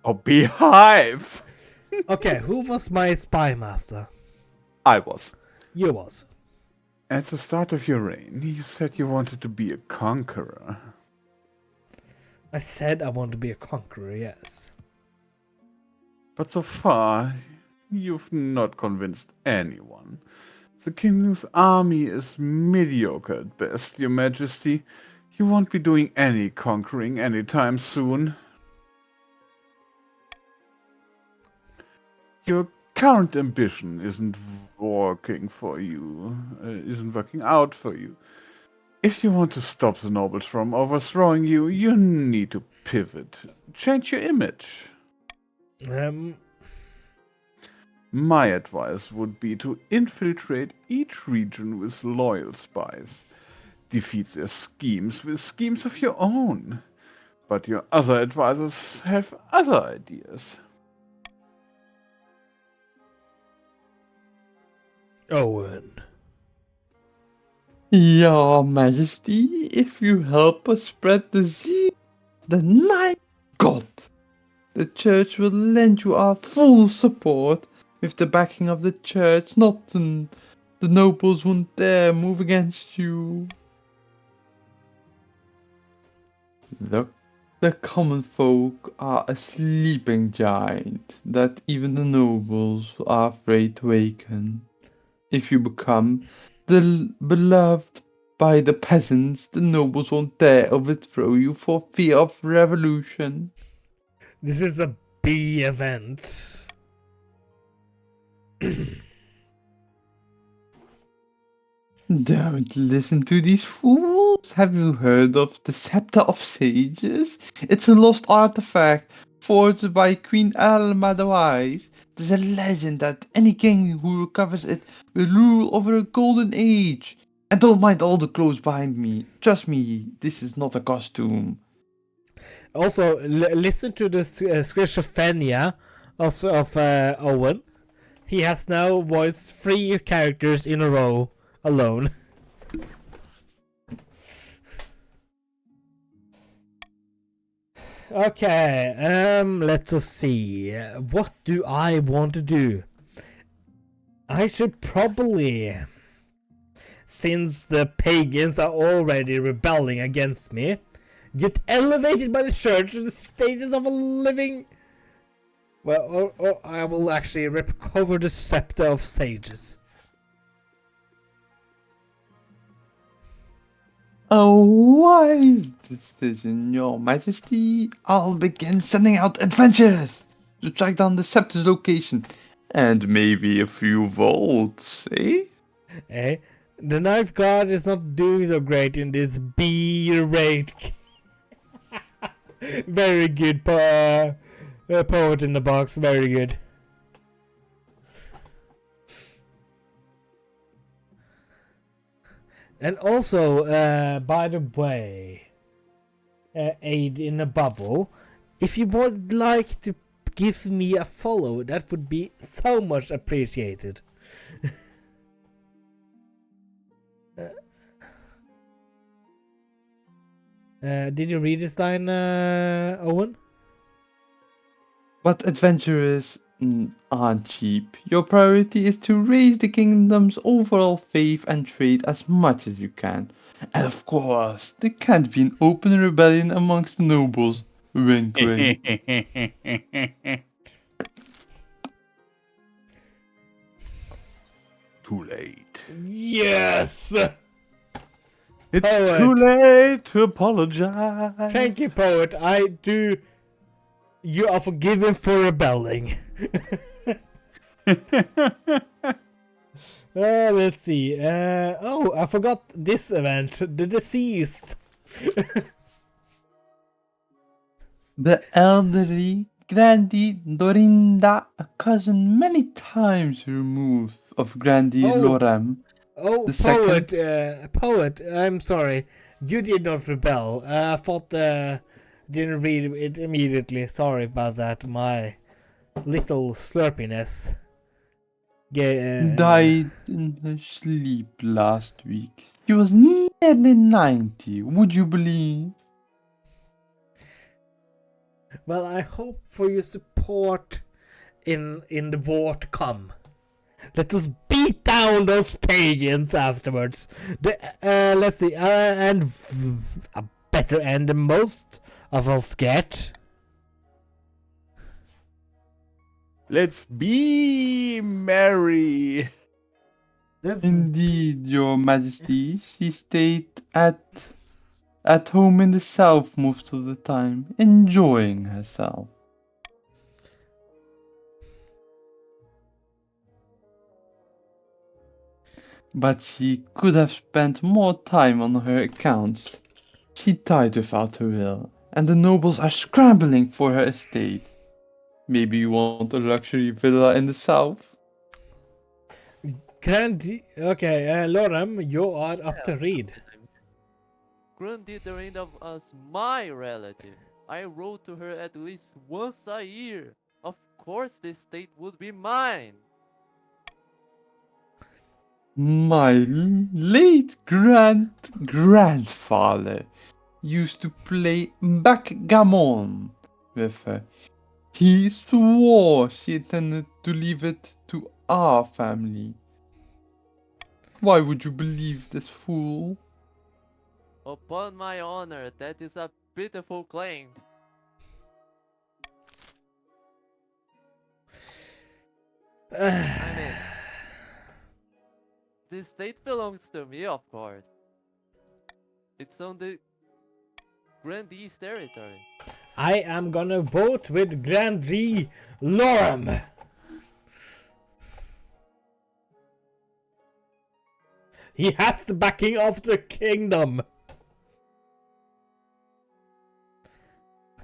Oh, beehive! Okay, who was my spy master? I was. You was. At the start of your reign, you said you wanted to be a conqueror. I said I want to be a conqueror, yes. But so far, you've not convinced anyone. The kingdom's army is mediocre at best, Your Majesty. You won't be doing any conquering anytime soon. Your current ambition isn't working out for you. If you want to stop the nobles from overthrowing you, you need to pivot. Change your image. My advice would be to infiltrate each region with loyal spies. Defeat their schemes with schemes of your own. But your other advisors have other ideas. Owen. Your Majesty, if you help us spread the zeal, then my God, the Church will lend you our full support. With the backing of the Church, not the nobles won't dare move against you. Look, the common folk are a sleeping giant that even the nobles are afraid to waken. If you become beloved by the peasants, the nobles won't dare overthrow you for fear of revolution. This is a B event. Don't listen to these fools. Have you heard of the Scepter of Sages? It's a lost artifact forged by Queen Alma the Wise. There's a legend that any king who recovers it will rule over a golden age. And don't mind all the clothes behind me. Trust me, this is not a costume. Also, listen to the schizophrenia of Owen. He has now voiced 3 characters in a row alone. Okay, let us see. What do I want to do? I should probably, since the pagans are already rebelling against me, get elevated by the church to the status of a living. Well, or I will actually recover the scepter of sages. A wise decision, Your Majesty. I'll begin sending out adventurers to track down the scepter's location. And maybe a few volts, eh? Eh? The knife guard is not doing so great in this B rate. Very good, poet in the box. Very good. And also, by the way, aid in a bubble. If you would like to give me a follow, that would be so much appreciated. Did you read this line, Owen? But adventurers aren't cheap. Your priority is to raise the kingdom's overall faith and trade as much as you can. And of course, there can't be an open rebellion amongst the nobles. Wink, wink. Too late. Yes! It's Poet. too late to apologize. Thank you, poet. I do. You are forgiven for rebelling. Let's see. Oh, I forgot this event. The deceased. The elderly Grandi Dorinda, a cousin many times removed of Grandi Oh. Lorem. Oh, The poet. second- Poet. I'm sorry. You did not rebel. I thought. Didn't read it immediately. Sorry about that. My little slurpiness. Died in her sleep last week. She was nearly 90, would you believe? Well, I hope for your support in the war to come. Let us beat down those pagans afterwards. Let's see, and a better end than most of us get. Let's be merry. Indeed, Your Majesty, she stayed at home in the south most of the time, enjoying herself. But she could have spent more time on her accounts. She died without her will, and the nobles are scrambling for her estate. Maybe you want a luxury villa in the south? Okay, Lorem, you are up to read. Grandi of us my relative. I wrote to her at least once a year. Of course the estate would be mine. My late grandfather used to play backgammon with her. He swore she intended to leave it to our family. Why would you believe this fool? Upon my honor, that is a pitiful claim. I mean, the estate belongs to me, of course. It's on the Grandee's territory. I am gonna vote with Grandee Lorem. He has the backing of the kingdom.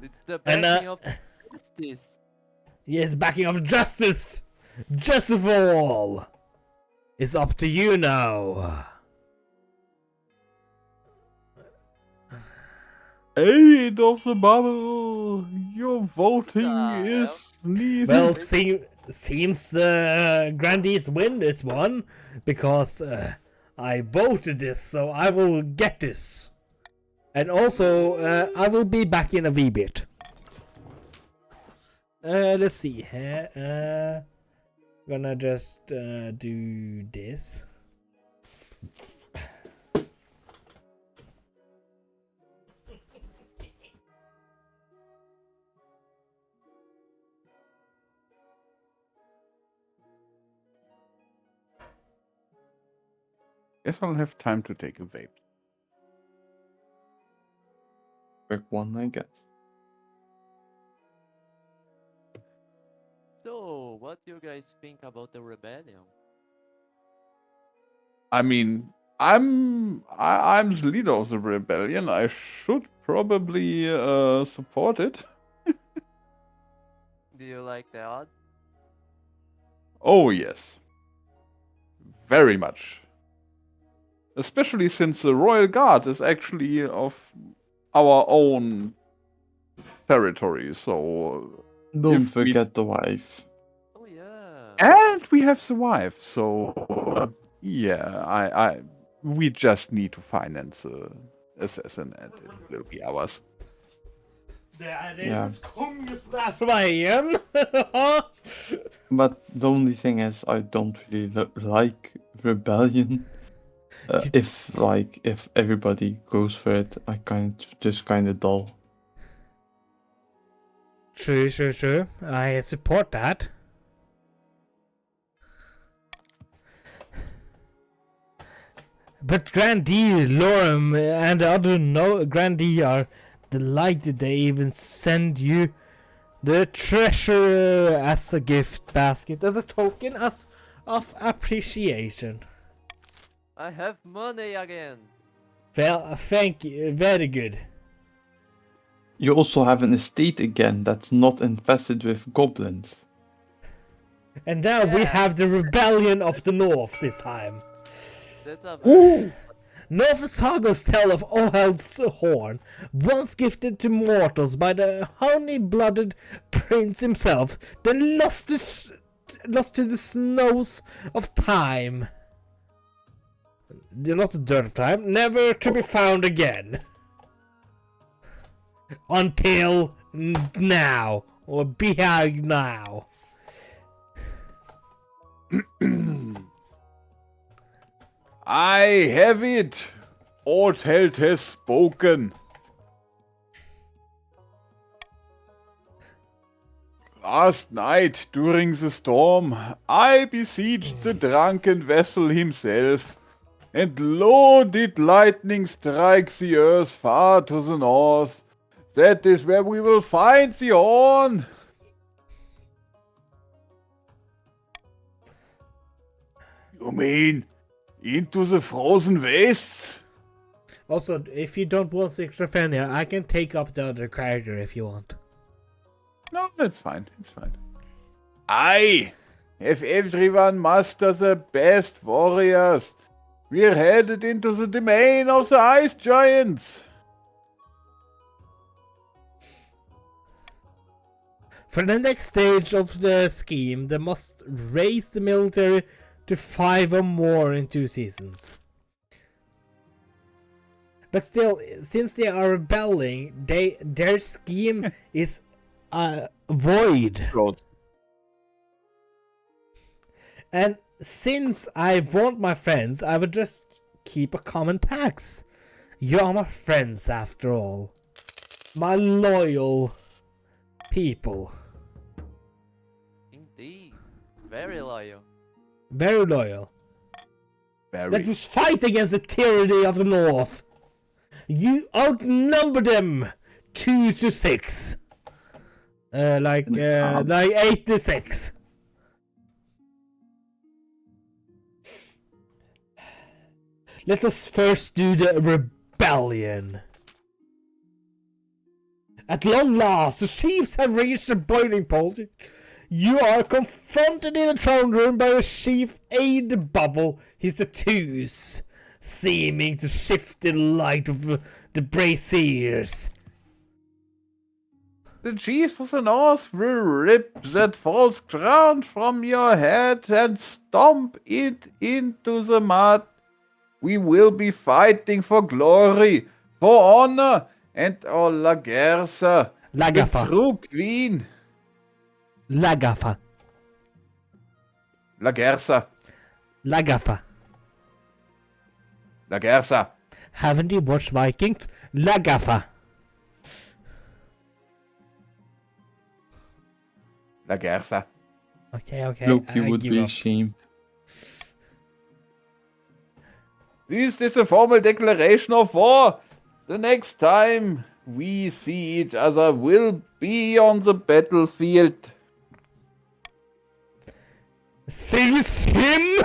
It's the And, backing of justice. He has backing of justice. Justice for all. It's up to you now. Aid of the bubble! Your voting is needed. Well, seems Grandee's win this one because I voted this, so I will get this. And also, I will be back in a wee bit. Let's see here. Gonna just do this. Guess I'll have time to take a vape. Quick one, I guess. So, what do you guys think about the rebellion? I mean, I'm the leader of the rebellion. I should probably support it. Do you like the odds? Oh yes, very much. Especially since the royal guard is actually of our own territory. So Don't If we- forget the wife. Oh yeah. and we have the wife. So yeah, we just need to finance the assassin, and it will be ours. Yeah. Kongesnärveien. But the only thing is, I don't really like rebellion. If everybody goes for it, I just kind of dull. True. I support that. But Grandee, Lorem, and the other Grandee are delighted they even send you the treasure as a gift basket, as a token of appreciation. I have money again. Well, thank you. Very good. You also have an estate again that's not infested with goblins. And now we Yeah. have the rebellion of the North this time. That's a Ooh! Norse sagas tell of Oheld's horn, once gifted to mortals by the honey-blooded prince himself, then lost to the snows of time. Not the dirt of time, never to be found again. Until now, or behind now. I have it! Ortheld has spoken. Last night, during the storm, I besieged the drunken vessel himself. And lo, did lightning strike the earth far to the north. That is where we will find the horn. You mean into the frozen wastes? Also, if you don't want schizophrenia, I can take up the other character if you want. No, that's fine. It's fine. Aye, Have everyone muster the best warriors. We're headed into the domain of the ice giants. For the next stage of the scheme, they must raise the military to 5 or more in 2 seasons. But still, since they are rebelling, their scheme is void. Close. And since I want my friends, I would just keep a common tax. You are my friends after all. My loyal people. Indeed. Very loyal. Very loyal. Very. Let us fight against the tyranny of the North. You outnumber them 2 to 6. Like 8 to 6. Let us first do the rebellion. At long last, the chiefs have reached the boiling point. You are confronted in the throne room by the chief aide bubble. He's the twos, seeming to shift the light of the braziers. The chiefs of the north will rip that false crown from your head and stomp it into the mud. We will be fighting for glory, for honor, and our Lagersa, the Lagafa. true queen. Lagafa. Lagersa, Lagafa. Lagersa. Haven't you watched Vikings? Lagafa. Lagersa. Okay. Loki I would give be up. ashamed. This is a formal declaration of war. The next time we see each other will be on the battlefield. Seize him!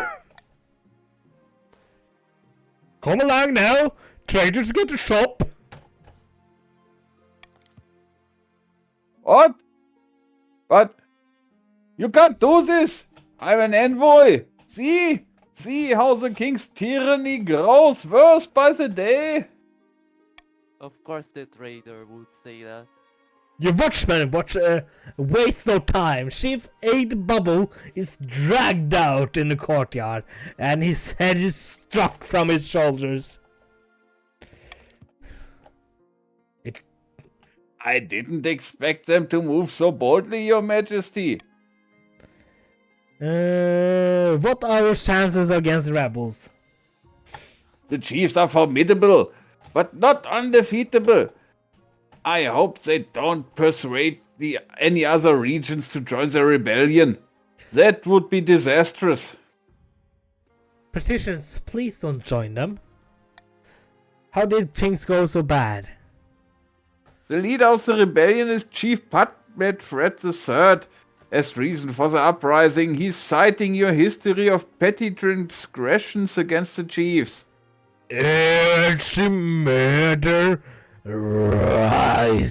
Come along now. Traders get to shop. What? But you can't do this. I'm an envoy. See how the king's tyranny grows worse by the day. Of course the trader would say that. Your watchman waste no time. Chief Aide Bubble is dragged out in the courtyard, and his head is struck from his shoulders. I didn't expect them to move so boldly, your majesty. What are your chances against rebels? The chiefs are formidable, but not undefeatable. I hope they don't persuade any other regions to join the rebellion. That would be disastrous. Petitions, please don't join them. How did things go so bad? The leader of the rebellion is Chief Patmet Fred III. As reason for the uprising, he's citing your history of petty transgressions against the chiefs. It's the murder rising.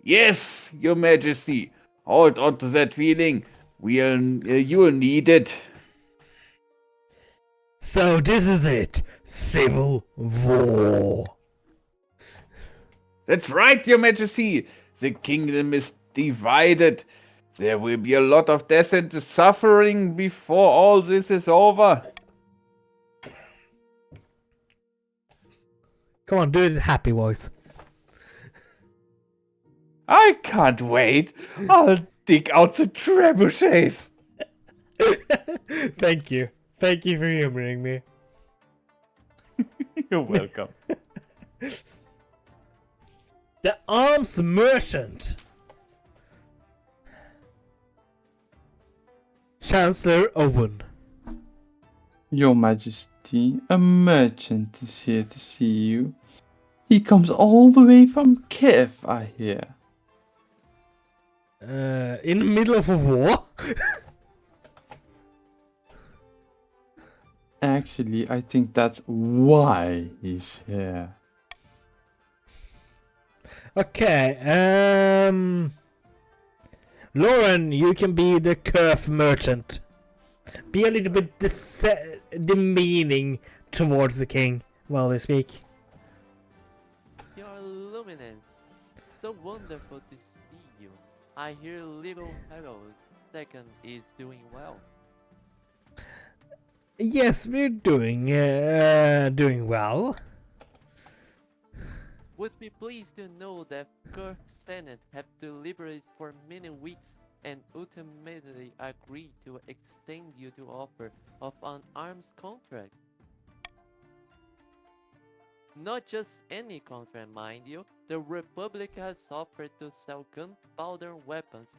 Yes, your majesty. Hold on to that feeling. You'll need it. So this is it. Civil war. That's right, your majesty. The kingdom is divided. There will be a lot of death and suffering before all this is over. Come on, do it in happy voice. I can't wait. I'll dig out the trebuchets. Thank you. Thank you for humoring me. You're welcome. The arms merchant. Chancellor Owen. Your Majesty, a merchant is here to see you. He comes all the way from Kiev, I hear. In the middle of a war? Actually, I think that's why he's here. Okay, Lauren, you can be the curve merchant. Be a little bit demeaning towards the king while we speak. Your luminance, so wonderful to see you. I hear little Harold second is doing well. Yes, we're doing well. Would be pleased to know that Kirk Senate have deliberated for many weeks and ultimately agreed to extend you to offer of an arms contract. Not just any contract, mind you. The Republic has offered to sell gunpowder weapons,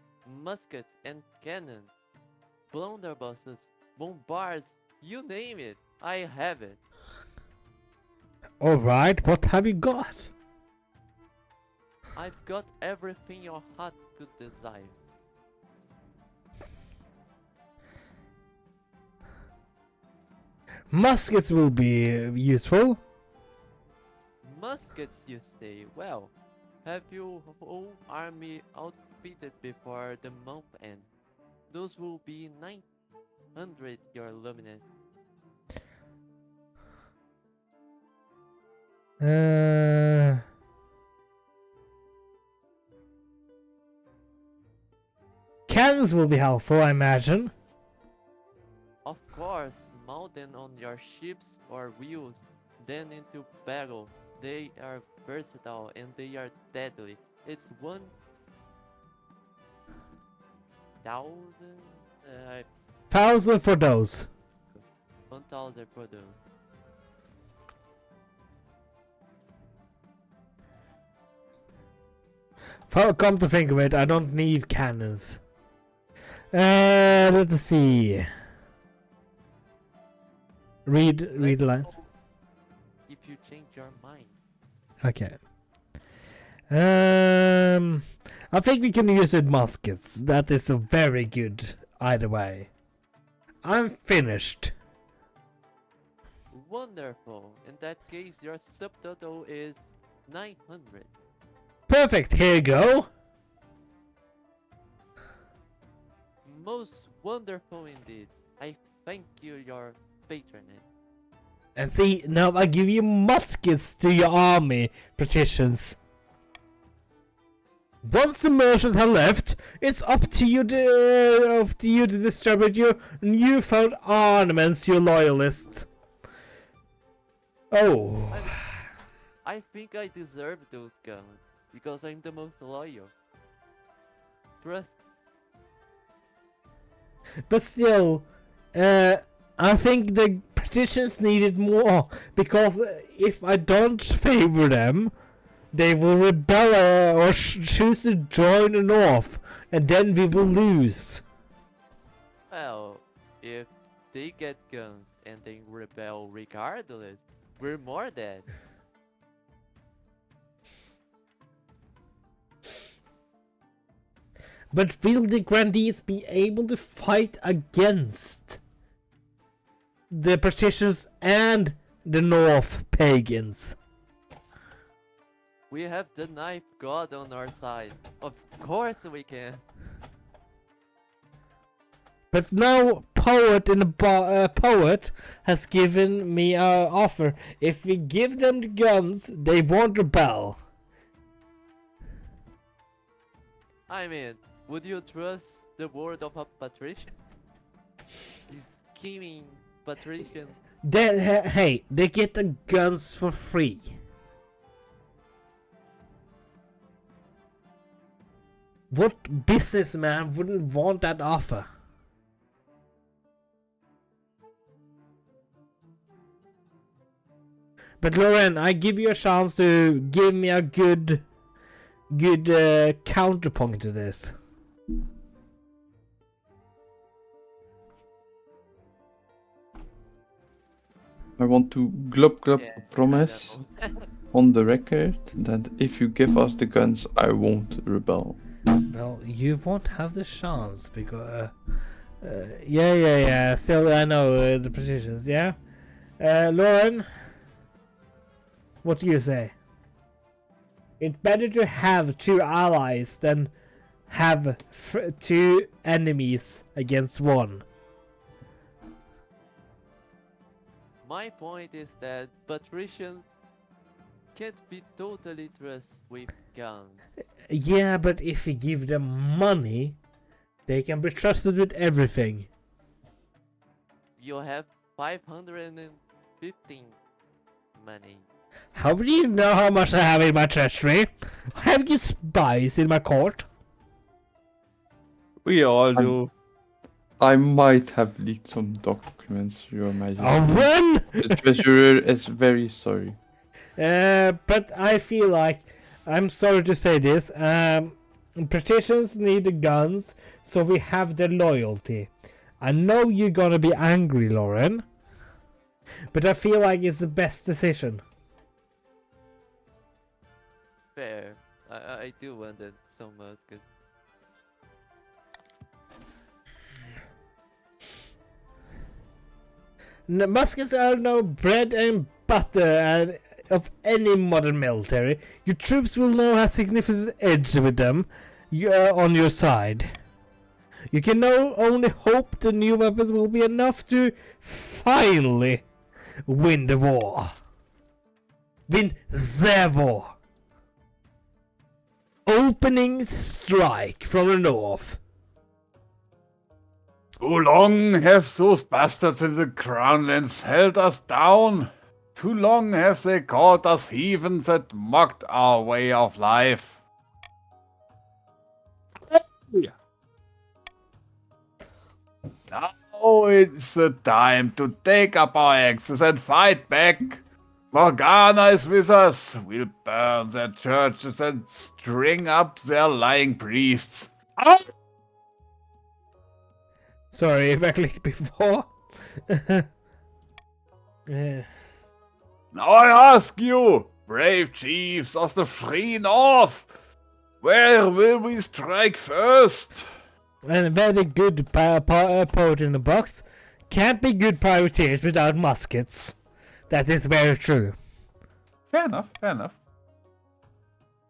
muskets and cannon, blunderbusses, bombards, you name it, I have it. Alright, what have you got? I've got everything your heart could desire. Muskets will be useful. Muskets, you say? Well, have your whole army outfitted before the month end. Those will be 900, your luminance. Cannons will be helpful, I imagine. Of course, mount them on your ships or wheels, then into battle. They are versatile and they are deadly. It's 1,000 1,000 for those. 1,000 for those. Come to think of it, I don't need cannons. Let's see. Read the line. If you change your mind. Okay. I think we can use it muskets. That is a very good either way. I'm finished. Wonderful. In that case, your subtotal is 900. Perfect. Here you go. Most wonderful indeed. I thank you, your patronage. And see, now I give you muskets to your army, patricians. Once the merchants have left, it's up to you to distribute your newfound ornaments, you loyalists. Oh. I think I deserve those guns because I'm the most loyal. Trust. But still, I think the patricians need it more, because if I don't favor them, they will rebel or choose to join the North, and then we will lose. Well, if they get guns and they rebel regardless, we're more dead. But will the grandees be able to fight against the patricians and the North pagans? We have the knife god on our side. Of course we can. But now Poet in the Poet has given me an offer. If we give them the guns, they won't rebel. I mean, would you trust the word of a patrician? This scheming patrician. Hey, they get the guns for free. What businessman wouldn't want that offer? But Lauren, I give you a chance to give me a good counterpoint to this. I want to glub Yeah, promise I know. on the record that if you give us the guns, I won't rebel. Well, you won't have the chance because yeah. Still, I know the positions. Yeah, Lauren, what do you say? It's better to have two allies than have two enemies against one. My point is that patricians can't be totally trusted with guns. Yeah, but if we give them money, they can be trusted with everything. You have 515 money. How do you know how much I have in my treasury? Have you spies in my court? We all do. I might have leaked some documents, Your Majesty. Oh, when? The treasurer is very sorry. But I feel like, I'm sorry to say this, patricians need the guns, so we have their loyalty. I know you're gonna be angry, Lauren, but I feel like it's the best decision. Fair. I do want that so much. Cause Muskets are no bread and butter of any modern military. Your troops will now have significant edge with them on your side. You can now only hope the new weapons will be enough to finally win the war. Win the war. Opening strike from the north. Too long have those bastards in the Crownlands held us down. Too long have they called us heathens that mocked our way of life. Now it's the time to take up our axes and fight back. Morgana is with us. We'll burn their churches and string up their lying priests. Ah! Sorry if I clicked before. Yeah. Now I ask you, brave chiefs of the free north, where will we strike first? And a very good poet in the box. Can't be good privateers without muskets. That is very true. Fair enough, fair enough.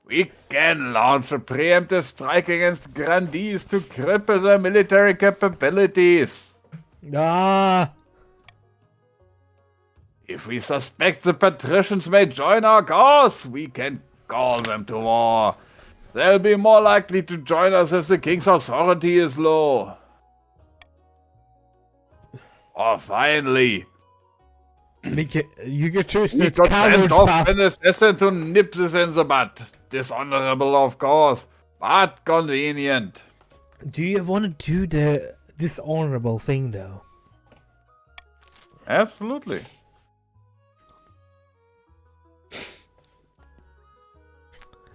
We can launch a preemptive strike against grandees to cripple their military capabilities. Ah, If we suspect the patricians may join our cause, we can call them to war. They'll be more likely to join us if the king's authority is low. Or finally, you could choose we the could send coward's off path. an assassin to nip this in the butt. Dishonorable, of course, but convenient. Do you want to do the dishonorable thing though? Absolutely.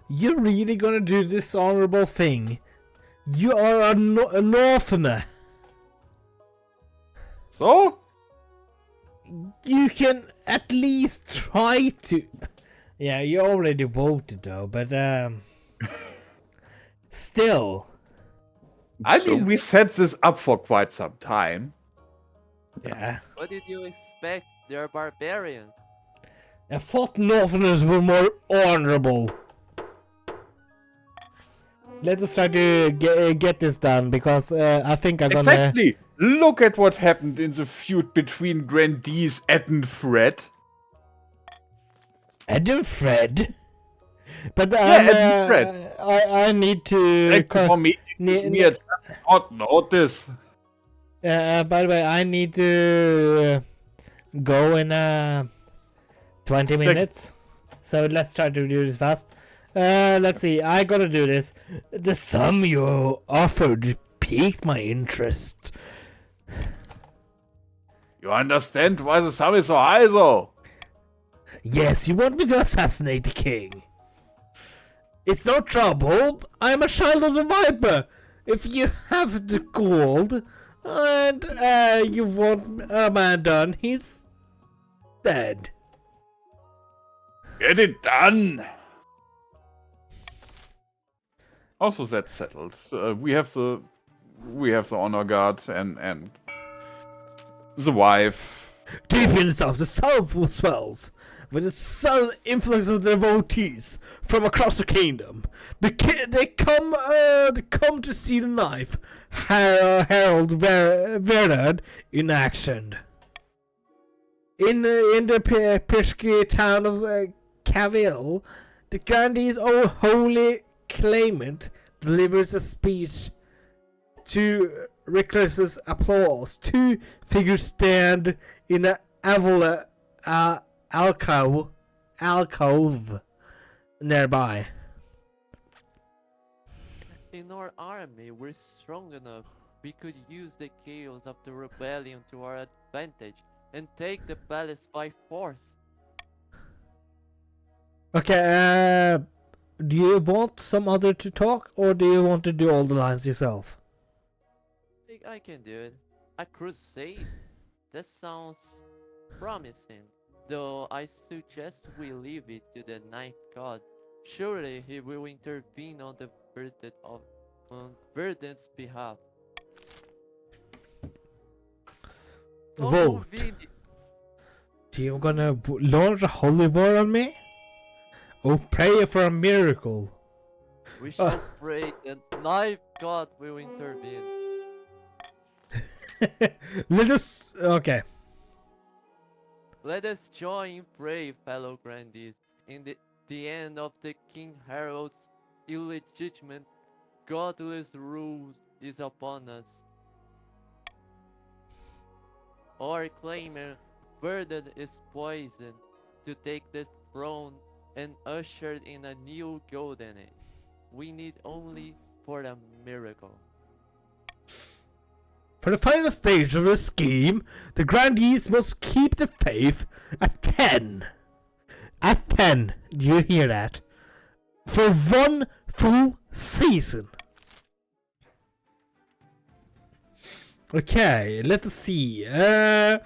You're really gonna do this dishonorable thing? You are a northerner. So? You can at least try to. Yeah, you already voted though, but still. I mean, we set this up for quite some time. Yeah. what did you expect? They're barbarians. I thought northerners were more honorable. Let us try to get this done because I think I'm gonna. Exactly. Look at what happened in the feud between grandees Ed and Fred. Ed and Fred. But Ed and Fred. I need to. Thank you for me. It's me at short notice. By the way, I need to go in 20 minutes. So let's try to do this fast. Let's see. I gotta do this. The sum you offered piqued my interest. You understand why the sum is so high, though? Yes, you want me to assassinate the king. It's no trouble. I'm a child of the Viper. If you have the gold and you want a man done, he's dead. Get it done. Also, that's settled. We have the honor guard and the wife. Deep in the south, the south swells. with a sudden influx of devotees from across the kingdom. They come to see the knife Harold Vernard in action. In the Pisky town of Cavill, the grandee's own holy claimant delivers a speech to reckless applause. Two figures stand in an alcove nearby. In our army, we're strong enough. We could use the chaos of the rebellion to our advantage and take the palace by force. Okay, do you want some other to talk, or do you want to do all the lines yourself? Think I can do it. A crusade? That sounds promising. Though I suggest we leave it to the Night God. Surely he will intervene on the Verdant's behalf. Vote. Vini. Do you gonna launch a holy war on me? Or pray for a miracle? We shall pray that Night God will intervene. Let us. Okay. Let us join in prayer, fellow grandees, in the end of the King Harold's illegitimate, godless rule is upon us. Our claimer, Verdant, is poisoned to take the throne and ushered in a new golden age. We need only for a miracle. For the final stage of the scheme, the grandees must keep the faith at 10. At 10, do you hear that? For one full season. Okay, let's see. Well,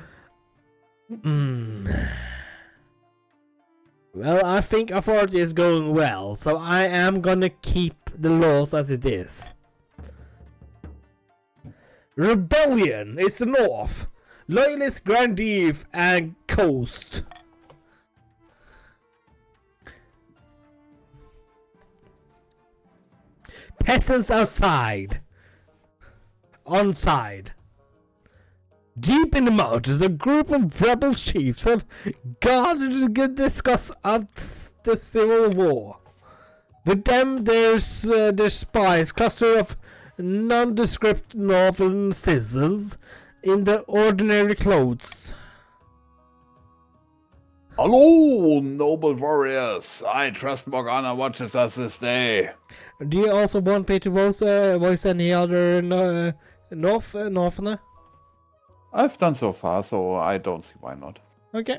I think authority is going well, so I am gonna keep the laws as it is. Rebellion is the north. Loyalist, grandee, and coast. Peasants outside. On side. Deep in the mountains, a group of rebel chiefs have gathered to discuss the civil war. With them, there's their spies, cluster of nondescript northern citizens in their ordinary clothes. Hello, noble warriors. I trust Morgana watches us this day. Do you also want me to voice any other northerner? I've done so far, so I don't see why not. Okay.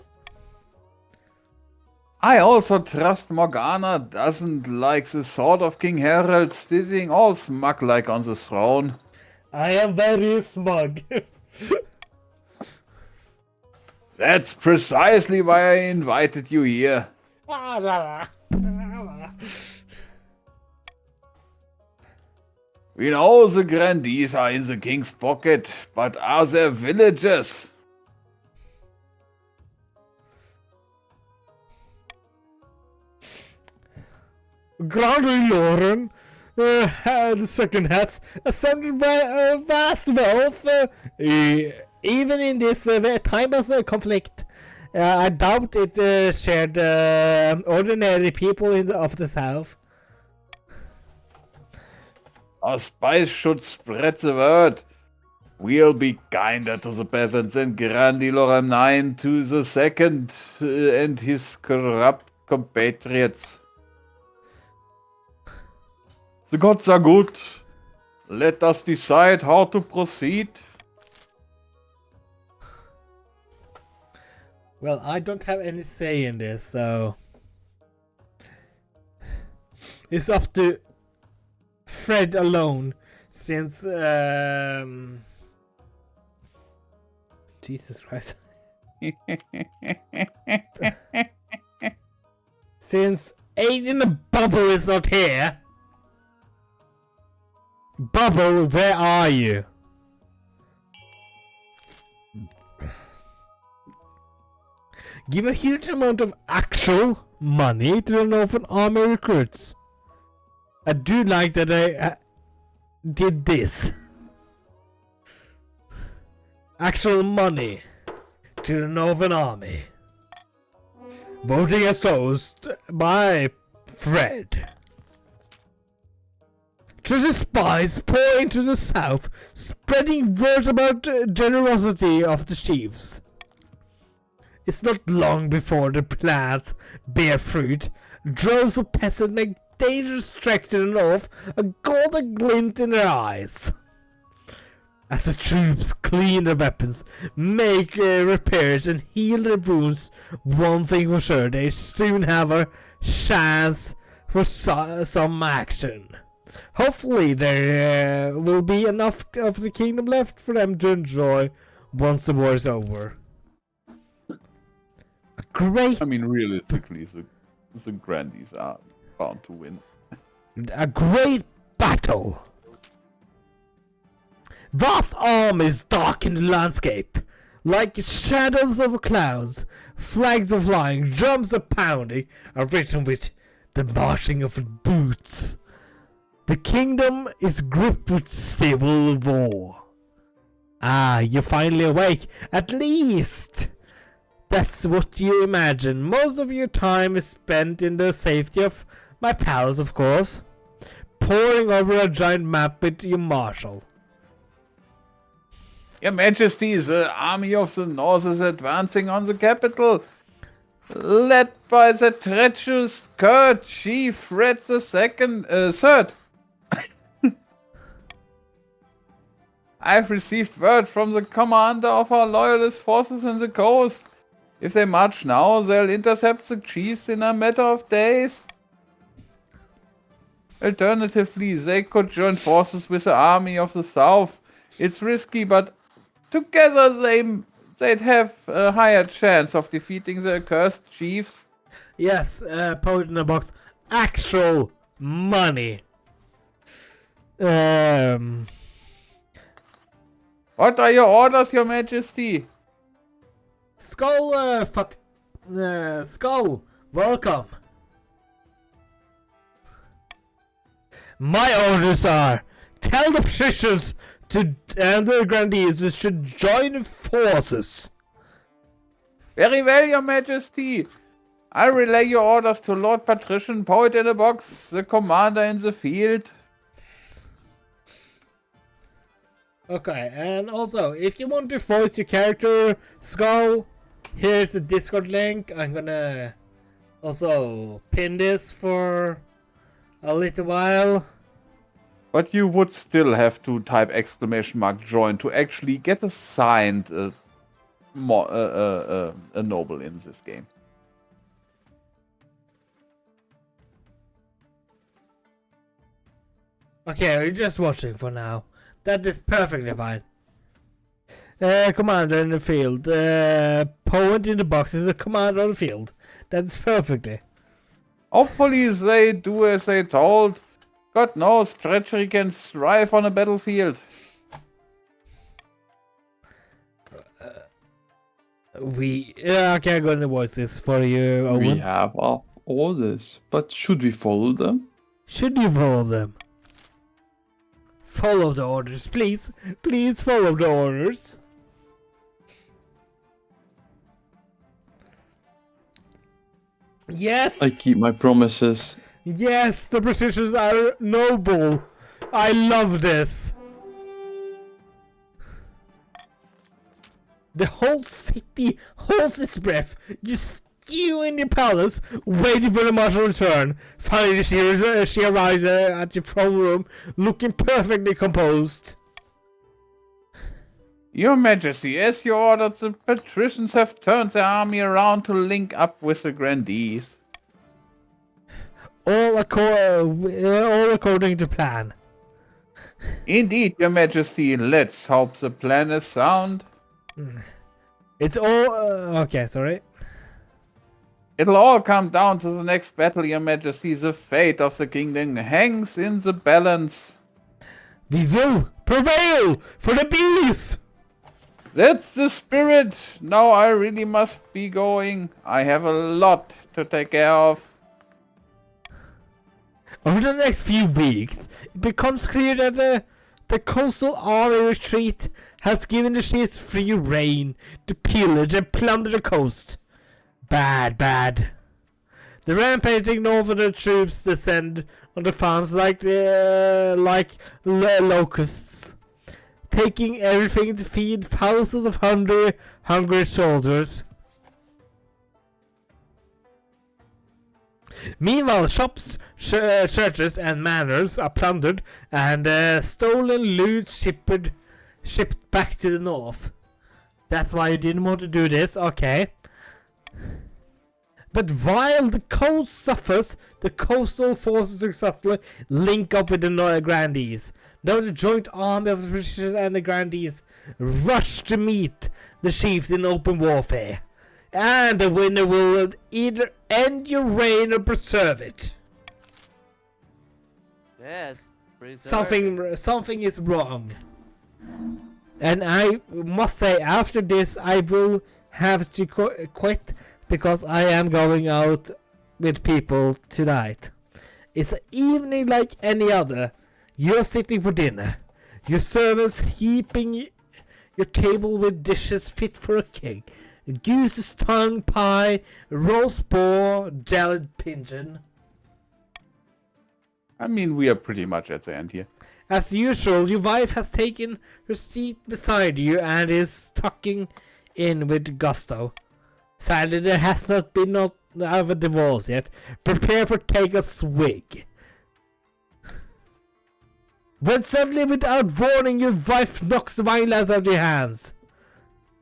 I also trust Morgana doesn't like the sword of King Harold sitting all smug like on the throne. I am very smug. That's precisely why I invited you here. We know the grandees are in the king's pocket, but are there villagers? Grandly Lauren, the second has ascended by a vast wealth, even in this time of conflict. I doubt it shared ordinary people of the south. Our spies should spread the word. We'll be kinder to the peasants than Grandi Lorem IX to the second and his corrupt compatriots. The gods are good. Let us decide how to proceed. Well, I don't have any say in this, so it's up to Fred alone, since Jesus Christ. Since Aiden the Bubble is not here. Bubble, where are you? Give a huge amount of actual money to the Northern Army recruits. I do like that I did this. Actual money to the Northern Army. Voting as toast by Fred. Treasure spies pour into the south, spreading word about the generosity of the chiefs. It's not long before the plans bear fruit. Droves of peasants make dangerous trek to the north, a golden glint in their eyes. As the troops clean their weapons, make repairs and heal their wounds, one thing for sure, they soon have a chance for some action. Hopefully there will be enough of the kingdom left for them to enjoy once the war is over. A great... I mean, realistically, the Grandies are bound to win. A great battle! Vast armies darken the landscape. Like shadows over clouds, flags are flying, drums are pounding, are written with the marching of boots. The kingdom is gripped with civil war. Ah, you're finally awake. At least that's what you imagine. Most of your time is spent in the safety of my palace, of course. Poring over a giant map with your marshal. Your Majesty, the army of the north is advancing on the capital, led by the treacherous Kurd Chief Fred III. I've received word from the commander of our loyalist forces in the coast. If they march now, they'll intercept the chiefs in a matter of days. Alternatively, they could join forces with the army of the south. It's risky, but together they'd have a higher chance of defeating the accursed chiefs. Yes, poet in the box. Actual money. What are your orders, Your Majesty? Skull, Skull, welcome. My orders are, tell the patricians and the grandees should join forces. Very well, Your Majesty. I'll relay your orders to Lord Patrician, Poet in the Box, the commander in the field. Okay, and also, if you want to voice your character, Skull, here's the Discord link. I'm gonna also pin this for a little while. But you would still have to type !join to actually get assigned a noble in this game. Okay, we're just watching for now. That is perfectly fine. Commander in the field. Poet in the box is the commander on the field. That's perfectly. Hopefully they do as they told. God knows, treachery can thrive on a battlefield. Okay, I'm gonna voice this for you, Owen. We have our orders, but should we follow them? Should you follow them? Follow the orders, please. Please follow the orders. Yes! I keep my promises. Yes, the patricians are noble. I love this. The whole city holds its breath, just you in the palace, waiting for the marshal's return. Finally, she arrived at the throne room, looking perfectly composed. Your Majesty, as you ordered, the patricians have turned their army around to link up with the grandees. All according to plan. Indeed, Your Majesty, let's hope the plan is sound. It's all... okay, sorry. It'll all come down to the next battle, Your Majesty. The fate of the kingdom hangs in the balance. We will prevail for the bees! That's the spirit. Now I really must be going. I have a lot to take care of. Over the next few weeks, it becomes clear that the coastal army retreat has given the ships free rein to pillage and plunder the coast. Bad. The rampaging northern troops descend on the farms like locusts, taking everything to feed thousands of hungry soldiers. Meanwhile, shops, churches, and manors are plundered, and stolen loot shipped back to the north. That's why you didn't want to do this, okay? But while the coast suffers, the coastal forces successfully link up with the Grandees. Now the joint army of the British and the Grandees rush to meet the chiefs in open warfare. And the winner will either end your reign or preserve it. Yes, preserve. Something is wrong. And I must say, after this, I will have to quit because I am going out with people tonight. It's an evening like any other. You're sitting for dinner. Your servants heaping your table with dishes fit for a king. A goose's tongue pie, roast boar, jellied pigeon. I mean, we are pretty much at the end here. As usual, your wife has taken her seat beside you and is tucking in with gusto. Sadly, there has not been of a divorce yet. Prepare for take a swig. When suddenly, without warning, your wife knocks the wine glass out of your hands.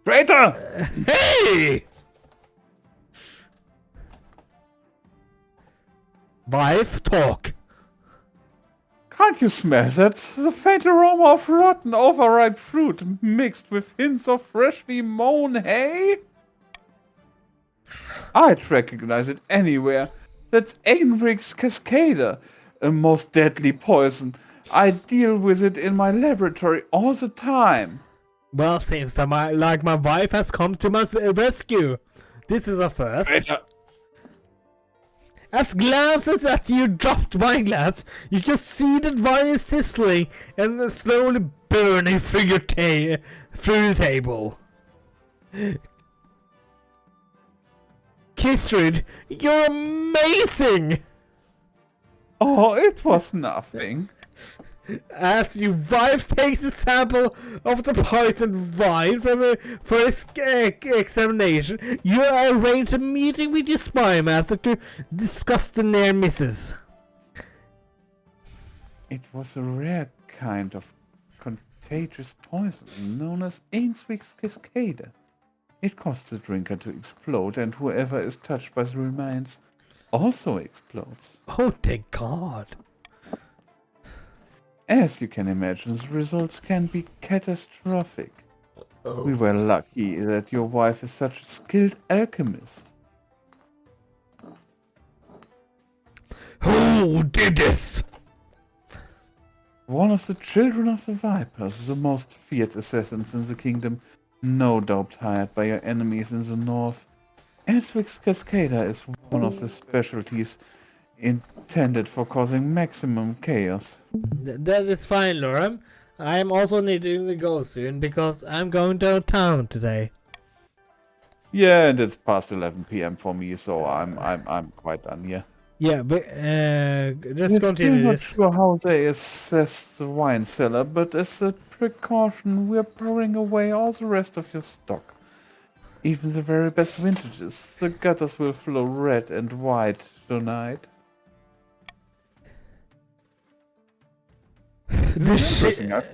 Traitor! Hey! Wife, talk. Can't you smell that? The faint aroma of rotten, overripe fruit mixed with hints of freshly mown hay? I'd recognize it anywhere. That's Ainrig's Cascader, a most deadly poison. I deal with it in my laboratory all the time. Well, seems that my wife has come to my rescue. This is a first. Traitor! As glances at your dropped wine glass, you can see that wine is sizzling and slowly burning through your through the table. Kistrid, you're amazing! Oh, it was nothing. As your wife takes a sample of the poisoned wine for examination, you arrange a meeting with your spy master to discuss the near misses. It was a rare kind of contagious poison known as Ainswick's Cascader. It causes the drinker to explode, and whoever is touched by the remains also explodes. Oh, thank God. As you can imagine, the results can be catastrophic. We were lucky that your wife is such a skilled alchemist. Who did this? One of the children of the Vipers, the most feared assassins in the kingdom, no doubt hired by your enemies in the north. Ainswick's Cascader is one of the specialties intended for causing maximum chaos. That is fine, Lorem. I am also needing to go soon because I'm going downtown today. Yeah, and it's past 11 p.m. for me, so I'm quite done here. Yeah, but just We're continue still not this. sure how they assess the wine cellar, but as a precaution, we're pouring away all the rest of your stock. Even the very best vintages. The gutters will flow red and white tonight. Interesting. I've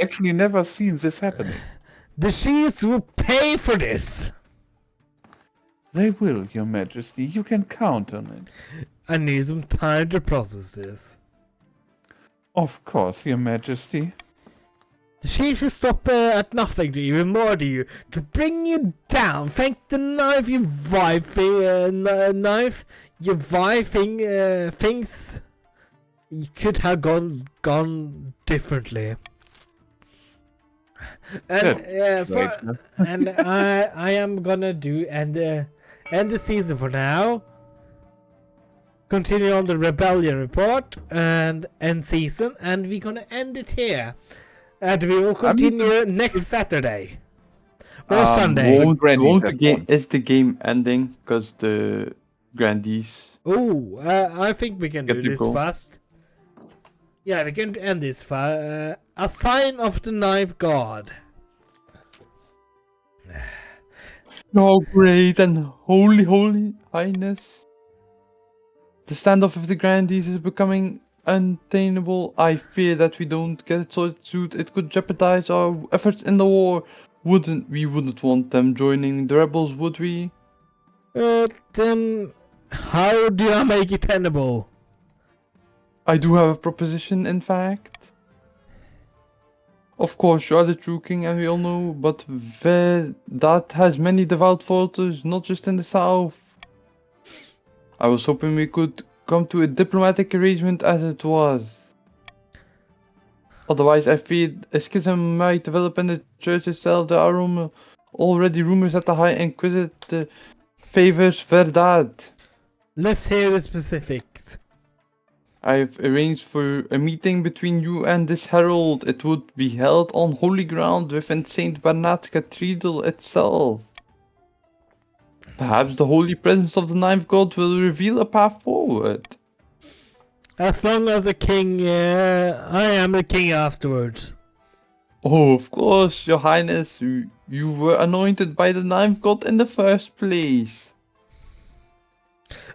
actually never seen this happening. The Chiefs will pay for this. They will, Your Majesty. You can count on it. I need some time to process this. Of course, Your Majesty. The Chiefs will stop at nothing to even murder you, to bring you down. Thank the knife your wife thinks you could have gone differently. And Great. and I am gonna do end the season for now. Continue on the rebellion report and end season, and we're gonna end it here. And we will continue next Saturday or Sunday. Well, Won't, Grandies won't the have game won. is the game ending because the grandees Oh, I think we can Get do to this go. fast. Yeah, we can end this fast. A sign of the knife god. Oh, great and holy highness. The standoff of the grandees is becoming untenable. I fear that we don't get it sorted soon. It could jeopardize our efforts in the war. We wouldn't want them joining the rebels, would we? Then how do I make it tenable? I do have a proposition, in fact. Of course, you are the true king, and we all know, but that has many devout voters, not just in the south. I was hoping we could come to a diplomatic arrangement as it was. Otherwise, I fear a schism might develop in the church itself. There are already rumors that the High Inquisitor favors Verdad. Let's hear the specifics. I've arranged for a meeting between you and this herald. It would be held on holy ground within Saint Bernard Cathedral itself. Perhaps the holy presence of the Ninth God will reveal a path forward. As long as the king, I am the king afterwards. Oh, of course, your highness, you were anointed by the Ninth God in the first place.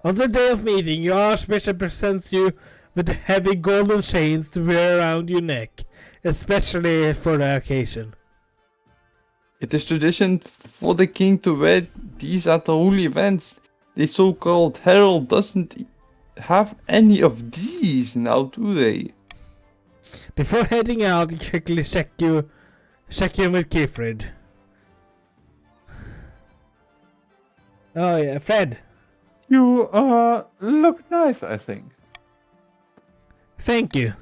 On the day of meeting, your archbishop presents you with heavy golden chains to wear around your neck, especially for the occasion. It is tradition for the king to wear these at the holy events. The so-called herald doesn't have any of these now, do they? Before heading out, quickly check in with Kifrid. Oh yeah, Fred. You look nice, I think. Thank you.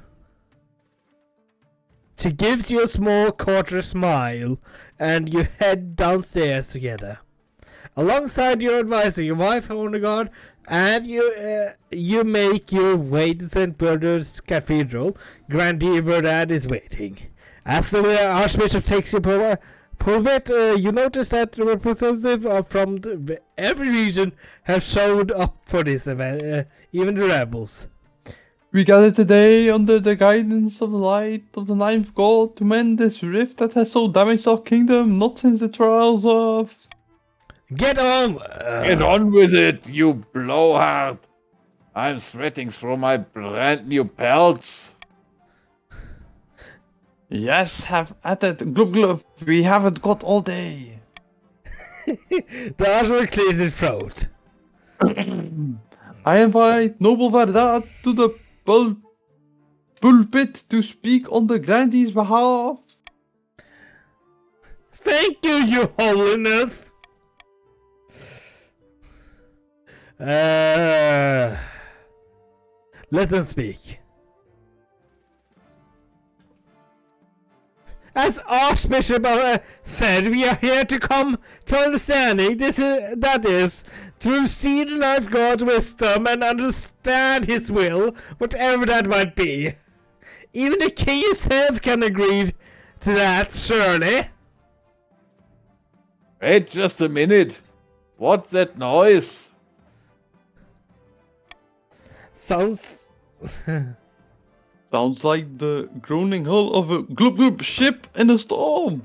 She gives you a small quarter smile, and you head downstairs together. Alongside your advisor, your wife, Hornegard, and you make your way to St. Bernard's Cathedral. Grandee Verdad is waiting. As the Archbishop takes your pulpit, you notice that the representatives from every region have showed up for this event, even the rebels. We gather today under the guidance of the light of the Ninth God to mend this rift that has so damaged our kingdom, not since the trials of... Get on! Get on with it, you blowhard! I'm sweating through my brand new pelts. Yes, have at it, glub glub, we haven't got all day. The Archbishop clears his throat. I invite Noble Verdad to the pulpit to speak on the Grandee's behalf. Thank you, Your Holiness! Let them speak. As Archbishop said, we are here to come to understanding. That is, to see the Knife God's wisdom and understand his will, whatever that might be. Even the king himself can agree to that, surely. Wait just a minute. What's that noise? Sounds... Sounds like the groaning hull of a glub glub ship in a storm.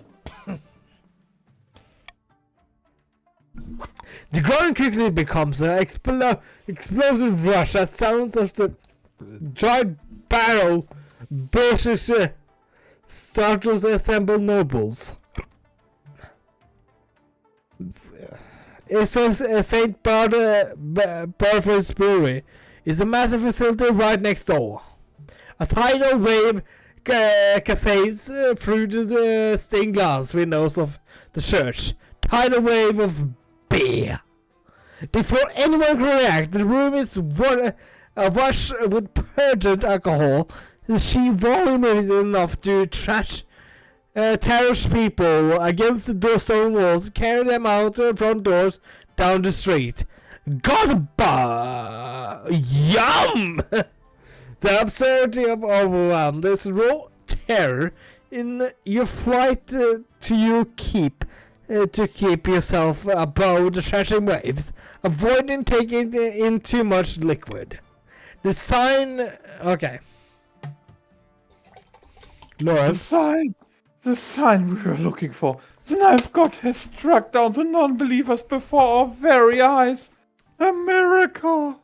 The ground quickly becomes an explosive rush as sounds of the giant barrel bursts startles the assembled nobles. It says St. Barthol's Brewery is a massive facility right next door. A tidal wave cascades through the stained glass windows of the church. Tidal wave of beer. Before anyone can react, the room is awash with pungent alcohol. The sheer volume is enough to trash terrorist people against the stone walls, carry them out the front doors, down the street. Godba! Yum! The absurdity of overwhelm. There's raw terror in your flight to keep yourself above the thrashing waves, avoiding taking in too much liquid. The sign. Okay. Lauren. The sign we were looking for. The knife god has struck down the non-believers before our very eyes. A miracle.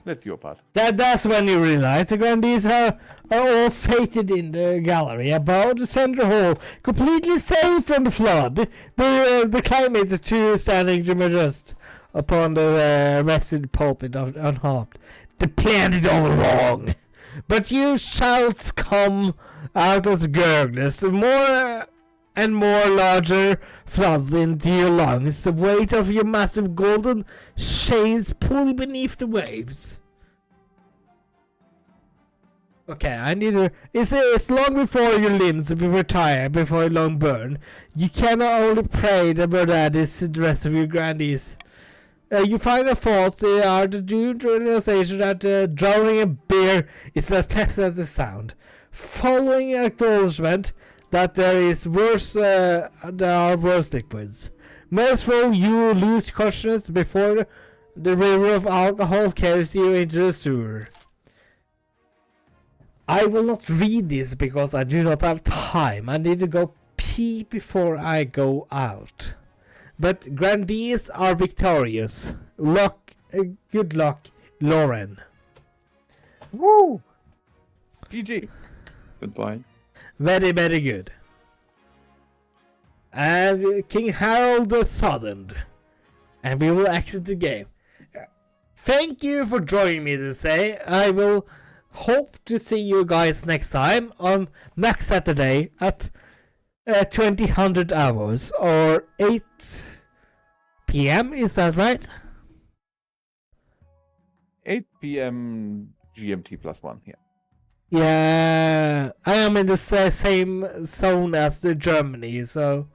That's your part. That's when you realize the grandees are all sated in the gallery above the center hall, completely safe from the flood. The climate too standing just upon the rested pulpit unharmed. They planned it all wrong. But you shall come out as gurglers, more and more larger floods into your lungs, the weight of your massive golden chains pulling beneath the waves. Okay, I need to... It's long before your limbs retire, before a long burn. You cannot only pray the daddies the rest of your grandees. You find a fault, they are the doomed realization that drowning a bear is as pleasant as it sounds. Following acknowledgement that there are worse liquids. Merciful, you lose consciousness before the river of alcohol carries you into the sewer. I will not read this because I do not have time. I need to go pee before I go out. But grandees are victorious. Good luck, Lauren. Woo! GG. Goodbye. Very, very good. And King Harold the Southern. And we will exit the game. Thank you for joining me today. I will hope to see you guys next time on next Saturday at 2000 hours or 8 p.m. Is that right? 8 p.m. GMT +1 here. Yeah, I am in the same zone as the Germany, so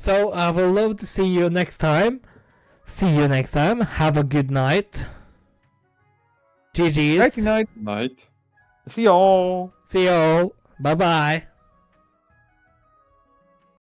I will love to see you next time. See you next time. Have a good night. GG's. Night. Night. See y'all. See you all. Bye bye.